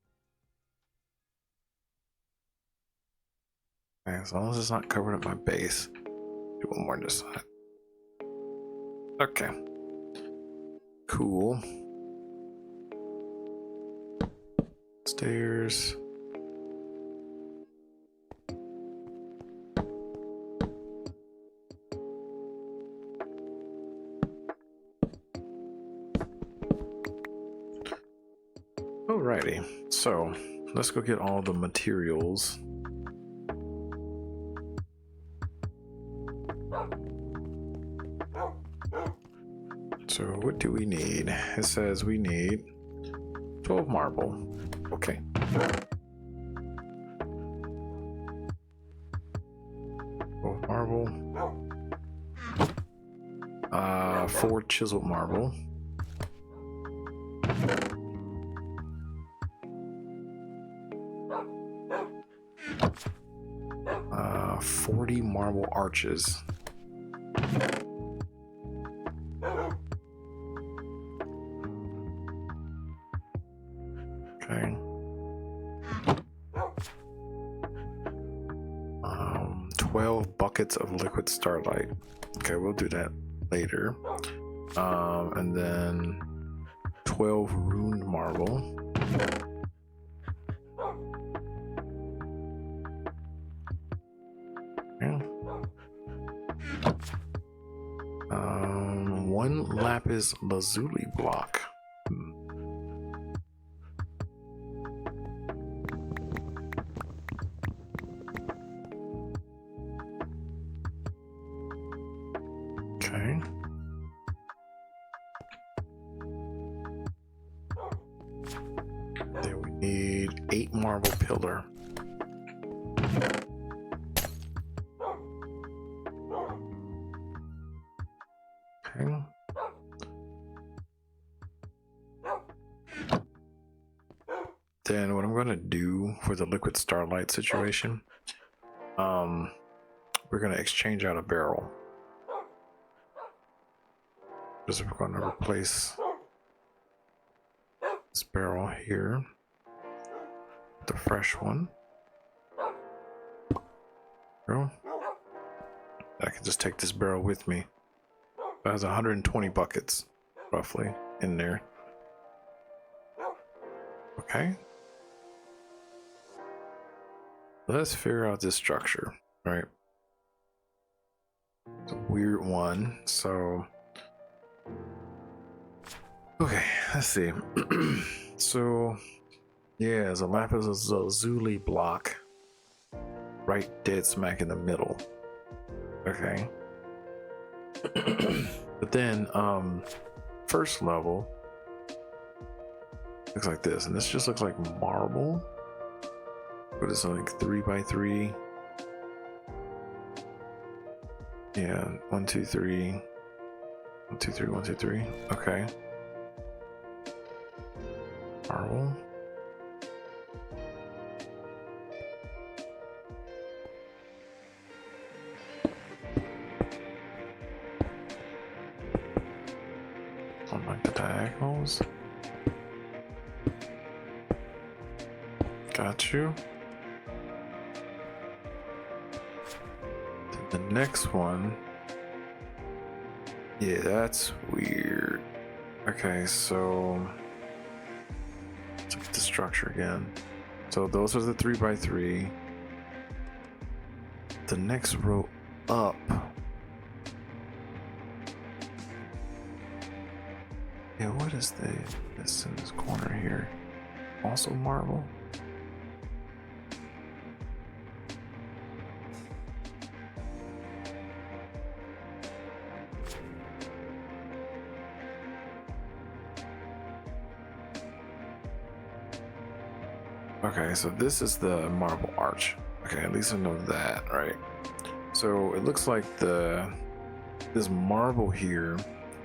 Okay, as long as it's not covering up my base, do one more on this side. Okay. Cool. Stairs. Alrighty, so let's go get all the materials. So what do we need? It says we need 12 marble. Okay. 12 marble. 4 chiseled marble. 40 marble arches. Okay. 12 buckets of liquid starlight. Okay, we'll do that later. And then 12 runed marble. Okay. 1 lapis lazuli block. Okay. Then we need 8 marble pillar. Okay. Then what I'm gonna do for the liquid starlight situation, we're gonna exchange out a barrel. Just we're gonna replace this barrel here with the fresh one. Girl, I can just take this barrel with me. It has 120 buckets roughly in there. Okay. Let's figure out this structure, right? It's a weird one, so okay, let's see. So yeah, there's a lapis lazuli block right dead smack in the middle. Okay. But then first level looks like this, and this just looks like marble, but it's like 3 by 3. Yeah, 1 2 3 1 2 3 1 2 3. Okay. Marble. On like the diagonals. Got you. Then the next one. Yeah, that's weird. Okay, so let's look at the structure again. So those are the 3 by 3. The next row up. Yeah, what is this in this corner here? Also marble? Okay, so this is the marble arch. Okay, at least I know that, right? So it looks like this marble here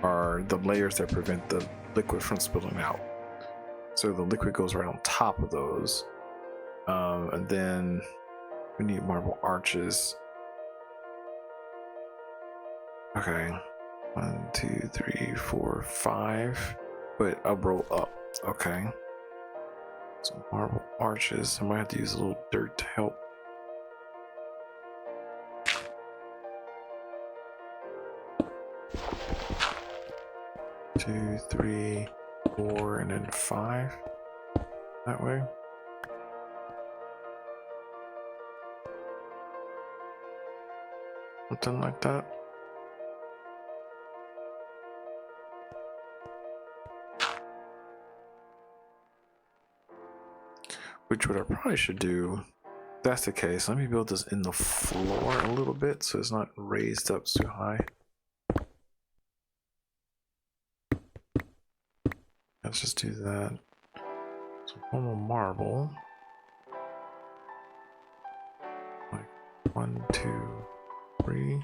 are the layers that prevent the liquid from spilling out. So the liquid goes right on top of those. And then we need marble arches. Okay. 1, 2, 3, 4, 5. But I'll roll up. Okay. So marble arches. I might have to use a little dirt to help. Two, 3, 4, and then 5. That way. Something like that. Which what I probably should do, if that's the case, let me build this in the floor a little bit so it's not raised up too high. Let's just do that. So normal marble. Like 1, 2, 3.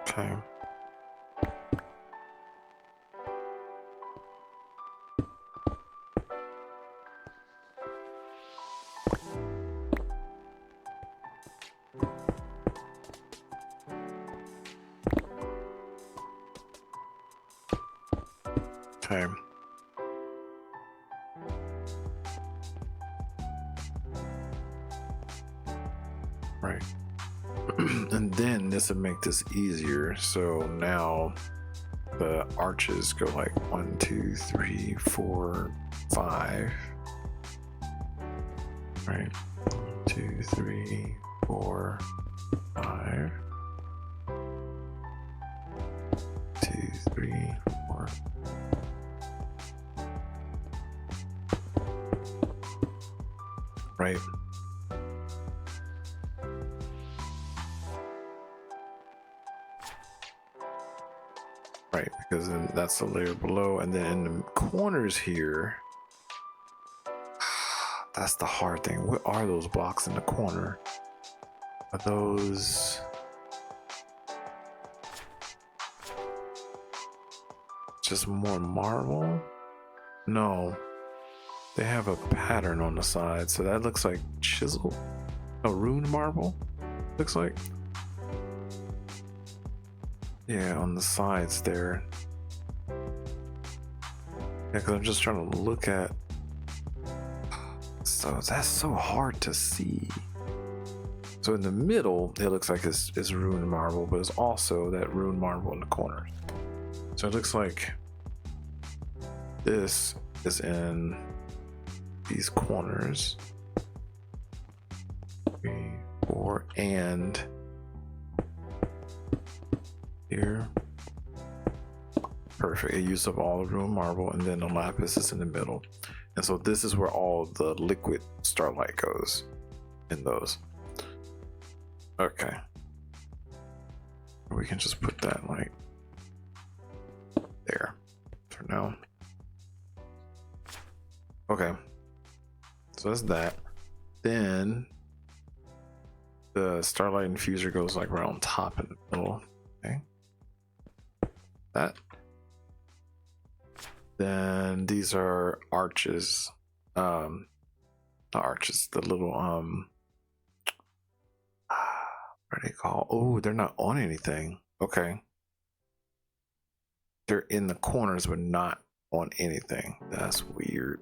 Okay. Okay. Right. And then this would make this easier. So now the arches go like 1, 2, 3, 4, 5. Right. 1, 2, 3, 4, 5. 2, 3, 4. Right. Right, because then that's the layer below, and then in the corners here, that's the hard thing. What are those blocks in the corner? Are those just more marble? No, they have a pattern on the side, so that looks like chisel, a rune marble. Looks like. Yeah, on the sides there. Yeah, because I'm just trying to look at. So that's so hard to see. So in the middle, it looks like it's rune marble, but it's also that rune marble in the corner. So it looks like this is in these corners. 3, 4, and here. Perfect. It used up all the rune marble, and then the lapis is in the middle. And so this is where all the liquid starlight goes in those. Okay. We can just put that like there for now. Okay. So that's that. Then the starlight infuser goes like right on top in the middle. Okay. That. Then these are arches. Not arches, the little what are they called? Oh, they're not on anything. Okay. They're in the corners but not on anything. That's weird.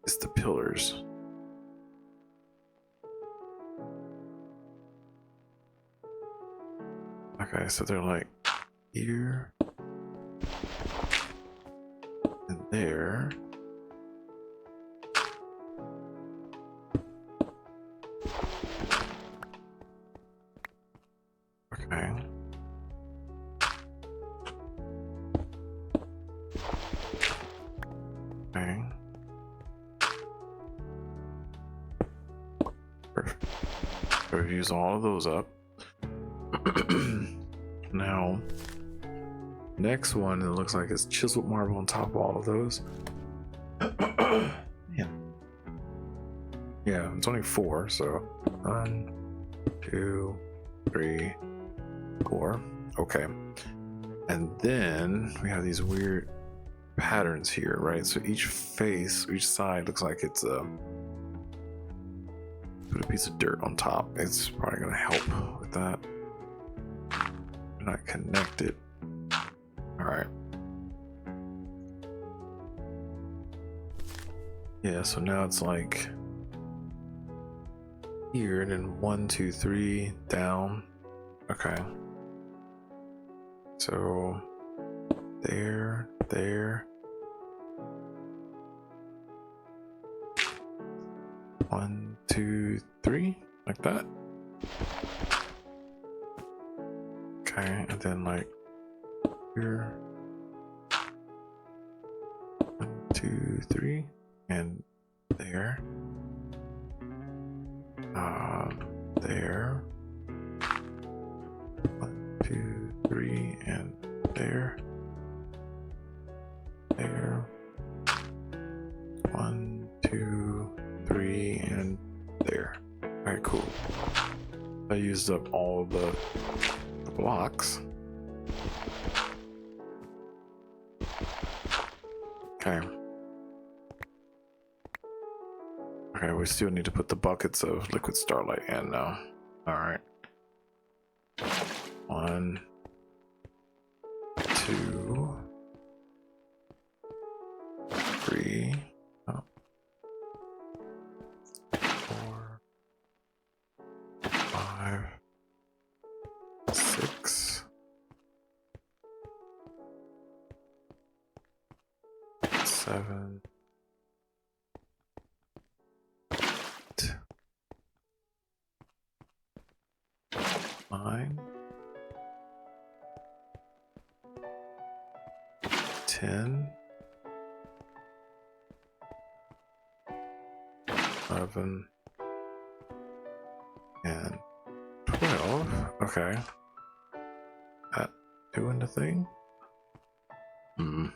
It's the pillars. Okay, so they're like here and there. Okay. Okay. Perfect. So we've used all of those up. Now, next one, it looks like it's chiseled marble on top of all of those. Yeah. Yeah, it's only 4, so 1, 2, 3, 4. Okay. And then we have these weird patterns here, right? So each face, each side looks like it's put a piece of dirt on top. It's probably going to help with that. Not connected. All right. Yeah, so now it's like here, and then 1, 2, 3 down. Okay. So there. 1, 2, 3, like that. Okay, and then like here. 1, 2, 3, and there. There. 1, 2, 3, and there. There. 1, 2, 3, and there. Alright, cool. I used up all the blocks. Okay. Okay, we still need to put the buckets of liquid starlight in now. Alright. 1, 2, 3, 4, 5, 6, 7, 8, 9, 10, 11, and 12. Okay. That doing the thing? Hmm.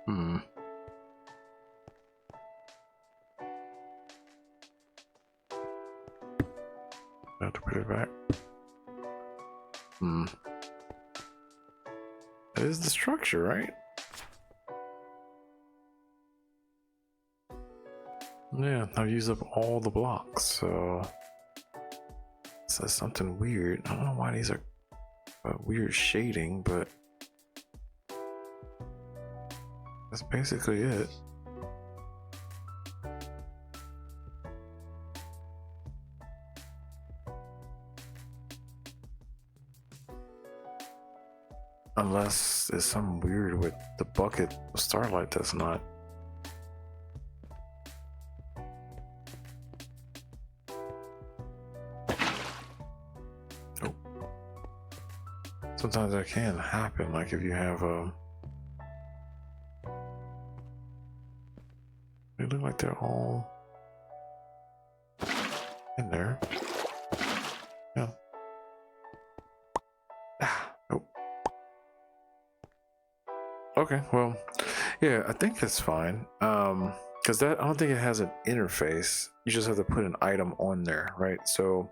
Hmm. I have to put it back. Hmm. That is the structure, right? Yeah, I've used up all the blocks, so it says something weird. I don't know why these are weird shading, but that's basically it. Unless there's something weird with the bucket of starlight that's not. Oh. Sometimes that can happen, like if you have they look like they're all in there. Yeah. Nope. Okay, well, yeah, I think that's fine. Because that, I don't think it has an interface. You just have to put an item on there, right? So,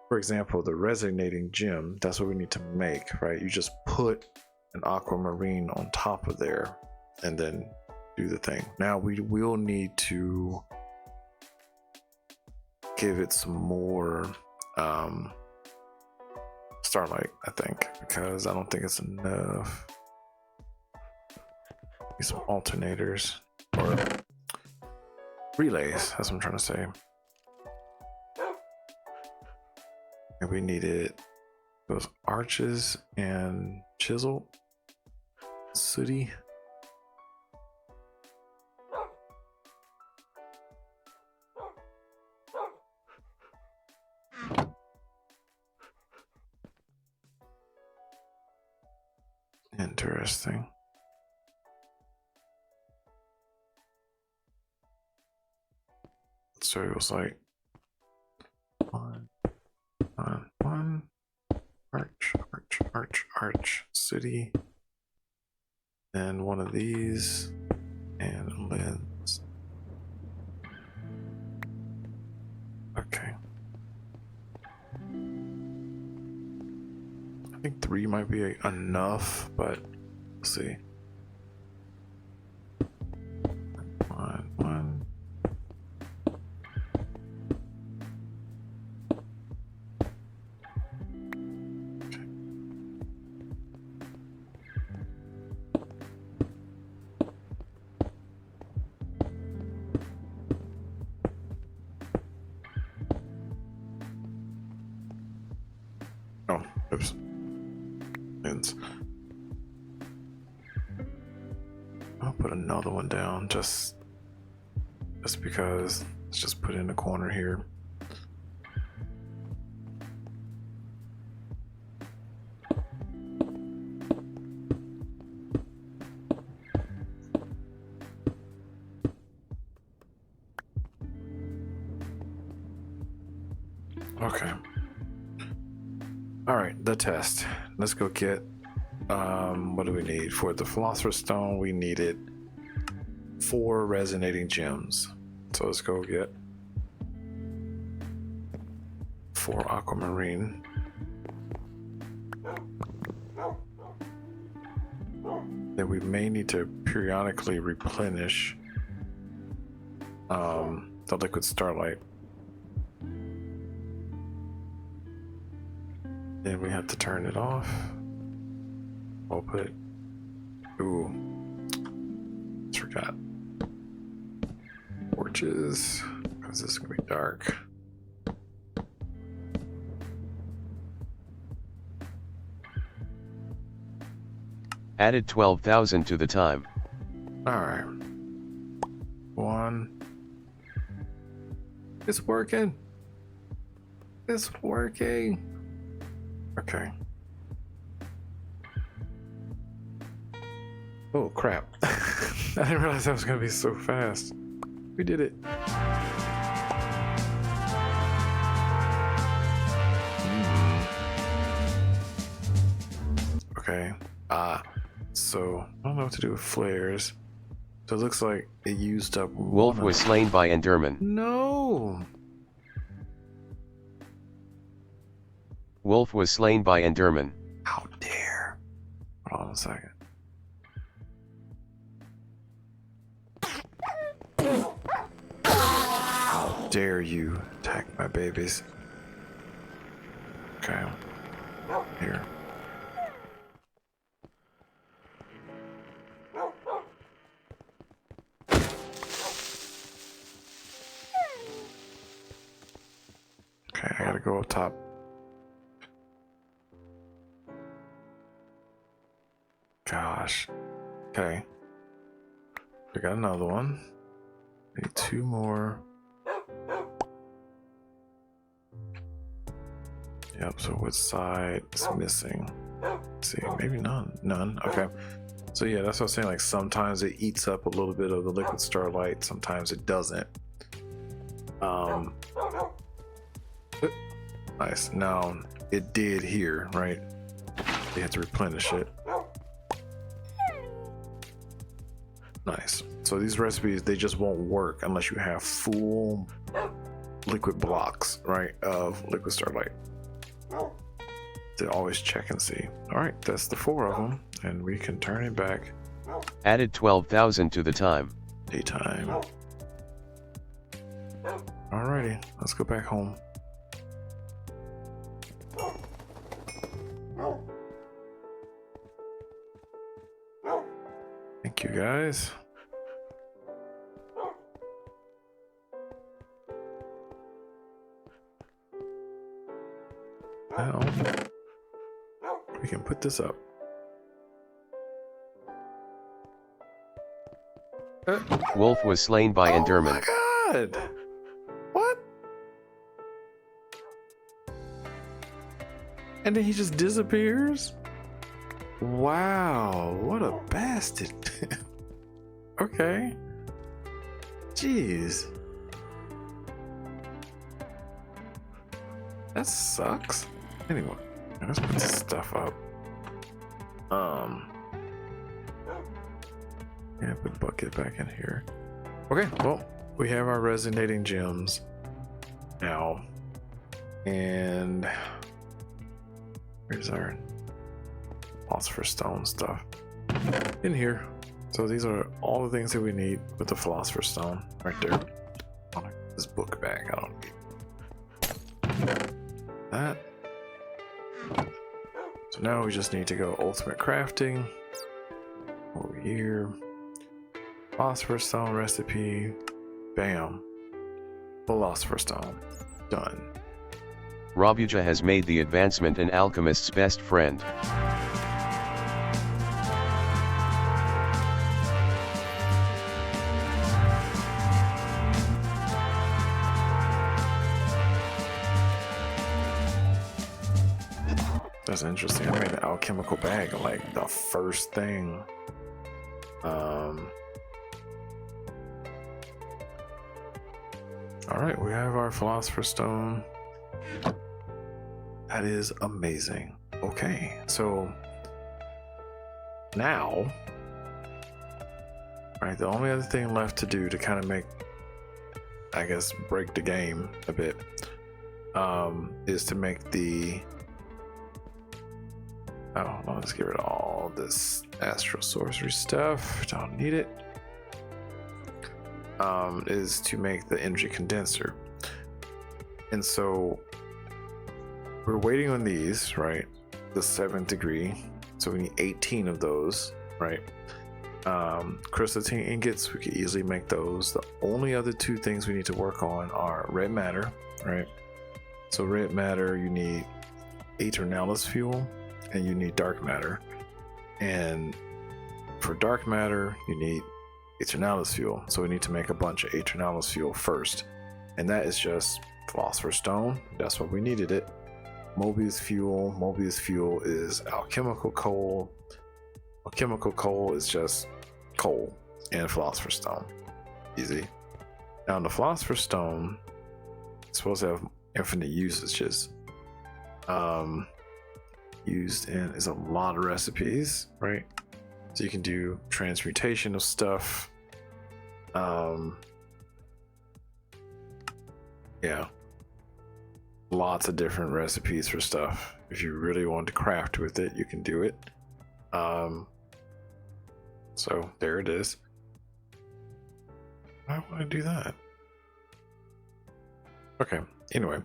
for example, the resonating gem, that's what we need to make, right? You just put an aquamarine on top of there and then do the thing. Now we will need to give it some more starlight, I think, because I don't think it's enough. Need some alternators or relays, that's what I'm trying to say. And we needed those arches and chisel, sooty. Interesting. So it was like one, arch, city, and one of these, and a lens. I think 3 might be enough, but we'll see. 1, 1. Oh, oops. Ends. I'll put another one down just because. Let's just put it in the corner here. Okay. All right, the test. Let's go get, what do we need? For the Philosopher Stone, we needed 4 resonating gems. So let's go get 4 aquamarine. Then we may need to periodically replenish the liquid starlight. Then we have to turn it off. We'll put, ooh, forgot. Torches, because this is gonna be dark.
Added 12,000 to the time.
Alright. 1. It's working. It's working. Okay. Oh crap. I didn't realize that was gonna be so fast. We did it. Okay. So I don't know what to do with flares. So it looks like it used up.
Wolf was slain by Enderman.
No.
Wolf was slain by Enderman.
How dare. Hold on a second. How dare you attack my babies? Okay. Here. Okay, I gotta go up top. Gosh. Okay. We got another one. Need 2 more. Yep, so which side is missing? Let's see, maybe none. None. Okay. So yeah, that's what I was saying. Like sometimes it eats up a little bit of the liquid starlight, sometimes it doesn't. Nice. Now it did here, right? They had to replenish it. Nice. So these recipes, they just won't work unless you have full liquid blocks, right, of liquid starlight. To always check and see. All right, that's the 4 of them, and we can turn it back.
Added 12,000 to the time.
Daytime. Alrighty, let's go back home. Thank you guys. Now we can put this up.
Wolf was slain by Enderman.
Oh my god! What? And then he just disappears? Wow, what a bastard. Okay. Jeez. That sucks. Anyway, let's put this stuff up. Yeah, put bucket back in here. Okay, well, we have our resonating gems now. And where's our Philosopher Stone stuff in here. So these are all the things that we need with the Philosopher Stone right there. Oh, this book bag, I don't need that. So now we just need to go ultimate crafting over here. Philosopher Stone recipe. Bam. Philosopher Stone. Done.
Rabuja has made the advancement an alchemist's best friend.
That's interesting. I made an alchemical bag like the first thing. Alright, we have our Philosopher's Stone. That is amazing. Okay, so now, right, the only other thing left to do to kind of make, I guess, break the game a bit, is to make the, oh, let's get rid of all this Astral Sorcery stuff. Don't need it. Is to make the energy condenser. And so we're waiting on these, right? The 7th degree. So we need 18 of those, right? Crystalline ingots, we could easily make those. The only other two things we need to work on are red matter, right? So red matter, you need Aeternalis fuel and you need dark matter. And for dark matter, you need Aeternalis fuel. So we need to make a bunch of Aeternalis fuel first. And that is just Philosopher's Stone. That's what we needed it. Mobius fuel. Mobius fuel is alchemical coal. Alchemical coal is just coal and Philosopher's Stone. Easy. Now the Philosopher's Stone is supposed to have infinite usages. Used in is a lot of recipes, right? So you can do transmutation of stuff. Yeah. Lots of different recipes for stuff. If you really want to craft with it, you can do it. So there it is. Why would I do that? Okay, anyway.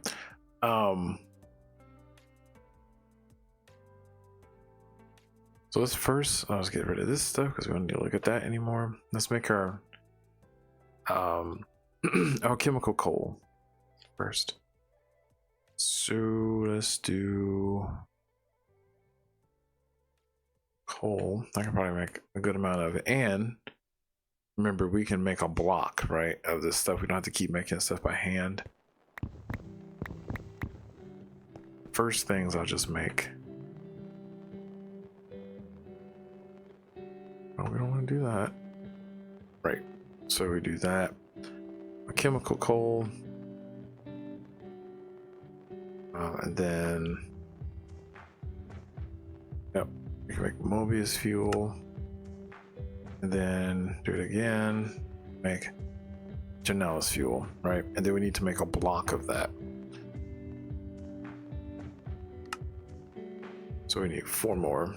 So let's first, let's get rid of this stuff because we don't need to look at that anymore. Let's make our alchemical coal first. So let's do coal. I can probably make a good amount of it. And remember, we can make a block, right, of this stuff. We don't have to keep making stuff by hand. First things I'll just make. Oh, we don't want to do that. Right. So we do that. A chemical coal. And then, yep, we can make Mobius fuel. And then do it again. Make Aeternalis fuel, right? And then we need to make a block of that. So we need 4 more.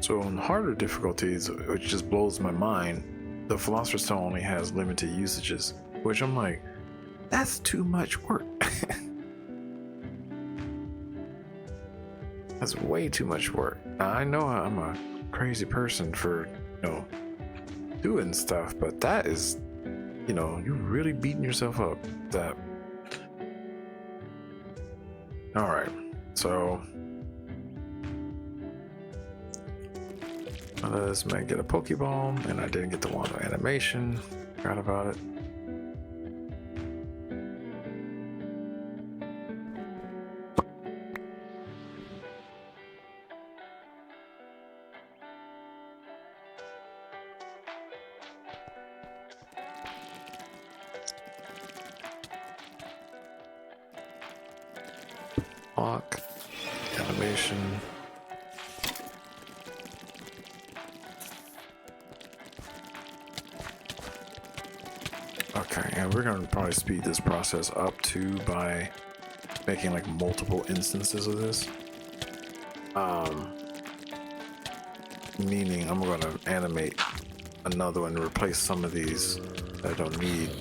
So on harder difficulties, which just blows my mind, the Philosopher's Stone only has limited usages, which I'm like, that's too much work. That's way too much work. Now, I know I'm a crazy person for, doing stuff, but that is, you're really beating yourself up. That. All right, so let's get a Pokeball, and I didn't get the Wand animation. Forgot about it. Block. Animation. Okay, and we're gonna probably speed this process up too by making like multiple instances of this. Meaning I'm gonna animate another one to replace some of these that I don't need.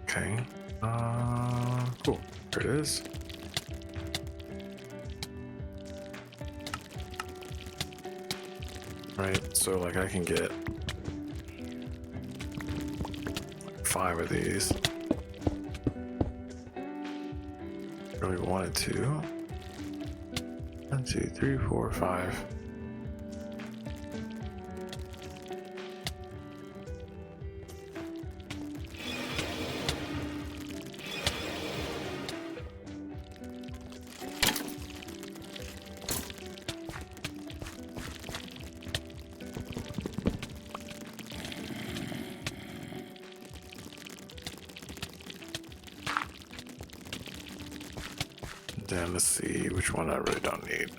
Okay. Cool. There it is. Right, so like I can get 5 of these. Really wanted to. 1, 2, 3, 4, 5. Then let's see which one I really don't need.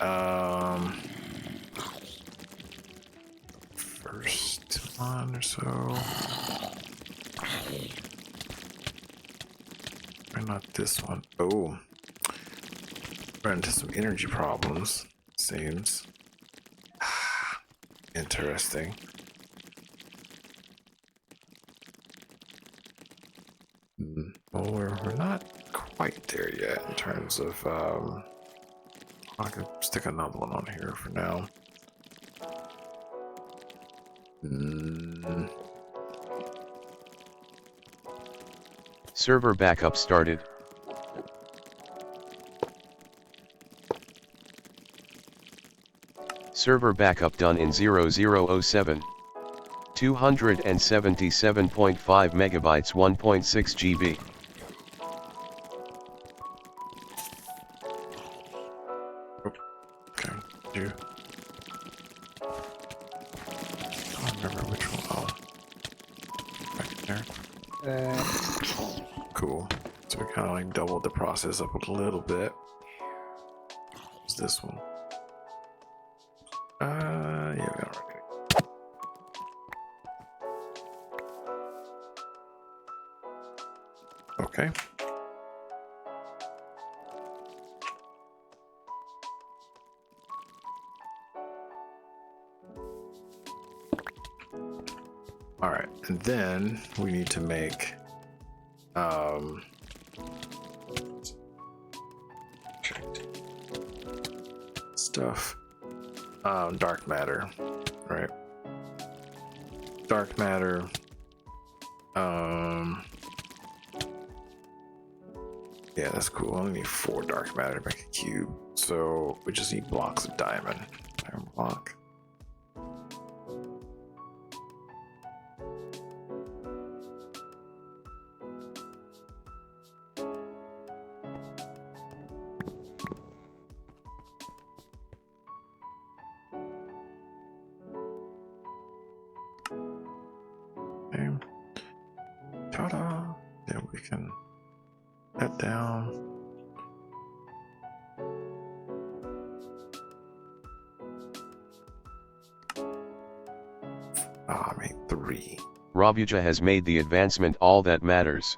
First one or so. Or not this one. Oh, run into some energy problems. Seems interesting. Well, we're not quite there yet in terms of I can stick another one on here for now.
Server backup started. Server backup done in 0007. 277.5 megabytes, 1.6 GB.
Okay, you. I don't remember which one. Oh, right there. Cool. So we kind of like doubled the process up a little bit. What's this one? Yeah, we got it. Okay. All right, and then we need to make stuff. Dark matter, right? Dark matter. Yeah, that's cool. I only need 4 dark matter to make a cube. So we just need blocks of diamond. Diamond block. Okay. Ta-da! Then we can head down. I made 3.
Rabuja has made the advancement all that matters.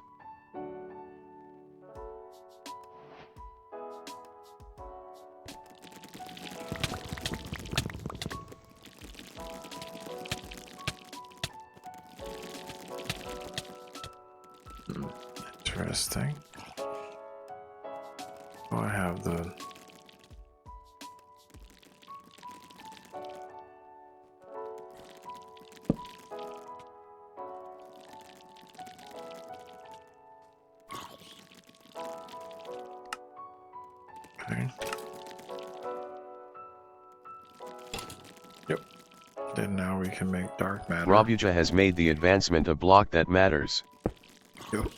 Interesting. Oh, I have the... Okay. Yep. Then now we can make dark matter.
Rabuja has made the advancement a block that matters.
Yep.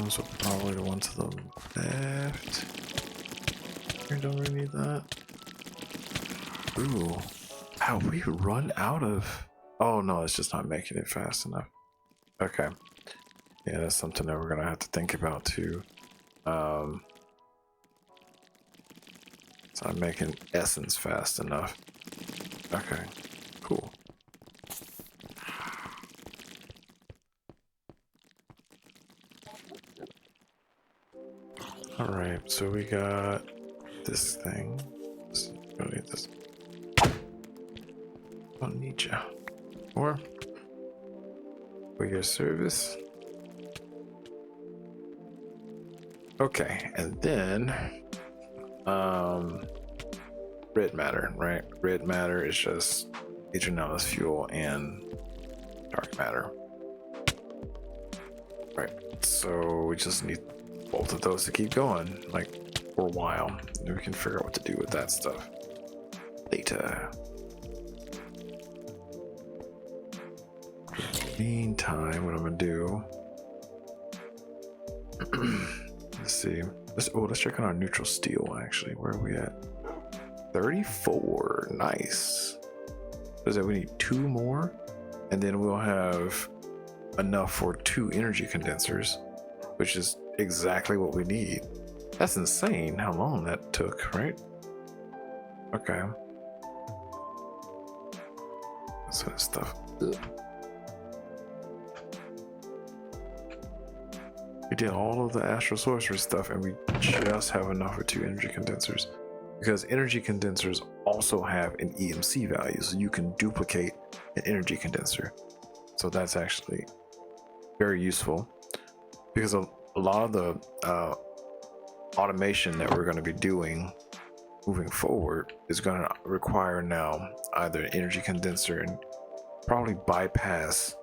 So probably the one to the left. We don't really need that. Ooh. How we run out of... Oh no, it's just not making it fast enough. Okay. Yeah, that's something that we're gonna have to think about too. It's not making essence fast enough. Okay, cool. Alright, so we got this thing. Don't need this. Don't need you. Or for your service. Okay, and then red matter, right? Red matter is just Legionella's fuel and dark matter. Right. So we just need both of those to keep going, like for a while. And we can figure out what to do with that stuff later. Meantime, what I'm gonna do, let's see, let's check on our neutral steel. Actually, where are we at? 34. Nice. Does that we need 2 more, and then we'll have enough for 2 energy condensers, which is exactly what we need. That's insane how long that took, right? Okay. That's that stuff. Ugh. We did all of the Astral Sorcery stuff, and we just have enough for 2 energy condensers. Because energy condensers also have an EMC value, so you can duplicate an energy condenser. So that's actually very useful. Because a lot of the automation that we're going to be doing moving forward is going to require now either an energy condenser and probably bypass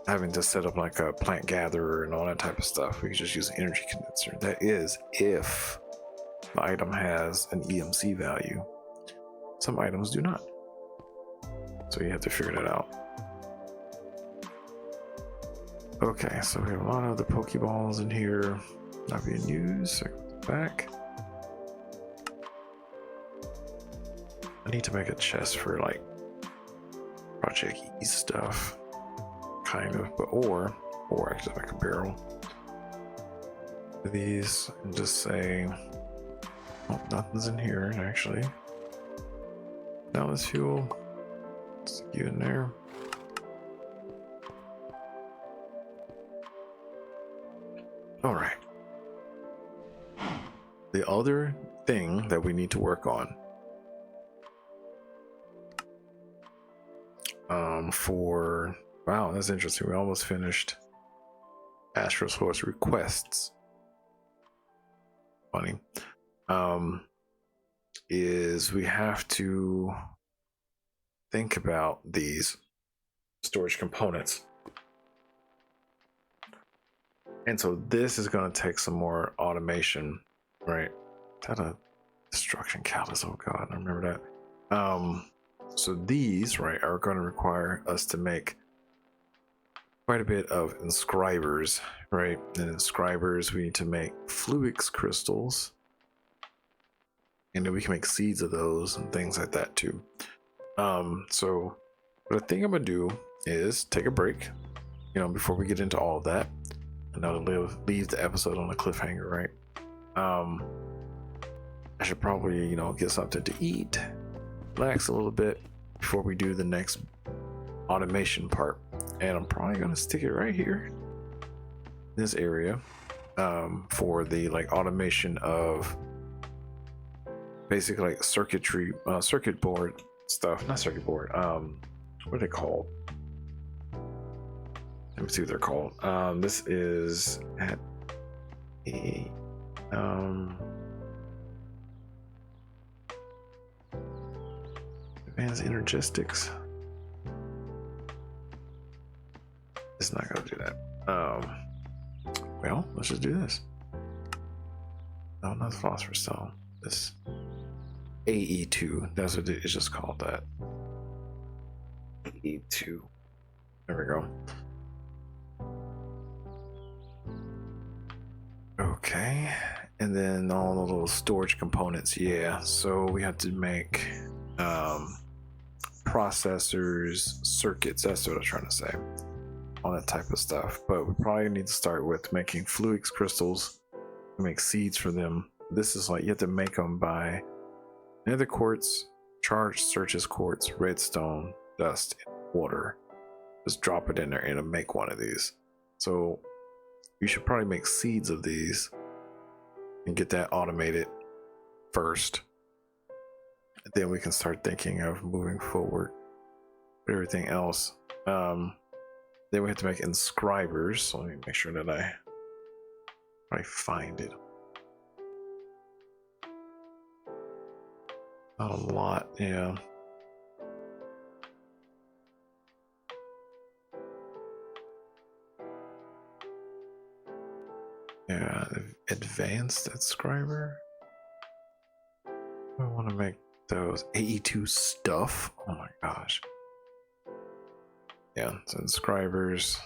having to set up like a plant gatherer and all that type of stuff. We can just use an energy condenser. That is if the item has an EMC value. Some items do not. So you have to figure that out. Okay, so we have a lot of the Pokeballs in here not being used. So back. I need to make a chest for like Project E stuff. Kind of, but or I could just make a barrel of these and just say, oh, nothing's in here actually. Now this fuel, stick you in there. All right. The other thing that we need to work on wow, that's interesting. We almost finished Astral Sorcery quests. Funny. Is we have to think about these storage components. And so this is going to take some more automation, right? Is that a destruction callus? Oh God, I remember that. So these, right, are going to require us to make quite a bit of inscribers, right? And inscribers, we need to make fluix crystals, and then we can make seeds of those and things like that too. So what I think I'm gonna do is take a break, before we get into all of that. And that'll leave the episode on a cliffhanger, right? I should probably, get something to eat, relax a little bit before we do the next automation part. And I'm probably gonna stick it right here, this area, for the automation of basically circuitry, circuit board stuff. Not circuit board. What are they called? Let me see what they're called. This is at a advanced energistics. It's not gonna do that. Well, let's just do this. No, not the Philosopher Cell. This AE2. That's what it's just called, that. AE2. There we go. Okay. And then all the little storage components. Yeah. So we have to make processors, circuits. That's what I'm trying to say. All that type of stuff. But we probably need to start with making fluix crystals, make seeds for them. This is like you have to make them by nether quartz, charged Surges quartz, redstone, dust, and water. Just drop it in there and it'll make one of these. So you should probably make seeds of these and get that automated first. And then we can start thinking of moving forward with everything else. Then we have to make inscribers. So let me make sure that I find it. Not a lot, yeah. Yeah, advanced inscriber. I want to make those AE2 stuff. Oh my gosh. Yeah, so inscribers.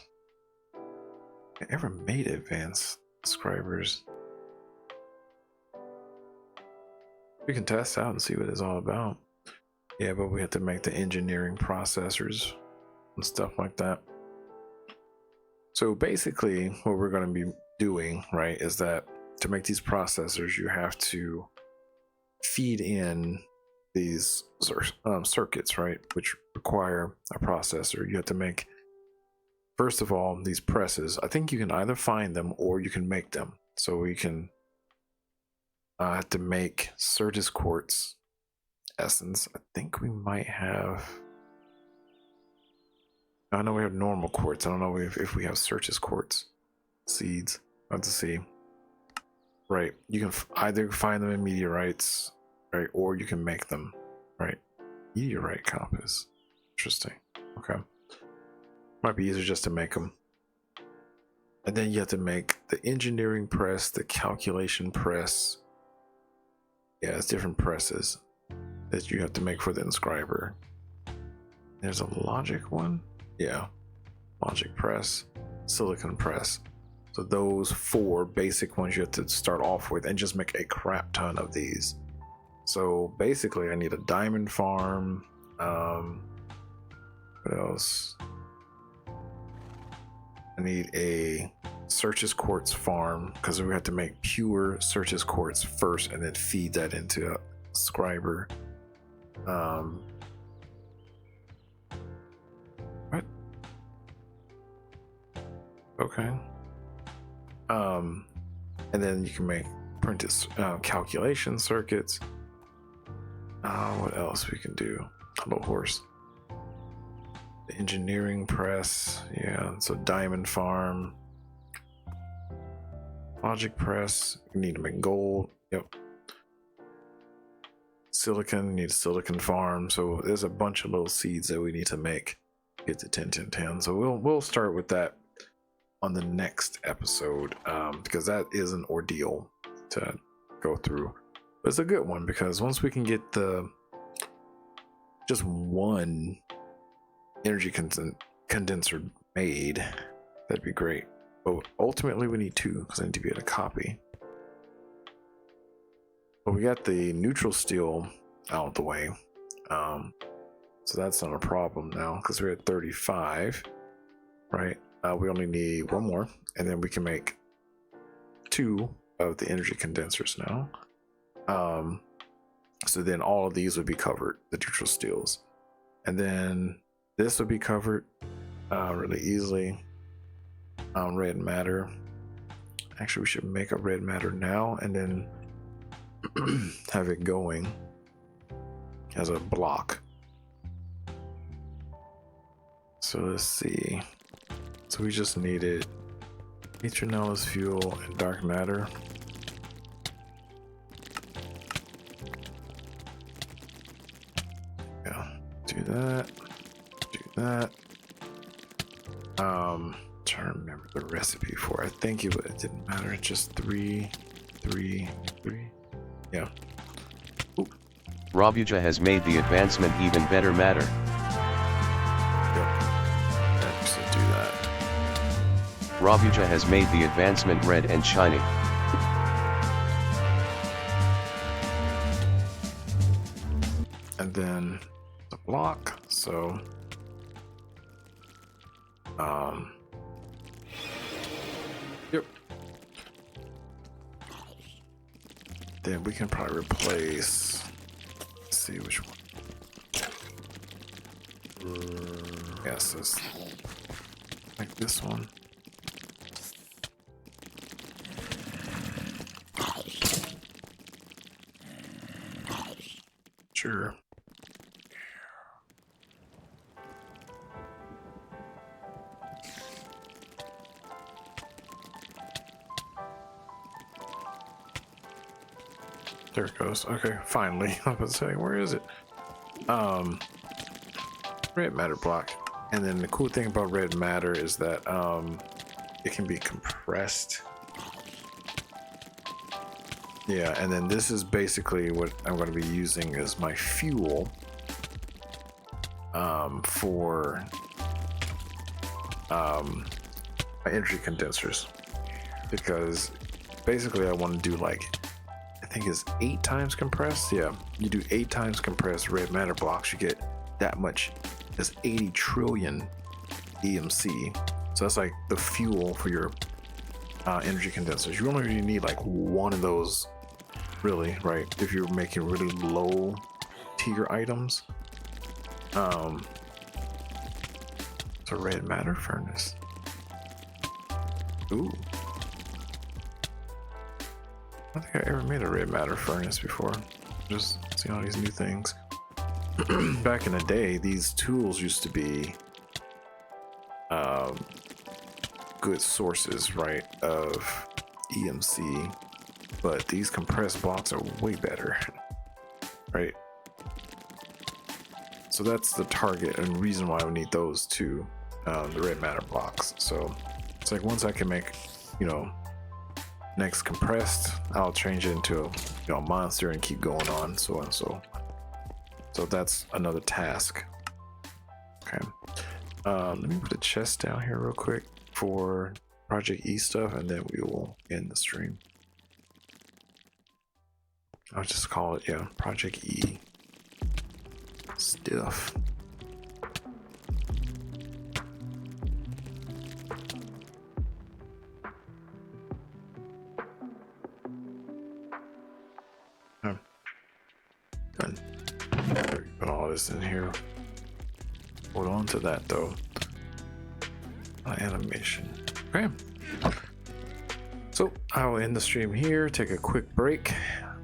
I ever made advanced inscribers? We can test out and see what it's all about. Yeah, but we have to make the engineering processors and stuff like that. So basically what we're going to be doing, right, is that to make these processors, you have to feed in these circuits, right, which require a processor. You have to make, first of all, these presses. I think you can either find them or you can make them. So we can have to make Surges quartz essence. I think we might have, I know we have normal quartz. I don't know if we have Surges quartz seeds. I have to see. Right, you can either find them in meteorites, right, or you can make them, right? Meteorite compass. Interesting. Okay. Might be easier just to make them. And then you have to make the engineering press, the calculation press. Yeah, it's different presses that you have to make for the inscriber. There's a logic one. Yeah. Logic press, silicon press. So those 4 basic ones you have to start off with and just make a crap ton of these. So basically I need a diamond farm. What else? I need a Surges quartz farm because we have to make pure Surges quartz first and then feed that into a scriber. What? Okay. And then you can make printed calculation circuits. What else we can do? Little horse. The engineering press, yeah. So diamond farm, logic press. You need to make gold. Yep. Silicon. You need a silicon farm. So there's a bunch of little seeds that we need to make. Get to 10, 10, 10. So we'll start with that on the next episode, because that is an ordeal to go through. But it's a good one because once we can get just one energy condenser made, that'd be great. But ultimately we need 2 because I need to be able to copy. But we got the neutral steel out of the way, so that's not a problem now because we're at 35, right? We only need 1 more, and then we can make 2 of the energy condensers now. So then all of these would be covered, the neutral steels, and then this would be covered really easily. Red matter. Actually, we should make a red matter now and then have it going as a block. So let's see. So we just needed Eternellus fuel and dark matter. Yeah, do that. Do that. Trying to remember the recipe for it. I think it didn't matter. It's just 3, 3, 3. Yeah. Ooh.
Rabuja has made the advancement even better matter.
Yep. So do that.
Rabuja has made the advancement red and shiny.
and then the block. So yep. Then we can probably replace, let's see which one. Yes, it's like this one. Sure. There it goes. Okay, finally. I was about to say, where is it? Red matter block. And then the cool thing about red matter is that it can be compressed. Yeah, and then this is basically what I'm going to be using as my fuel for my energy condensers, because basically I want to do like, I think it's 8 times compressed. Yeah, you do 8 times compressed red matter blocks, you get that much. That's 80 trillion EMC. So that's like the fuel for your energy condensers. You only really need like one of those, really, right? If you're making really low tier items. It's a red matter furnace. Ooh. I don't think I ever made a red matter furnace before. Just seeing all these new things. Back in the day, these tools used to be good sources, right, of EMC, but these compressed blocks are way better, right? So that's the target and reason why we need those two, the red matter blocks. So it's like once I can make, you know, next compressed, I'll change it into a, you know, monster and keep going on, so and so. So that's another task. Okay. Let me put a chest down here real quick for Project E stuff, and then we will end the stream. I'll just call it, yeah, Project E stuff. Done. Put all this in here. Hold on to that though. Animation. Okay. So I will end the stream here, take a quick break,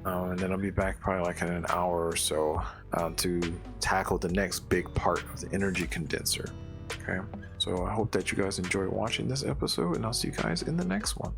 and then I'll be back probably like in an hour or so to tackle the next big part of the energy condenser. Okay. So I hope that you guys enjoy watching this episode, and I'll see you guys in the next one.